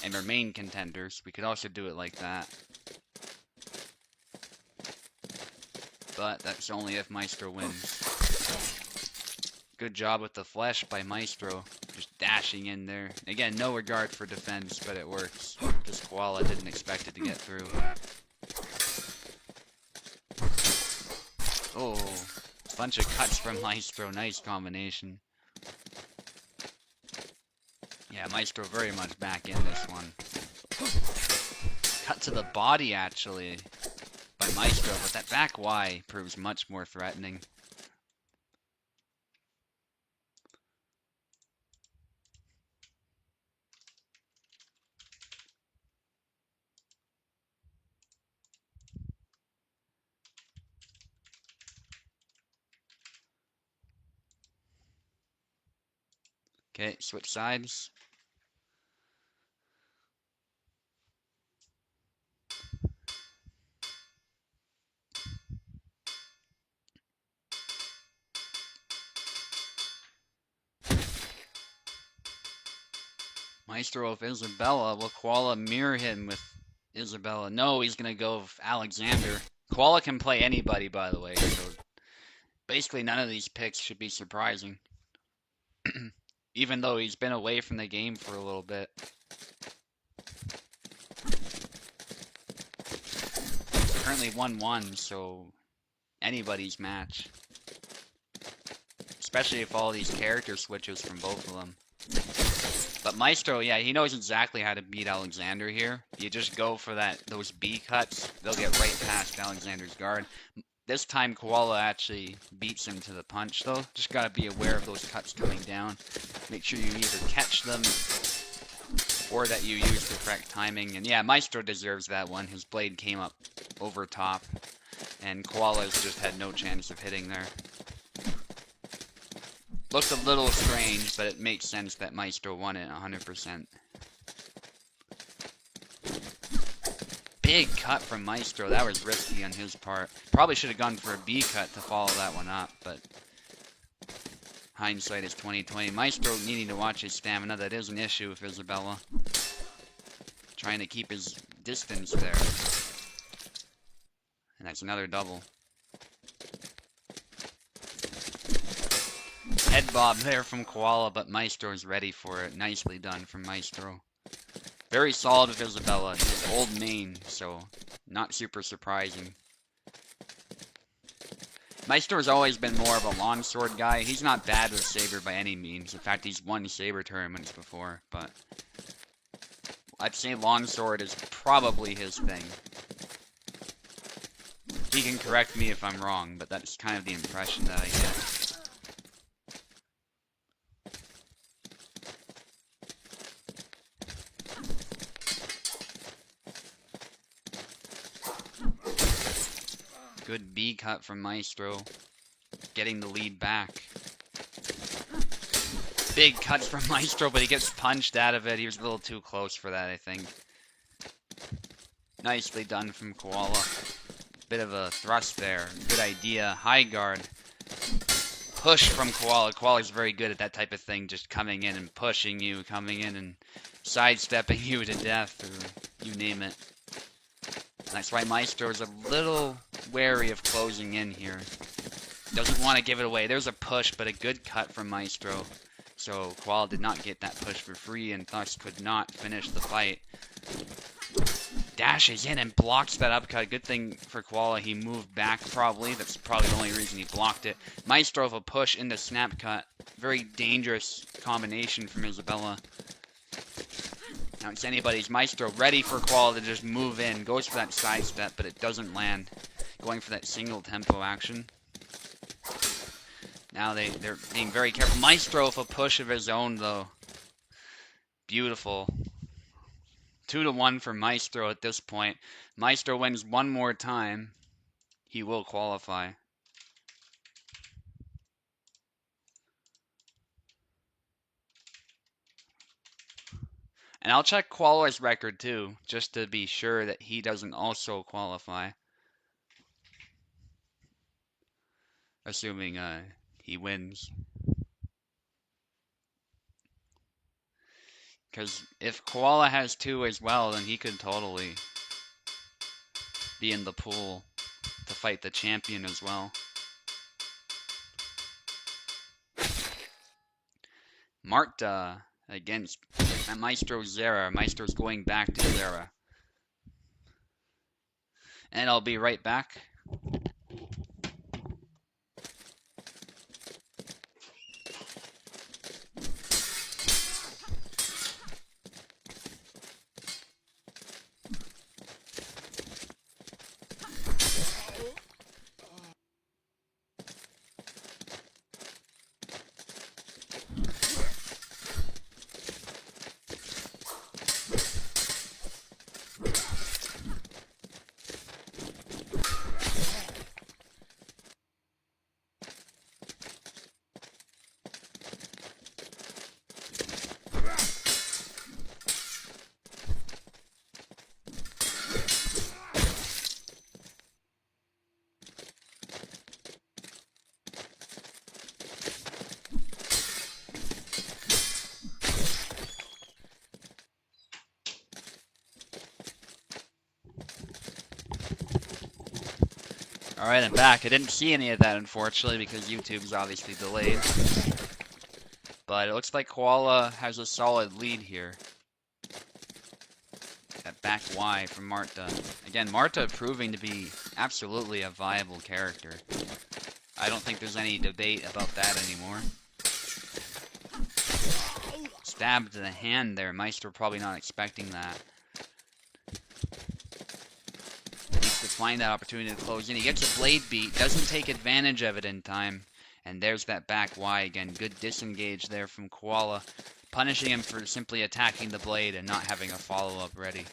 And remain contenders. We could also do it like that. But that's only if Maestro wins. Good job with the flesh by Maestro. Just dashing in there. Again, no regard for defense, but it works. Because Koala didn't expect it to get through. Oh, bunch of cuts from Maestro. Nice combination. Yeah, Maestro very much back in this one. Cut to the body, actually, by Maestro, but that back Y proves much more threatening. Okay, switch sides. Maestro of Isabella. Will Koala mirror him with Isabella? No, he's gonna go with Alexander. Koala can play anybody, by the way, so basically none of these picks should be surprising. Even though he's been away from the game for a little bit. It's currently 1-1, so anybody's match. Especially if all these character switches from both of them. But Maestro, yeah, he knows exactly how to beat Alexander here. You just go for those B cuts, they'll get right past Alexander's guard. This time Koala actually beats him to the punch though. Just gotta be aware of those cuts coming down. Make sure you either catch them or that you use the correct timing. And yeah, Maestro deserves that one. His blade came up over top and Koala's just had no chance of hitting there. Looked a little strange, but it makes sense that Maestro won it 100%. Big cut from Maestro. That was risky on his part. Probably should have gone for a B cut to follow that one up, but hindsight is 20/20. Maestro needing to watch his stamina. That is an issue with Isabella. Trying to keep his distance there. And that's another double. Head bob there from Koala, but Maestro's ready for it. Nicely done from Maestro. Very solid with Isabella. His old main, so not super surprising. Maestro's always been more of a longsword guy. He's not bad with Saber by any means. In fact, he's won Saber tournaments before, but I'd say longsword is probably his thing. He can correct me if I'm wrong, but that's kind of the impression that I get. Good B cut from Maestro, getting the lead back. Big cuts from Maestro, but he gets punched out of it. He was a little too close for that, I think. Nicely done from Koala. Bit of a thrust there. Good idea. High guard. Push from Koala. Koala's very good at that type of thing, just coming in and pushing you, coming in and sidestepping you to death, or you name it. And that's why Maestro is a little wary of closing in here. Doesn't want to give it away. There's a push, but a good cut from Maestro. So Koala did not get that push for free and thus could not finish the fight. Dashes in and blocks that upcut. Good thing for Koala, he moved back probably. That's probably the only reason he blocked it. Maestro of a push into snap cut. Very dangerous combination from Isabella. Now it's anybody's. Maestro ready for Koala to just move in. Goes for that side step, but it doesn't land. Going for that single tempo action. Now they're being very careful. Maestro with a push of his own, though. Beautiful. 2-1 for Maestro at this point. Maestro wins one more time. He will qualify. And I'll check Koala's record too, just to be sure that he doesn't also qualify. Assuming he wins. Because if Koala has 2 as well, then he could totally be in the pool to fight the champion as well. Marta against Maestro Zera. Maestro's going back to Zera. And I'll be right back. Alright, I'm back. I didn't see any of that, unfortunately, because YouTube's obviously delayed. But it looks like Koala has a solid lead here. That back Y from Marta. Again, Marta proving to be absolutely a viable character. I don't think there's any debate about that anymore. Stabbed to the hand there. Maestro probably not expecting that. Needs to find that opportunity to close in. He gets a blade beat. Doesn't take advantage of it in time. And there's that back Y again. Good disengage there from Koala. Punishing him for simply attacking the blade and not having a follow-up ready.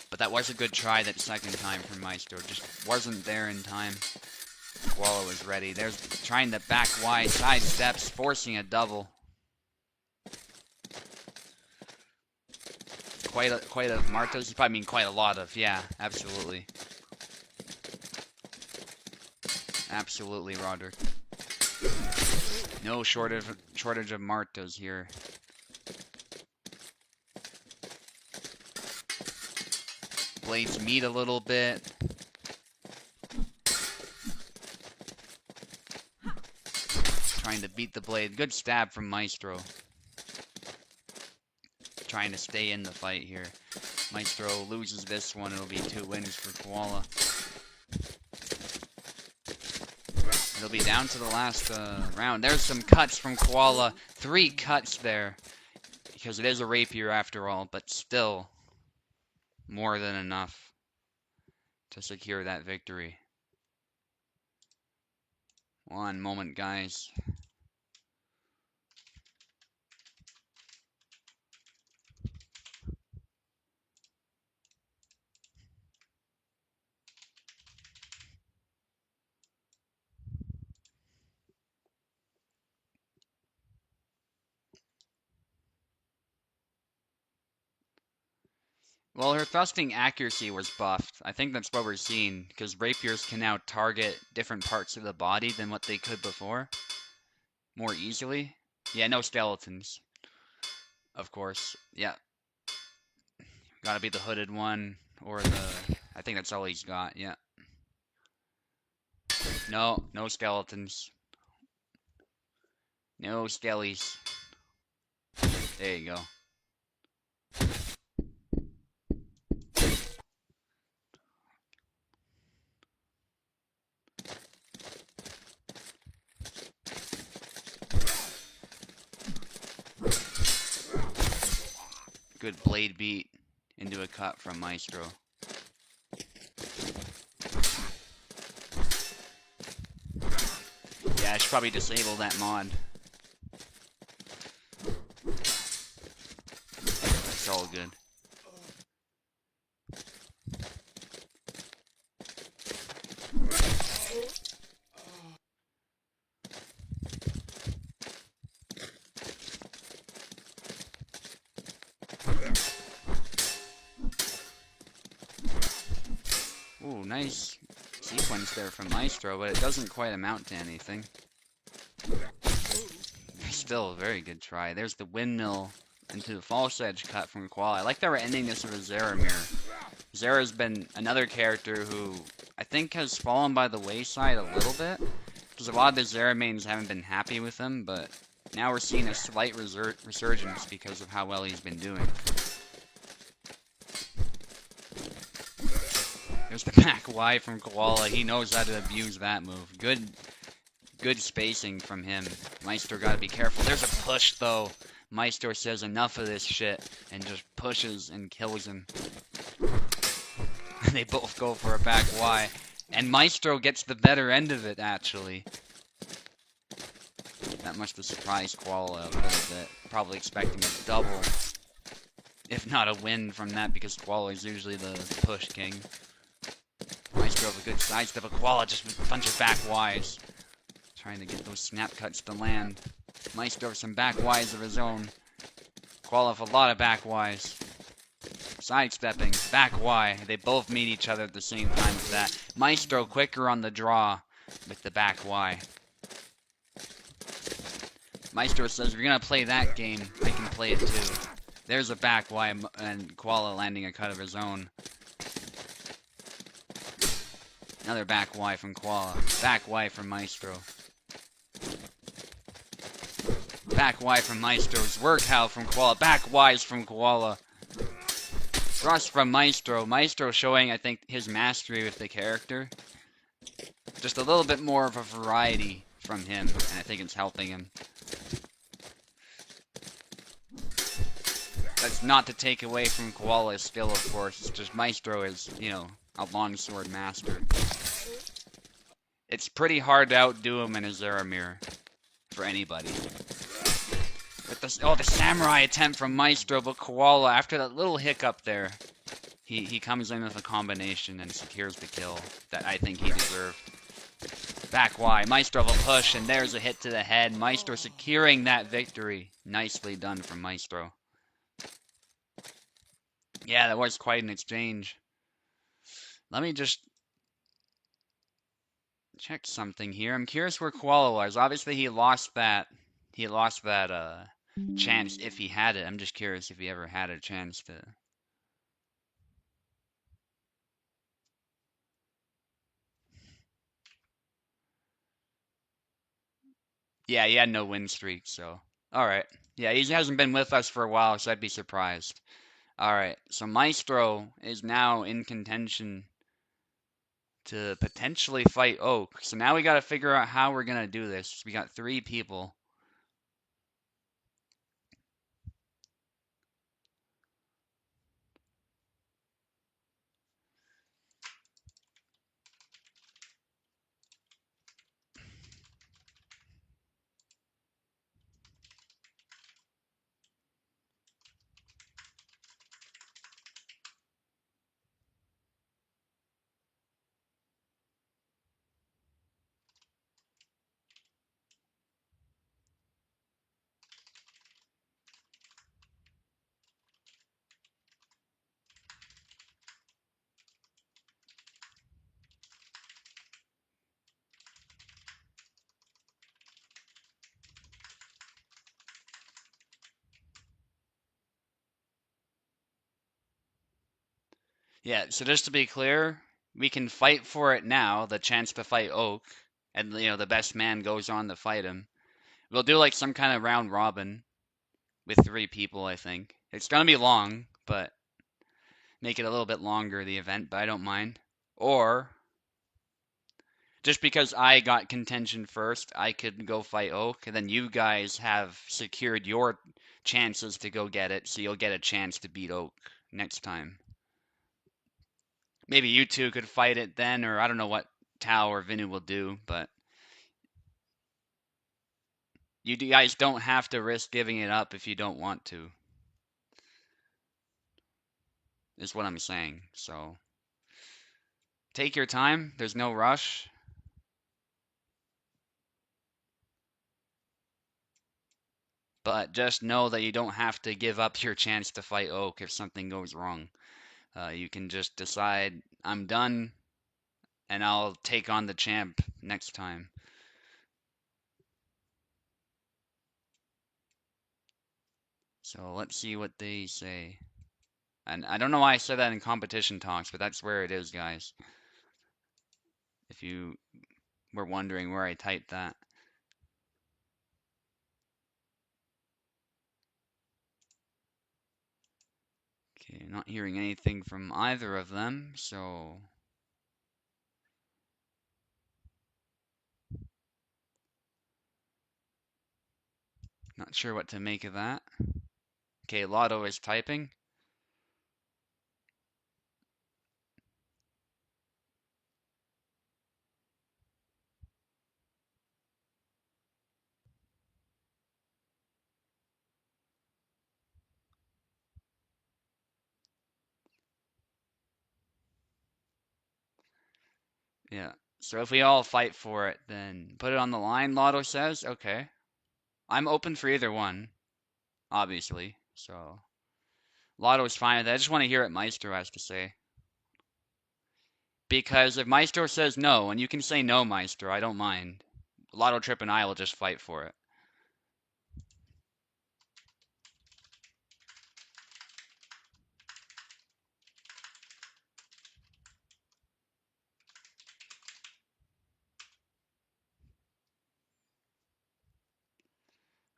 But that was a good try that second time from Maestro. Just wasn't there in time. Koala was ready. There's trying the back Y side steps, forcing a double. Quite a Marta's. You probably mean quite a lot of. Yeah, absolutely. Absolutely, Roderick. No shortage of Martas here. Blades meet a little bit. Trying to beat the blade. Good stab from Maestro. Trying to stay in the fight here. Maestro loses this one. It'll be 2 wins for Koala. It'll be down to the last round. There's some cuts from Koala. 3 cuts there. Because it is a rapier after all, but still more than enough to secure that victory. One moment, guys. Well, her thrusting accuracy was buffed. I think that's what we're seeing, because rapiers can now target different parts of the body than what they could before. More easily. Yeah, no skeletons. Of course. Yeah. Gotta be the hooded one, or the... I think that's all he's got, yeah. No, no skeletons. No skellies. There you go. Good blade beat into a cut from Maestro. Yeah, I should probably disable that mod. It's all good. Ooh, nice sequence there from Maestro, but it doesn't quite amount to anything. Still a very good try. There's the windmill into the false edge cut from Koala. I like that we're ending this with a Zaramir. Zera's been another character who I think has fallen by the wayside a little bit, because a lot of the Zera mains haven't been happy with him, but now we're seeing a slight resurgence because of how well he's been doing. There's the back Y from Koala. He knows how to abuse that move. Good spacing from him. Maestro gotta be careful. There's a push, though. Maestro says enough of this shit and just pushes and kills him. They both go for a back Y. And Maestro gets the better end of it, actually. That must have surprised Koala a little bit. Probably expecting a double. If not a win from that, because Koala is usually the push king. Maestro with a good sidestep, but Koala just with a bunch of back Ys. Trying to get those snap cuts to land. Maestro with some back Ys of his own. Koala with a lot of back Ys. Sidestepping, back Y. They both meet each other at the same time with that. Maestro quicker on the draw with the back Y. Maestro says, if you're gonna play that game, I can play it too. There's a back Y and Koala landing a cut of his own. Another back Y from Koala. Back Y from Maestro. Back Y from Maestro's work how from Koala. Back Ys from Koala. Thrust from Maestro. Maestro showing, I think, his mastery with the character. Just a little bit more of a variety from him, and I think it's helping him. That's not to take away from Koala's skill, of course. It's just Maestro is, you know, a longsword master. It's pretty hard to outdo him in a Zaramir for anybody. With the samurai attempt from Maestro, but Koala, after that little hiccup there, he comes in with a combination and secures the kill that I think he deserved. Back Y, Maestro will push, and there's a hit to the head. Maestro securing that victory. Nicely done from Maestro. Yeah, that was quite an exchange. Let me just check something here. I'm curious where Koala was. Obviously, he lost that chance if he had it. I'm just curious if he ever had a chance to. Yeah, he had no win streak, so. Alright. Yeah, he hasn't been with us for a while, so I'd be surprised. Alright, so Maestro is now in contention to potentially fight Oak. So now we gotta figure out how we're gonna do this. We got 3 people. Yeah, so just to be clear, we can fight for it now, the chance to fight Oak, and the best man goes on to fight him. We'll do like some kind of round robin with 3 people, I think. It's gonna be long, but make it a little bit longer, the event, but I don't mind. Or just because I got contention first, I could go fight Oak, and then you guys have secured your chances to go get it, so you'll get a chance to beat Oak next time. Maybe you two could fight it then, or I don't know what Tao or Vinu will do, but you guys don't have to risk giving it up if you don't want to, is what I'm saying. So take your time, there's no rush. But just know that you don't have to give up your chance to fight Oak if something goes wrong. You can just decide, I'm done, and I'll take on the champ next time. So let's see what they say. And I don't know why I said that in competition talks, but that's where it is, guys. If you were wondering where I typed that. Okay, not hearing anything from either of them, so not sure what to make of that. Okay, Lotto is typing. Yeah. So if we all fight for it, then put it on the line, Lotto says. Okay. I'm open for either one, obviously. So Lotto's fine with it. I just want to hear what Maestro has to say. Because if Maestro says no, and you can say no, Maestro, I don't mind. Lotto Trip and I will just fight for it.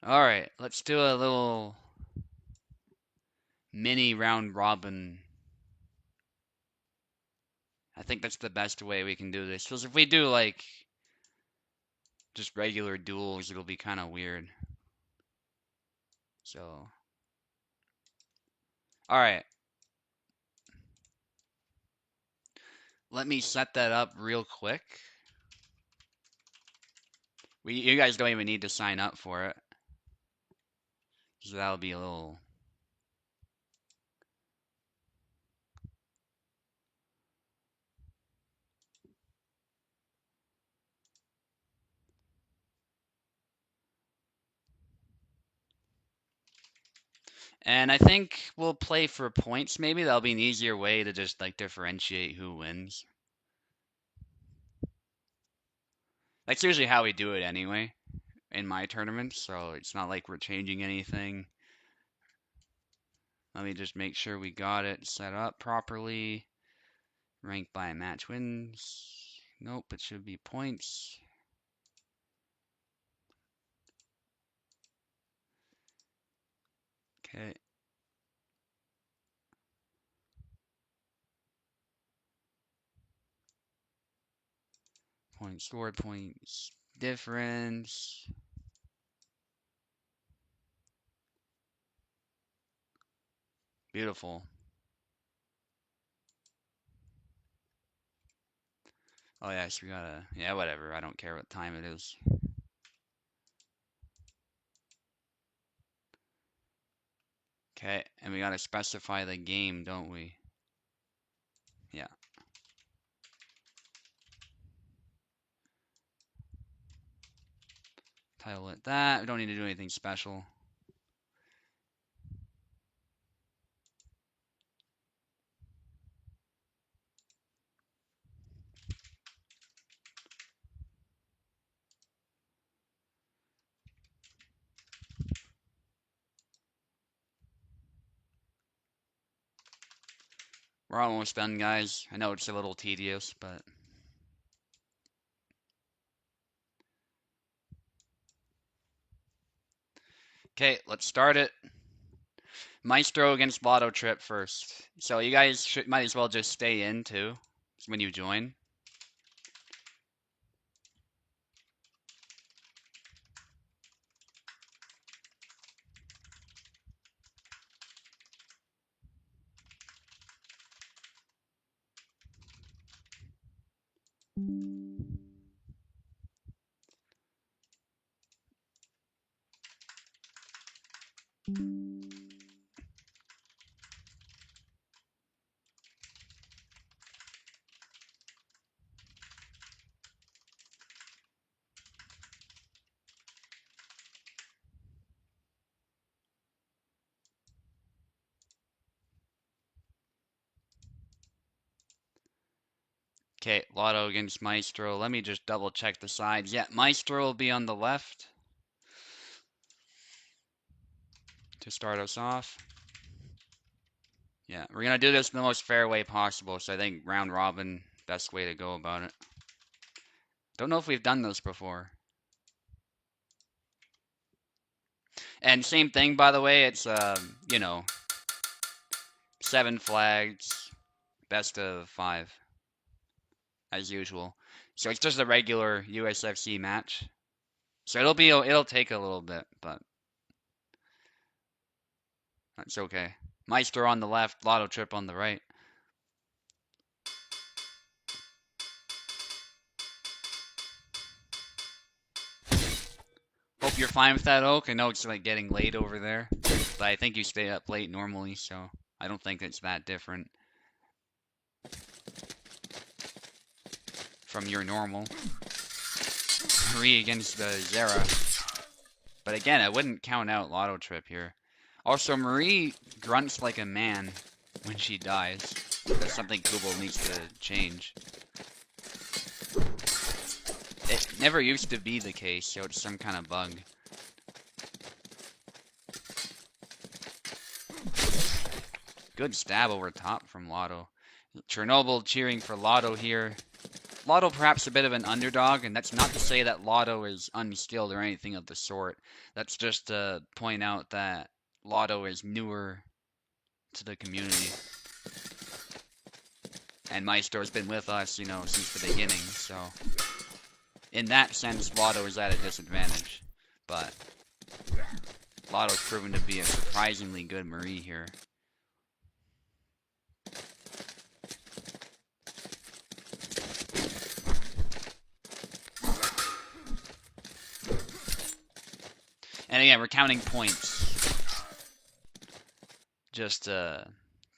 Alright, let's do a little mini round robin. I think that's the best way we can do this. Because if we do, like, just regular duels, it'll be kind of weird. So, alright. Let me set that up real quick. You guys don't even need to sign up for it. So that'll be a little... And I think we'll play for points, maybe. That'll be an easier way to just, like, differentiate who wins. That's usually how we do it anyway, in my tournaments, so it's not like we're changing anything. Let me just make sure we got it set up properly. Ranked by match wins. Nope, it should be points. Okay. Points scored, points difference. Beautiful. Oh yes, we gotta, yeah, whatever. I don't care what time it is. Okay, and we gotta specify the game, don't we? Yeah. Title it that. We don't need to do anything special. We're almost done, guys. I know it's a little tedious, but... Okay, let's start it. Maestro against Lotto Trip first. So you guys might as well just stay in, too, when you join. Okay, Lotto against Maestro. Let me just double check the sides. Yeah, Maestro will be on the left to start us off. Yeah, we're gonna do this in the most fair way possible, so I think round robin, best way to go about it. Don't know if we've done this before. And same thing, by the way, it's, you know, 7 flags, best of 5, as usual. So it's just a regular USFC match. So it'll take a little bit, but that's okay. Meister on the left, Lotto Trip on the right. Hope you're fine with that, Oak. I know it's like getting late over there, but I think you stay up late normally, so I don't think it's that different from your normal. Marie against Zara. But again, I wouldn't count out Lotto Trip here. Also, Marie grunts like a man when she dies. That's something Google needs to change. It never used to be the case, so it's some kind of bug. Good stab over top from Lotto. Chernobyl cheering for Lotto here. Lotto perhaps a bit of an underdog, and that's not to say that Lotto is unskilled or anything of the sort. That's just to point out that Lotto is newer to the community. And Maestro's been with us, you know, since the beginning, so... In that sense, Lotto is at a disadvantage. But... Lotto's proven to be a surprisingly good Marie here. And again, we're counting points. Just to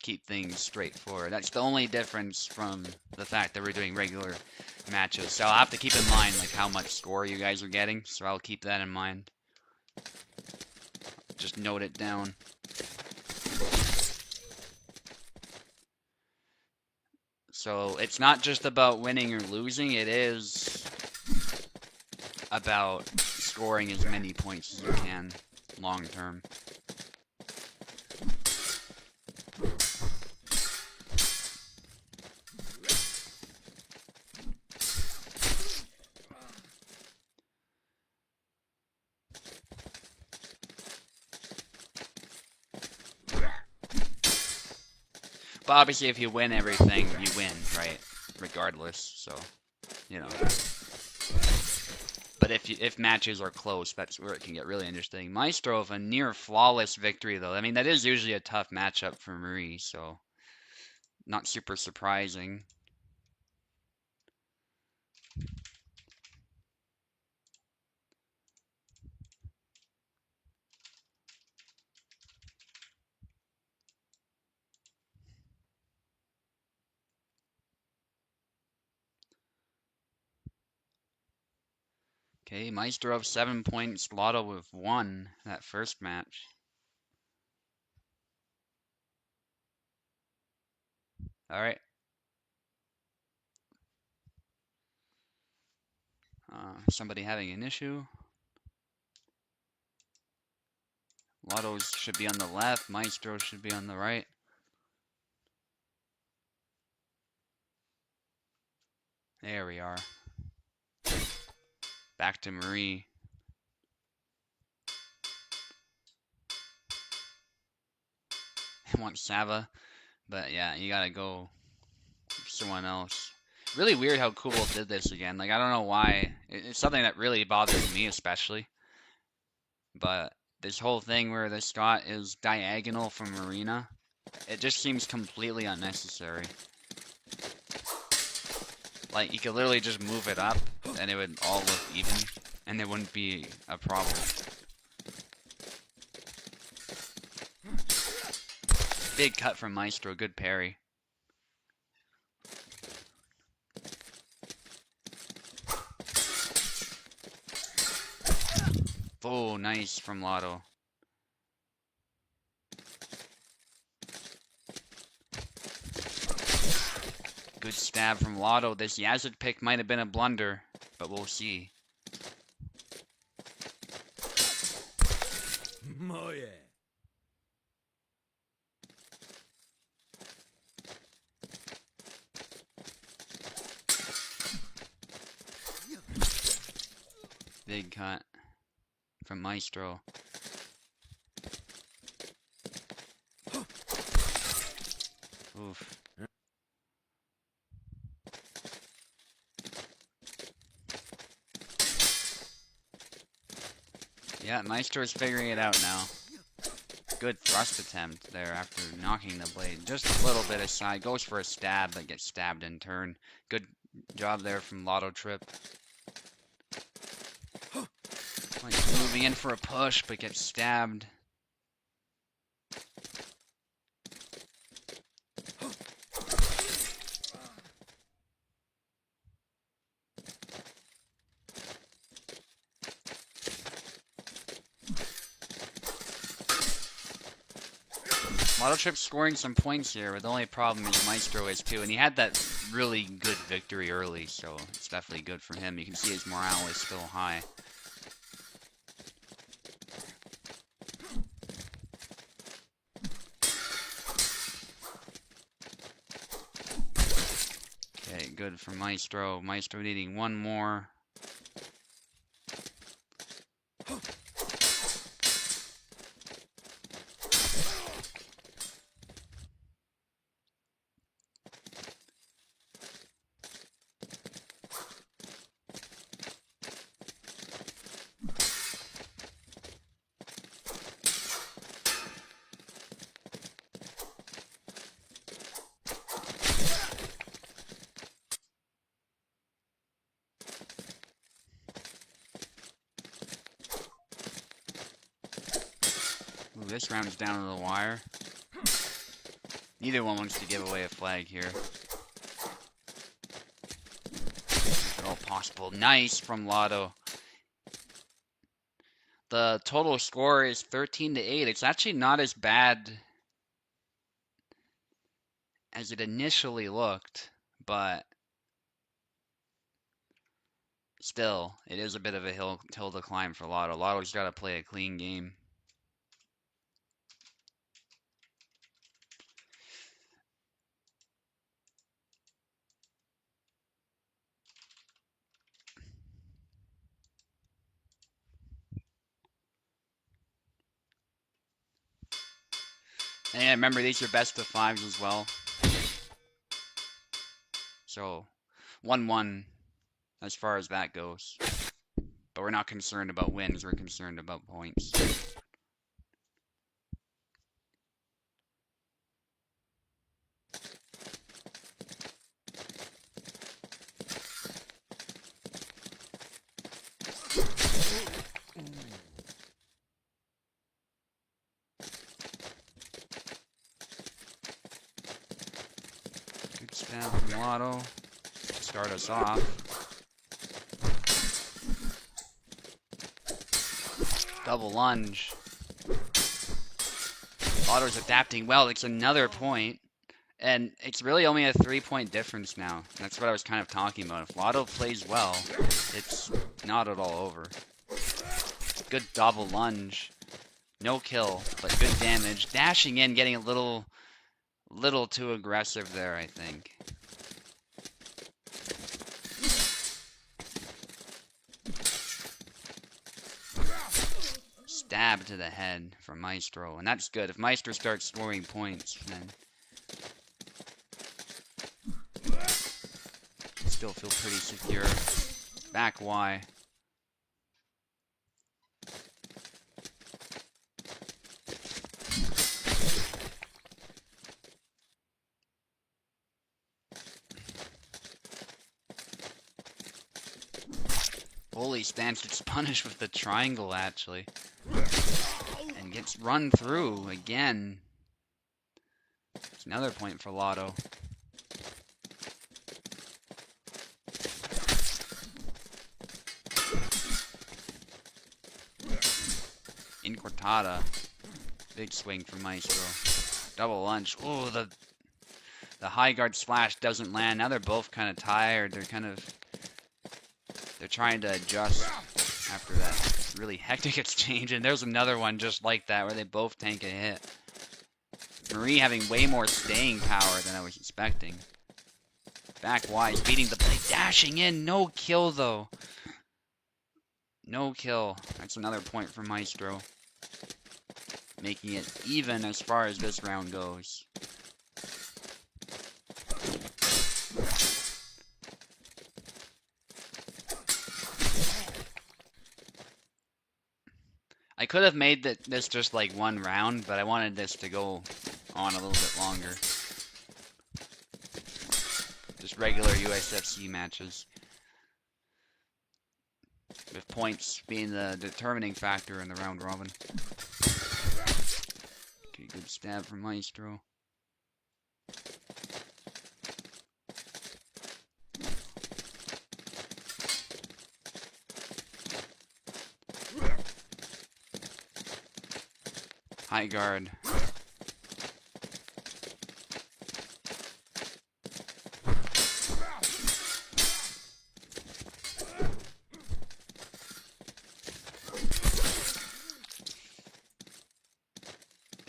keep things straightforward. That's the only difference from the fact that we're doing regular matches. So I'll have to keep in mind like how much score you guys are getting. So I'll keep that in mind. Just note it down. So it's not just about winning or losing. It is about scoring as many points as you can long term. But obviously if you win everything, you win, right? Regardless, so, you know. But if matches are close, that's where it can get really interesting. Maestro of a near flawless victory, though. I mean, that is usually a tough matchup for Marie, so not super surprising. Okay, Maestro of 7 points, Lotto with 1 that first match. Alright. Somebody having an issue. Lotto's should be on the left, Maestro should be on the right. There we are. Back to Marie. I want Sava, but yeah, you gotta go with someone else. Really weird how Kubel did this again. Like, I don't know why. It's something that really bothers me especially. But this whole thing where the Scott is diagonal from Marina, it just seems completely unnecessary. Like, you could literally just move it up, and it would all look even, and there wouldn't be a problem. Big cut from Maestro, good parry. Oh, nice from Lotto. Good stab from Lotto. This Yazid pick might have been a blunder, but we'll see. Moje. Big cut from Maestro. Oof. Yeah, Maestro's figuring it out now. Good thrust attempt there after knocking the blade. Just a little bit aside. Goes for a stab, but gets stabbed in turn. Good job there from Lotto Trip. Like moving in for a push, but gets stabbed. Lotto Trip scoring some points here, but the only problem is Maestro is too, and he had that really good victory early, so it's definitely good for him. You can see his morale is still high. Okay, good for Maestro. Maestro needing one more. Ooh, this round's down to the wire. Neither one wants to give away a flag here. If all possible. Nice from Lotto. The total score is 13-8. It's actually not as bad as it initially looked, but still, it is a bit of a hill to climb for Lotto. Lotto's got to play a clean game. And remember, these are best of fives as well. So, 1-1 as far as that goes. But we're not concerned about wins, we're concerned about points. Good stab from Lotto to start us off. Double lunge. Lotto's adapting well. It's another point. And it's really only a 3-point difference now. That's what I was kind of talking about. If Lotto plays well, it's not at all over. Good double lunge. No kill, but good damage. Dashing in, getting a little too aggressive there, I think. stab to the head from Maestro, and that's good. If Maestro starts scoring points, then still feel pretty secure. Back Y. Holy Stance gets punished with the triangle, actually. And gets run through again. It's another point for Lotto. In Cortada. Big swing from Maestro. Double lunge. Oh, the high guard splash doesn't land. Now they're both kind of tired. They're trying to adjust after that really hectic exchange. And there's another one just like that where they both tank a hit. Marie having way more staying power than I was expecting. Back wide, beating the play, dashing in. No kill though. No kill. That's another point for Maestro. Making it even as far as this round goes. I could have made this just like one round, but I wanted this to go on a little bit longer. Just regular USFC matches. With points being the determining factor in the round robin. Okay, good stab from Maestro. High guard.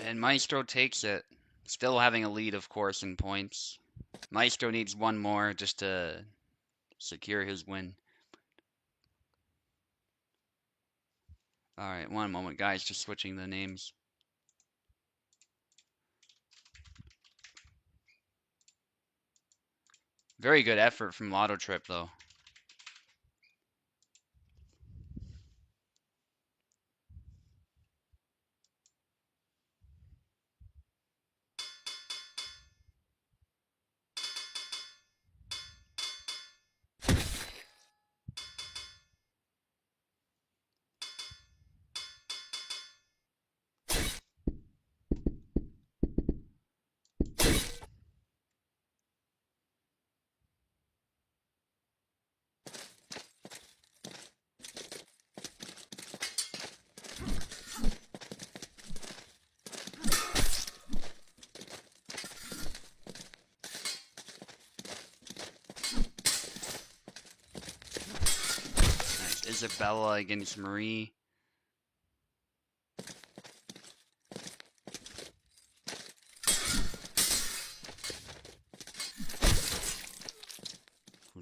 And Maestro takes it. Still having a lead, of course, in points. Maestro needs one more just to secure his win. Alright, one moment, guys. Just switching the names. Very good effort from Lotto Trip, though. Nice. Isabella against Marie.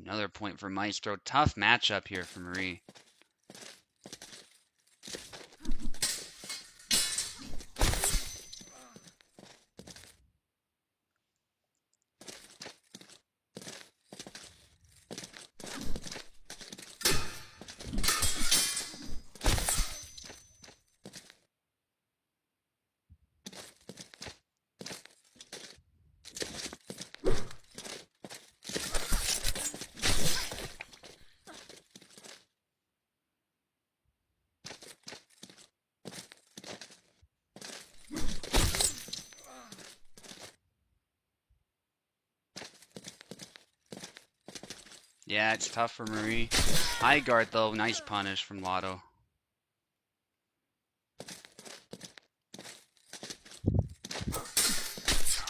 Another point for Maestro. Tough matchup here for Marie. Yeah, it's tough for Marie. High guard though, nice punish from Lotto.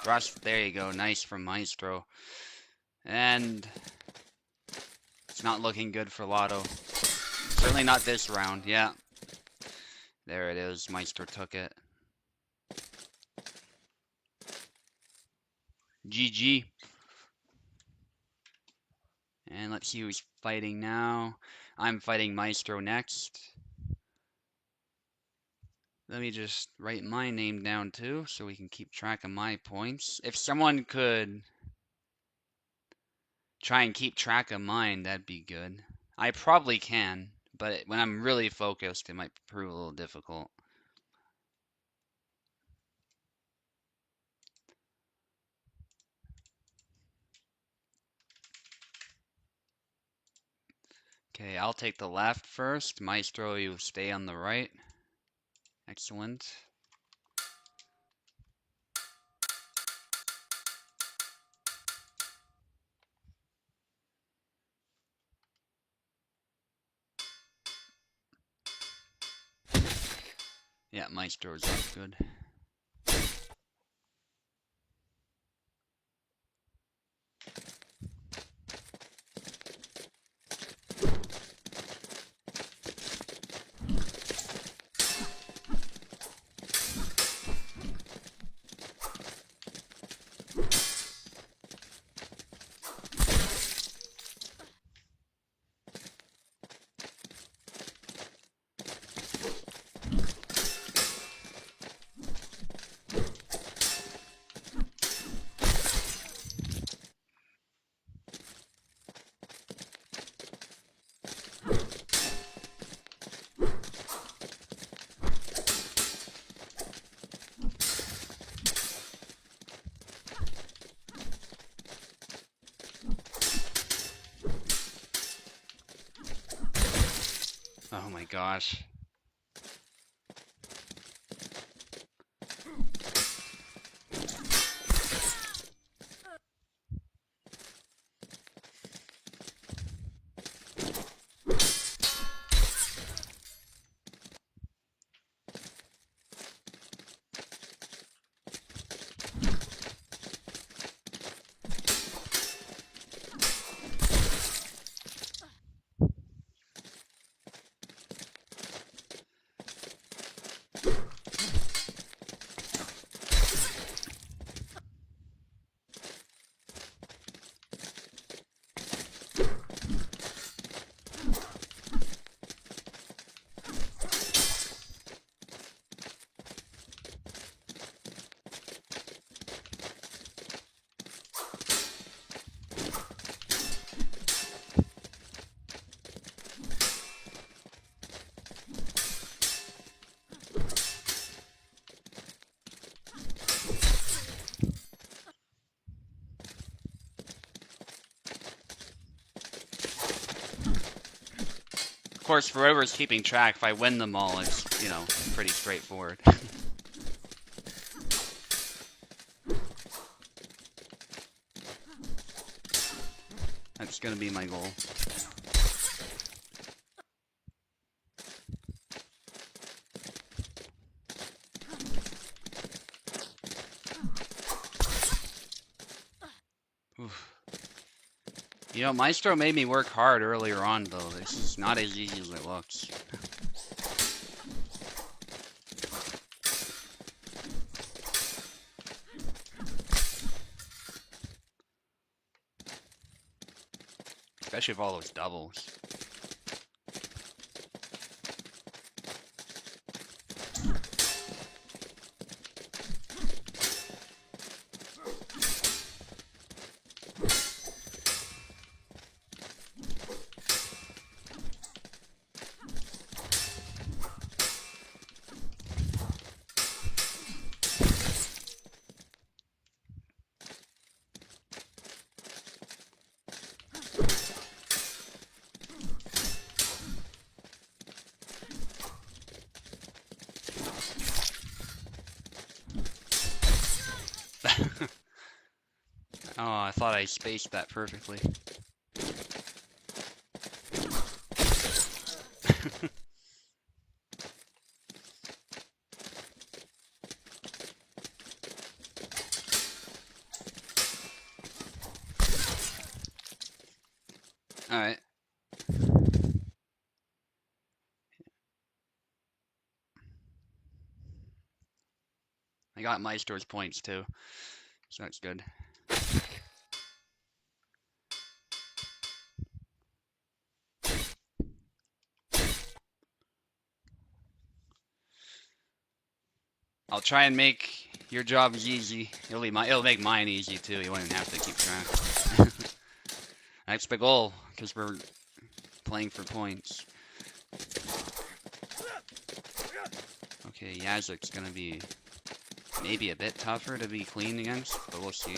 Thrust, there you go, nice from Maestro. And it's not looking good for Lotto. Certainly not this round, yeah. There it is, Maestro took it. GG. And let's see who's fighting now. I'm fighting Maestro next. Let me just write my name down too, so we can keep track of my points. If someone could try and keep track of mine, that'd be good. I probably can, but when I'm really focused, it might prove a little difficult. Okay, I'll take the left first. Maestro, you stay on the right. Excellent. Yeah, Maestro's up good. Oh my gosh. Of course, for whoever's keeping track, if I win them all, it's, pretty straightforward. That's gonna be my goal. Oof. Maestro made me work hard earlier on, though. This is not as easy as it looks. Especially with all those doubles. Oh, I thought I spaced that perfectly. Alright. I got Maestro's points too, so that's good. I'll try and make your job easy. It'll make mine easy too. You wouldn't have to keep track. That's the goal, because we're playing for points. Okay, Yazik's gonna be maybe a bit tougher to be clean against, but we'll see.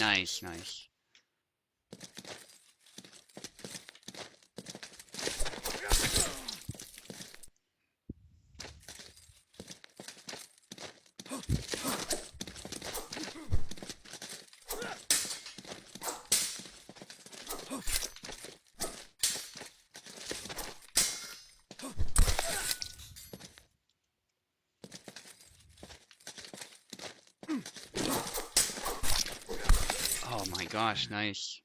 Nice, nice. Oh my gosh, nice.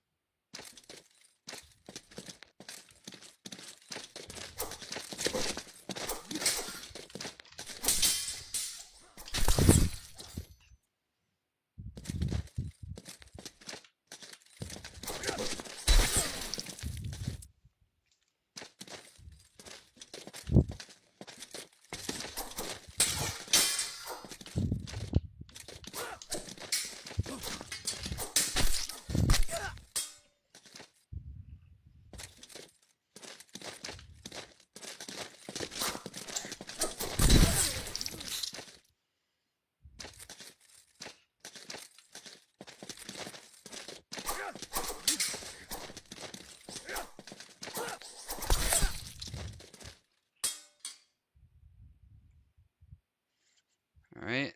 All right.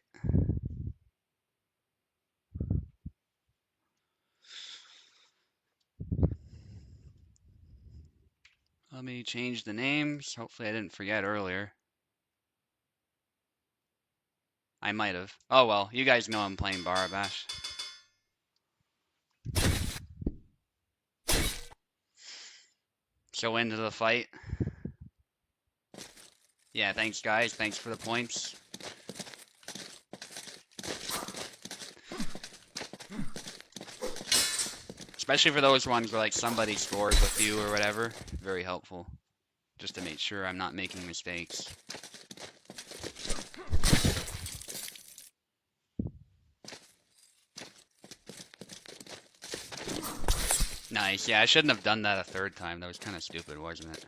Let me change the names. Hopefully I didn't forget earlier. I might have. Oh well, you guys know I'm playing Barabash. So into the fight. Yeah, thanks guys. Thanks for the points. Especially for those ones where like somebody scores with you or whatever. Very helpful. Just to make sure I'm not making mistakes. Nice. Yeah, I shouldn't have done that a third time. That was kind of stupid, wasn't it?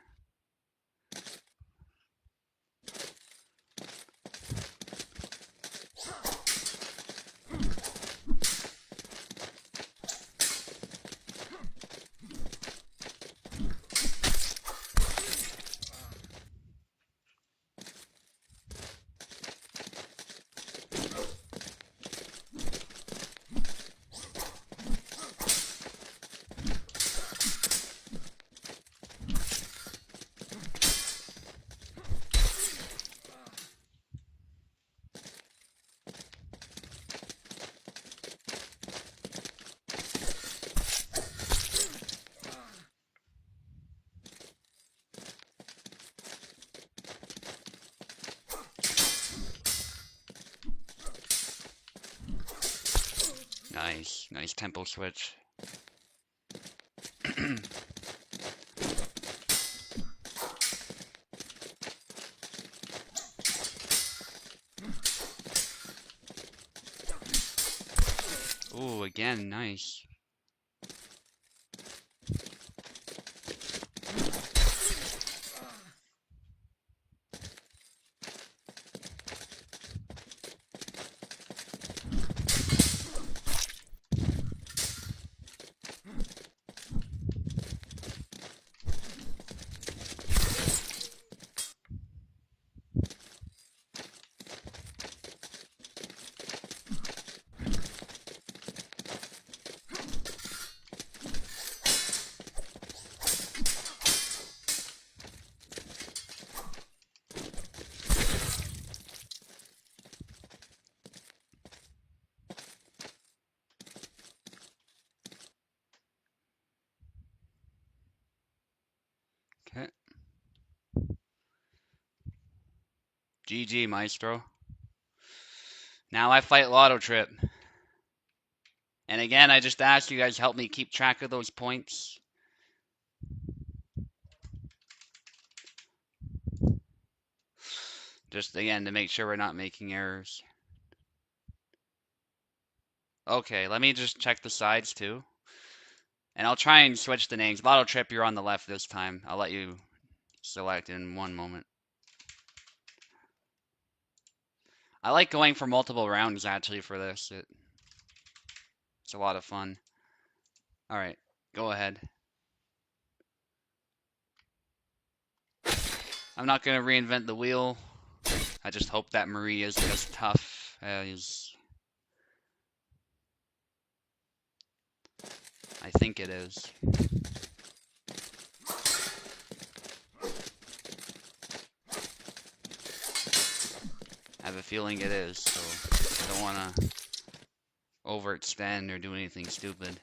Nice. Nice tempo switch. Ooh, again, nice. GG, Maestro. Now I fight Lotto Trip. And again, I just ask you guys help me keep track of those points. Just again to make sure we're not making errors. Okay, let me just check the sides too. And I'll try and switch the names. Lotto Trip, you're on the left this time. I'll let you select in one moment. I like going for multiple rounds actually for this. It's a lot of fun. Alright, go ahead. I'm not going to reinvent the wheel. I just hope that Marie isn't as tough as I think it is. I have a feeling it is, so I don't want to overextend or do anything stupid.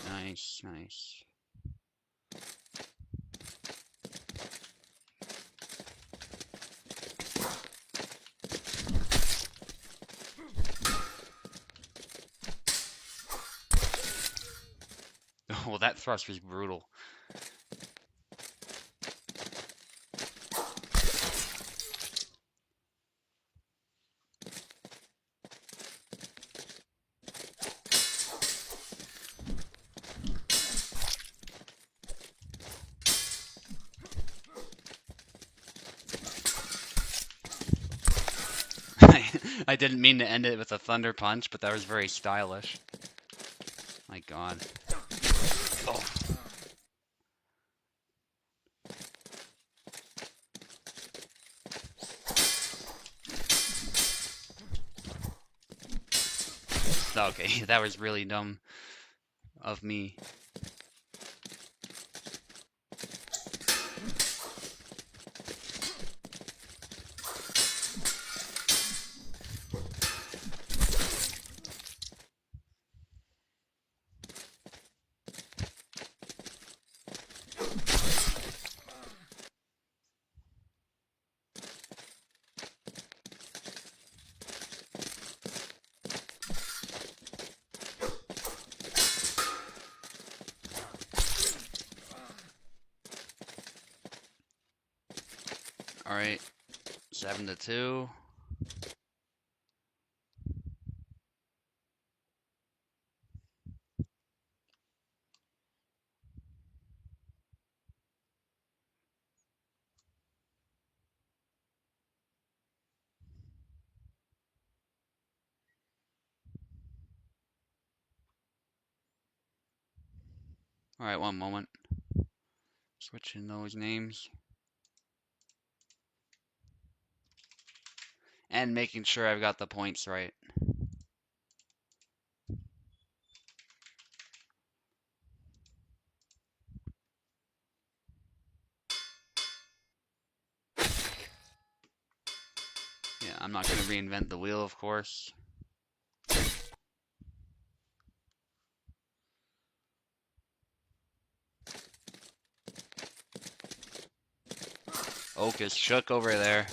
Nice, nice. Oh, that thrust was brutal. I didn't mean to end it with a thunder punch, but that was very stylish. My god. Oh. Okay, that was really dumb of me. Alright, 7-2. Alright, one moment. Switching those names. And making sure I've got the points right. Yeah, I'm not going to reinvent the wheel, of course. Oak is shook over there.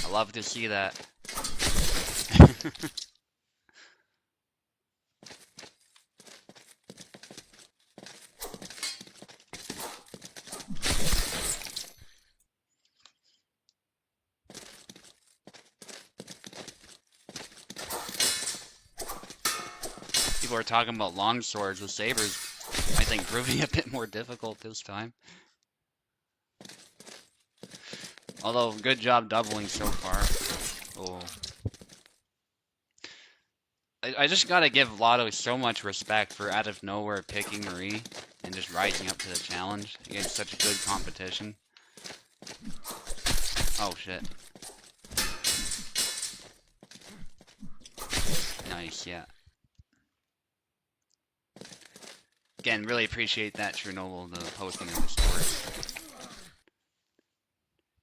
I love to see that. People are talking about long swords with sabers. I think proving a bit more difficult this time. Although, good job doubling so far. Oh. I just gotta give Lotto so much respect for out of nowhere picking Marie and just rising up to the challenge against such a good competition. Oh shit. Nice, yeah. Again, really appreciate that, Chernobyl, the posting of the story.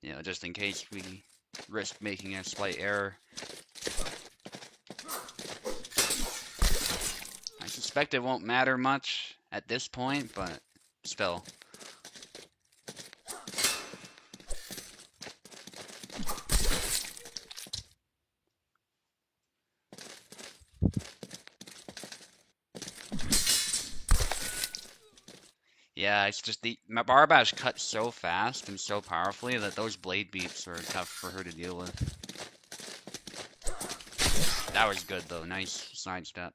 You know, just in case we risk making a slight error. I suspect it won't matter much at this point, but still. Yeah, it's just my Barbash cuts so fast and so powerfully that those blade beats are tough for her to deal with. That was good though, nice sidestep.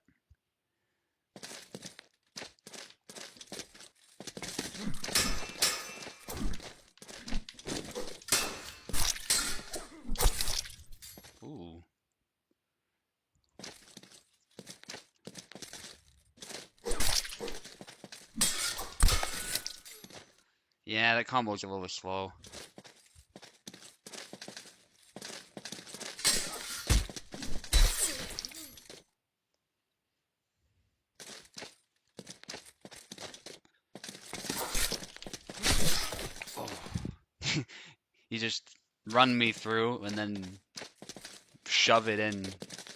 Ooh. Yeah, that combo's a little slow. Oh. You just run me through and then shove it in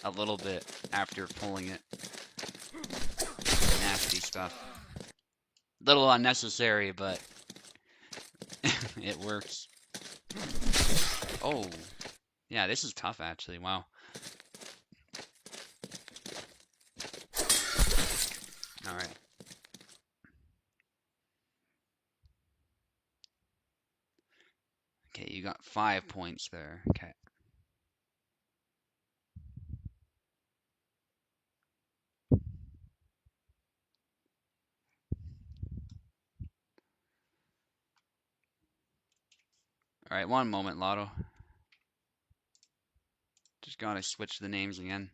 a little bit after pulling it. Nasty stuff. Little unnecessary, but it works. Oh. Yeah, this is tough actually. Wow. Alright. Okay, you got 5 points there. Okay. Alright, one moment, Lotto. Just gotta switch the names again.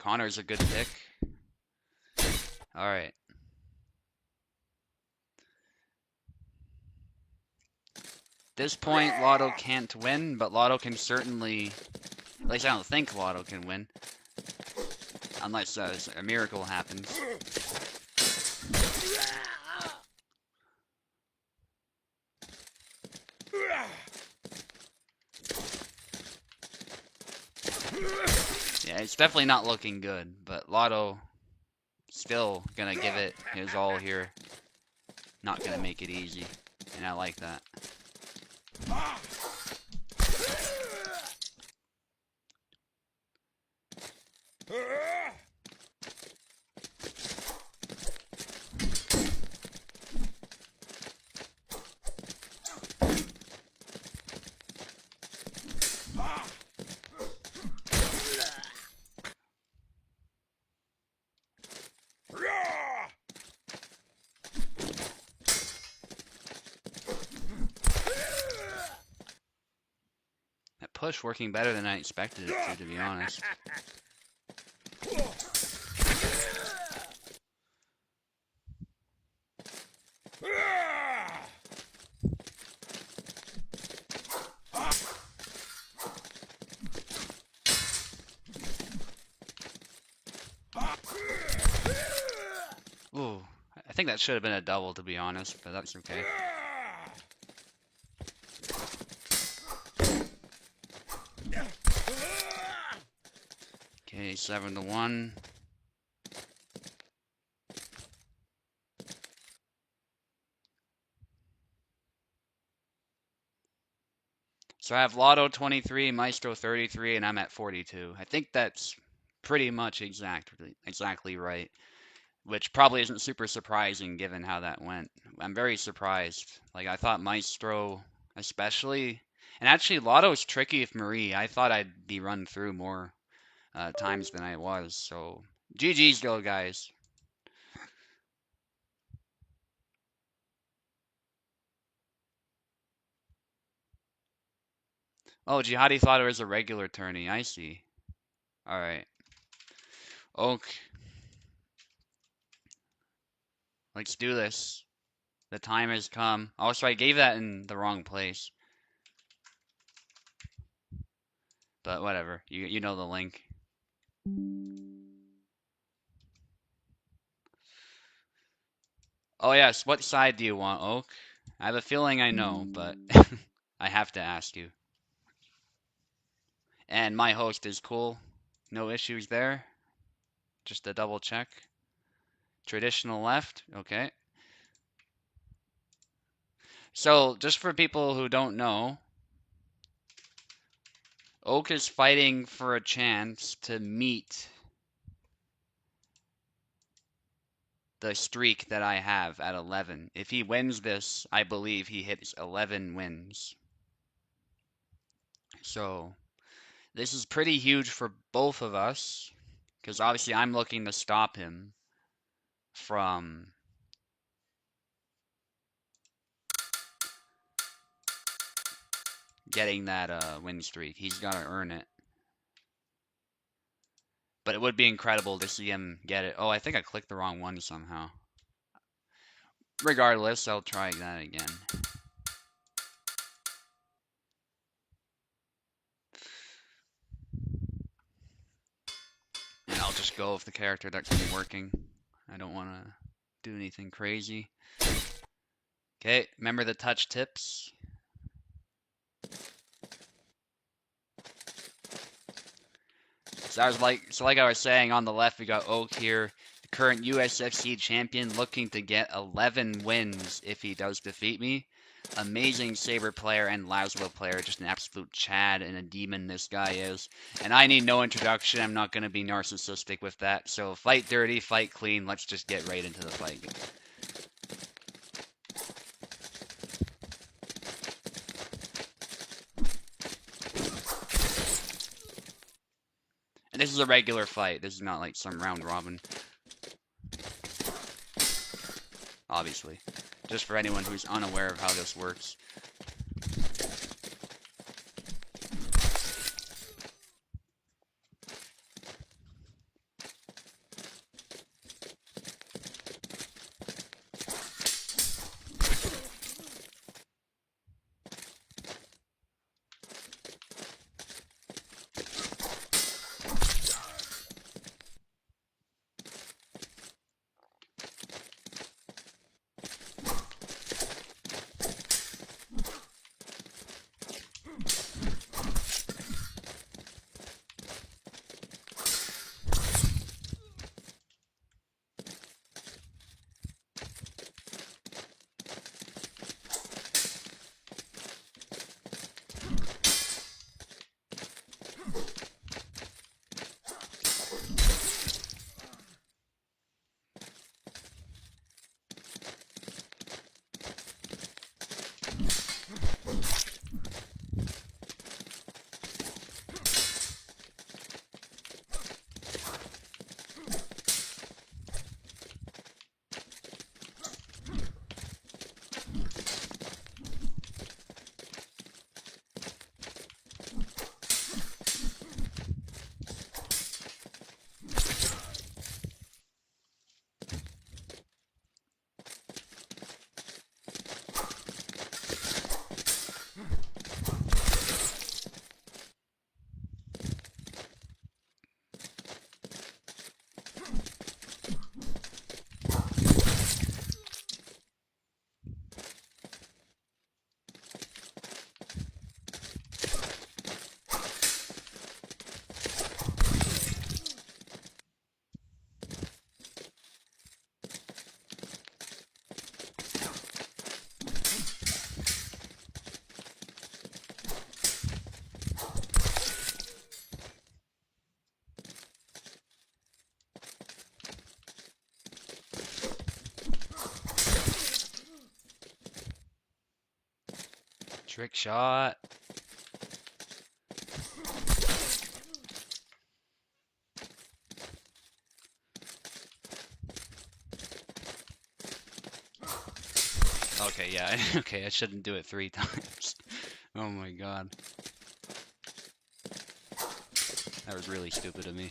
Connor's a good pick. Alright. This point, Lotto can't win, but Lotto can certainly... At least I don't think Lotto can win. Unless a miracle happens. Yeah, it's definitely not looking good, but Lotto still gonna give it his all here. Not gonna make it easy, and I like that. That push working better than I expected it to be honest. Ooh, I think that should have been a double to be honest, but that's okay. Okay, 7-1. So I have Lotto 23, Maestro 33, and I'm at 42. I think that's pretty much exactly right, which probably isn't super surprising given how that went. I'm very surprised. Like, I thought Maestro especially, and actually Lotto's tricky with Marie. I thought I'd be run through more times than I was, so GG's go, guys. Oh, Jihadi thought it was a regular tourney. I see. Alright. Oak. Let's do this. The time has come. Also, I gave that in the wrong place. But whatever. You know the link. Oh yes, what side do you want, Oak? I have a feeling I know, but I have to ask you. And my host is cool. No issues there. Just a double check. Traditional left. Okay. So, just for people who don't know, Oak is fighting for a chance to meet the streak that I have at 11. If he wins this, I believe he hits 11 wins. So, this is pretty huge for both of us, because obviously I'm looking to stop him from getting that win streak. He's got to earn it. But it would be incredible to see him get it. Oh, I think I clicked the wrong one somehow. Regardless, I'll try that again. And I'll just go with the character that's been working. I don't want to do anything crazy. Okay, remember the touch tips? So like I was saying, on the left we got Oak here, the current USFC champion, looking to get 11 wins if he does defeat me. Amazing Saber player and Laszlo player, just an absolute Chad and a demon this guy is. And I need no introduction, I'm not going to be narcissistic with that. So fight dirty, fight clean, let's just get right into the fight. And this is a regular fight, this is not like some round robin. Obviously. Just for anyone who's unaware of how this works. Trick shot. Okay, yeah, okay, I shouldn't do it 3 times. Oh my god. That was really stupid of me.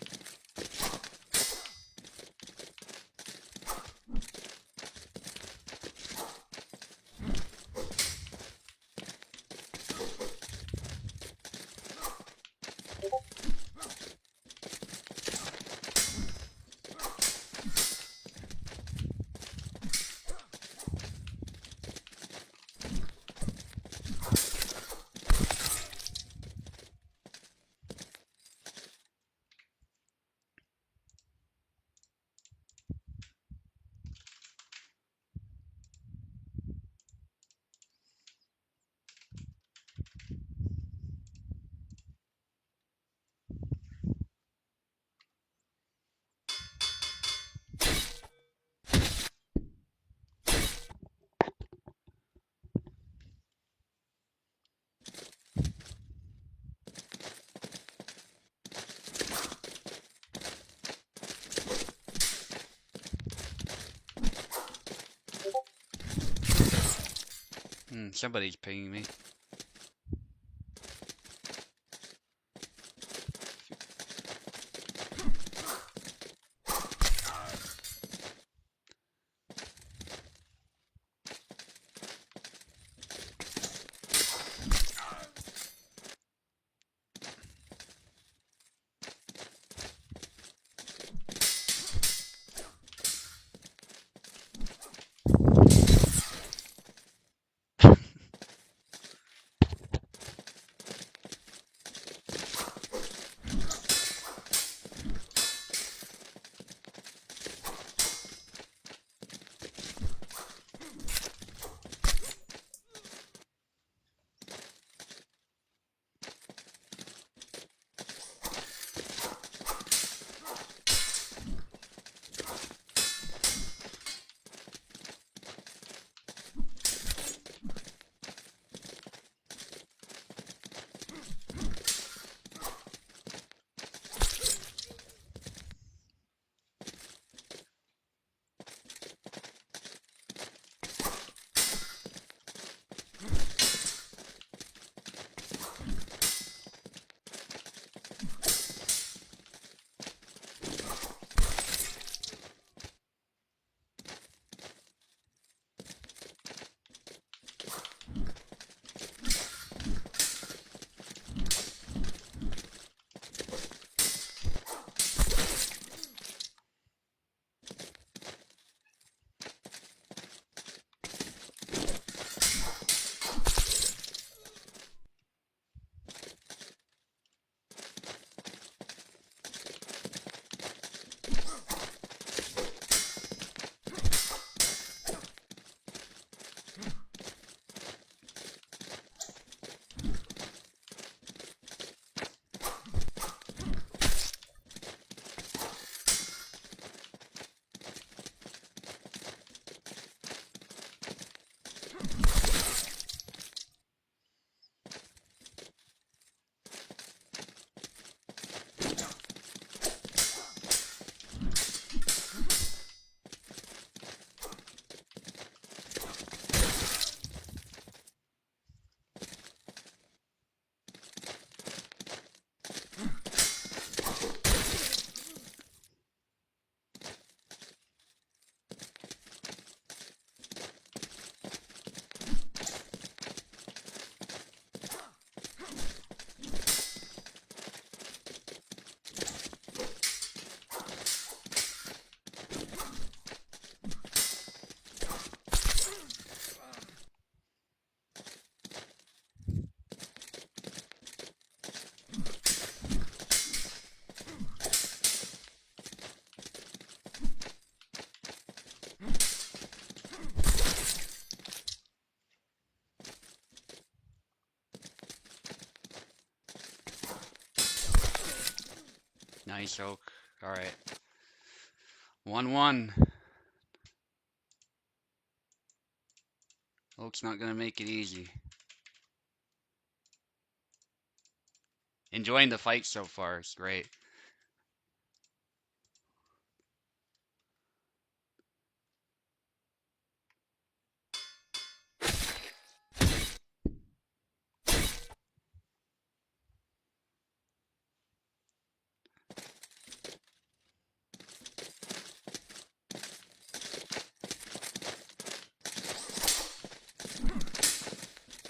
Somebody's pinging me. Nice, Oak. Alright. 1-1. Oak's not gonna make it easy. Enjoying the fight so far. It's great.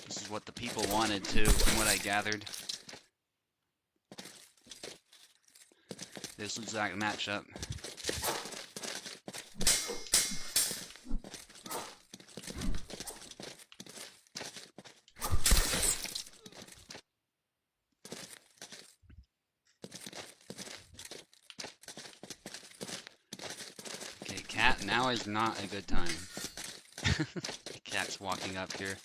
This is what the people wanted too, from what I gathered. This exact matchup. Okay, cat, now is not a good time. The cat's walking up here.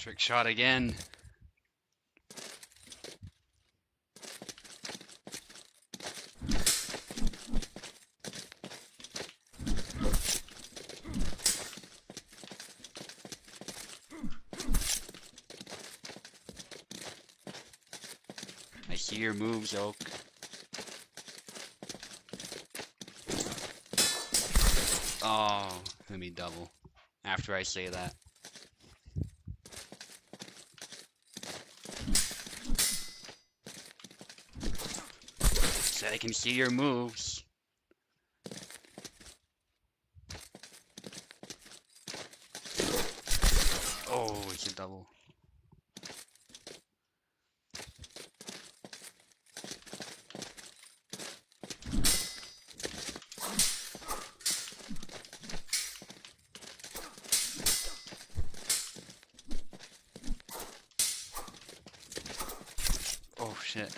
Trick shot again. I see your moves, Oak. Oh, let me double after I say that. Said I can see your moves. Oh, it's a double. Oh shit.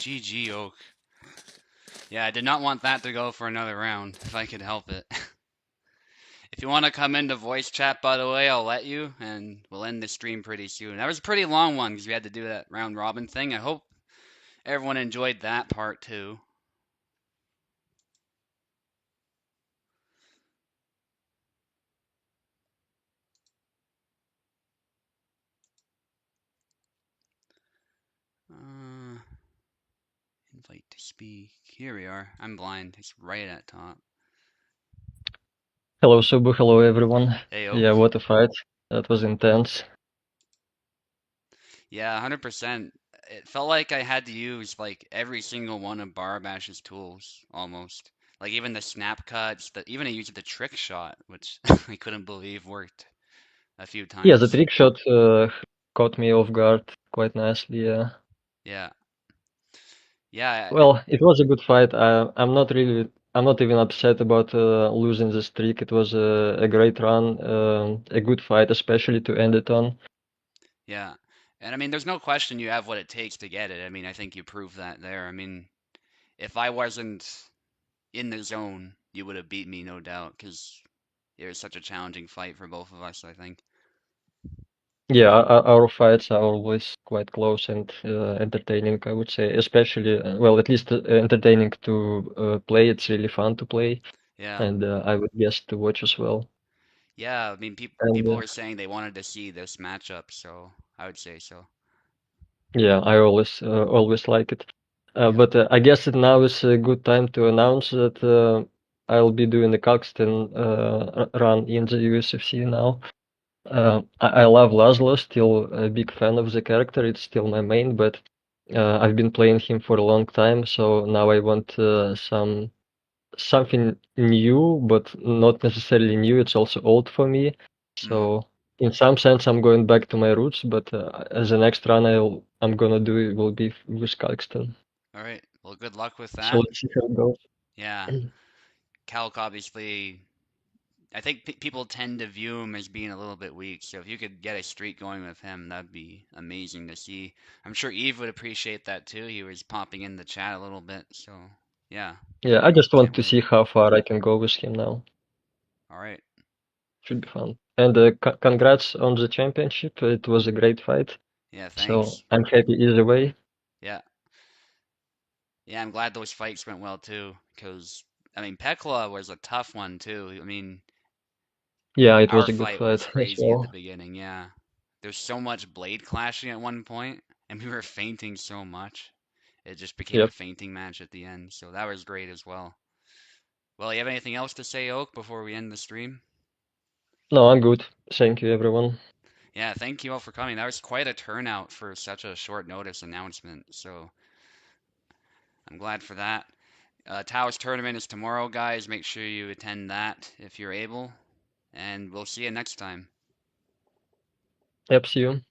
GG Oak. Yeah, I did not want that to go for another round, if I could help it. If you want to come into voice chat, by the way, I'll let you, and we'll end the stream pretty soon. That was a pretty long one because we had to do that round robin thing. I hope everyone enjoyed that part too. Uh, invite to speak. Here we are. I'm blind. It's right at top. Hello, Subu. Hello, everyone. Hey, Yeah, Oak. what a fight. That was intense. Yeah, 100%. It felt like I had to use like every single one of Barbash's tools almost. Like even the snap cuts, even I used the trick shot, which I couldn't believe worked a few Yeah, the times. trick shot caught me off guard quite nicely. Yeah. Yeah. Yeah, Well, it was a good fight. I'm not even upset about losing the streak. It was a great run, a good fight, especially to end it on. yeah. And I mean, there's no question you have what it takes to get it. I mean, I think you proved that there. I mean, if I wasn't in the zone, you would have beat me, no doubt, because it was such a challenging fight for both of us, I think. Yeah, our fights are always quite close and entertaining, I would say. Especially, well, at least entertaining to play. It's really fun to play, Yeah. and I would guess to watch as well. Yeah, I mean, And people were saying they wanted to see this matchup, so I would say so. Yeah, I always like it. Yeah. But I guess it now is a good time to announce that I'll be doing the Caxton run in the USFC now. I love Laszlo, still a big fan of the character. It's still my main, but I've been playing him for a long time, so now I want something new, but not necessarily new. It's also old for me. Mm. So in some sense, I'm going back to my roots, but as the next run I'm gonna do it will be with Calixton. All right. Well, good luck with So that. let's see how it goes. Yeah. Calc obviously, I think people tend to view him as being a little bit weak, so if you could get a streak going with him, that'd be amazing to see. I'm sure Eve would appreciate that too. He was popping in the chat a little bit, so yeah, Yeah, I just want can't to wait. see how far I can go with him now. All right. Should be fun. And congrats on the championship. It was a great fight. Yeah, So thanks. I'm happy either way. Yeah. Yeah, I'm glad those fights went well too, because I mean, Pekla was a tough one too. I mean, Yeah, it our was a good fight was fight as crazy in the well. beginning, yeah. There's so much blade clashing at one point, and we were fainting so much. It just became a Yep. fainting match at the end, so that was great as well. Well, you have anything else to say, Oak, before we end the stream? No, I'm good. Thank you, everyone. Yeah, thank you all for coming. That was quite a turnout for such a short notice announcement, so I'm glad for that. Tao's tournament is tomorrow, guys. Make sure you attend that if you're able, and we'll see you next time. Yep, see you.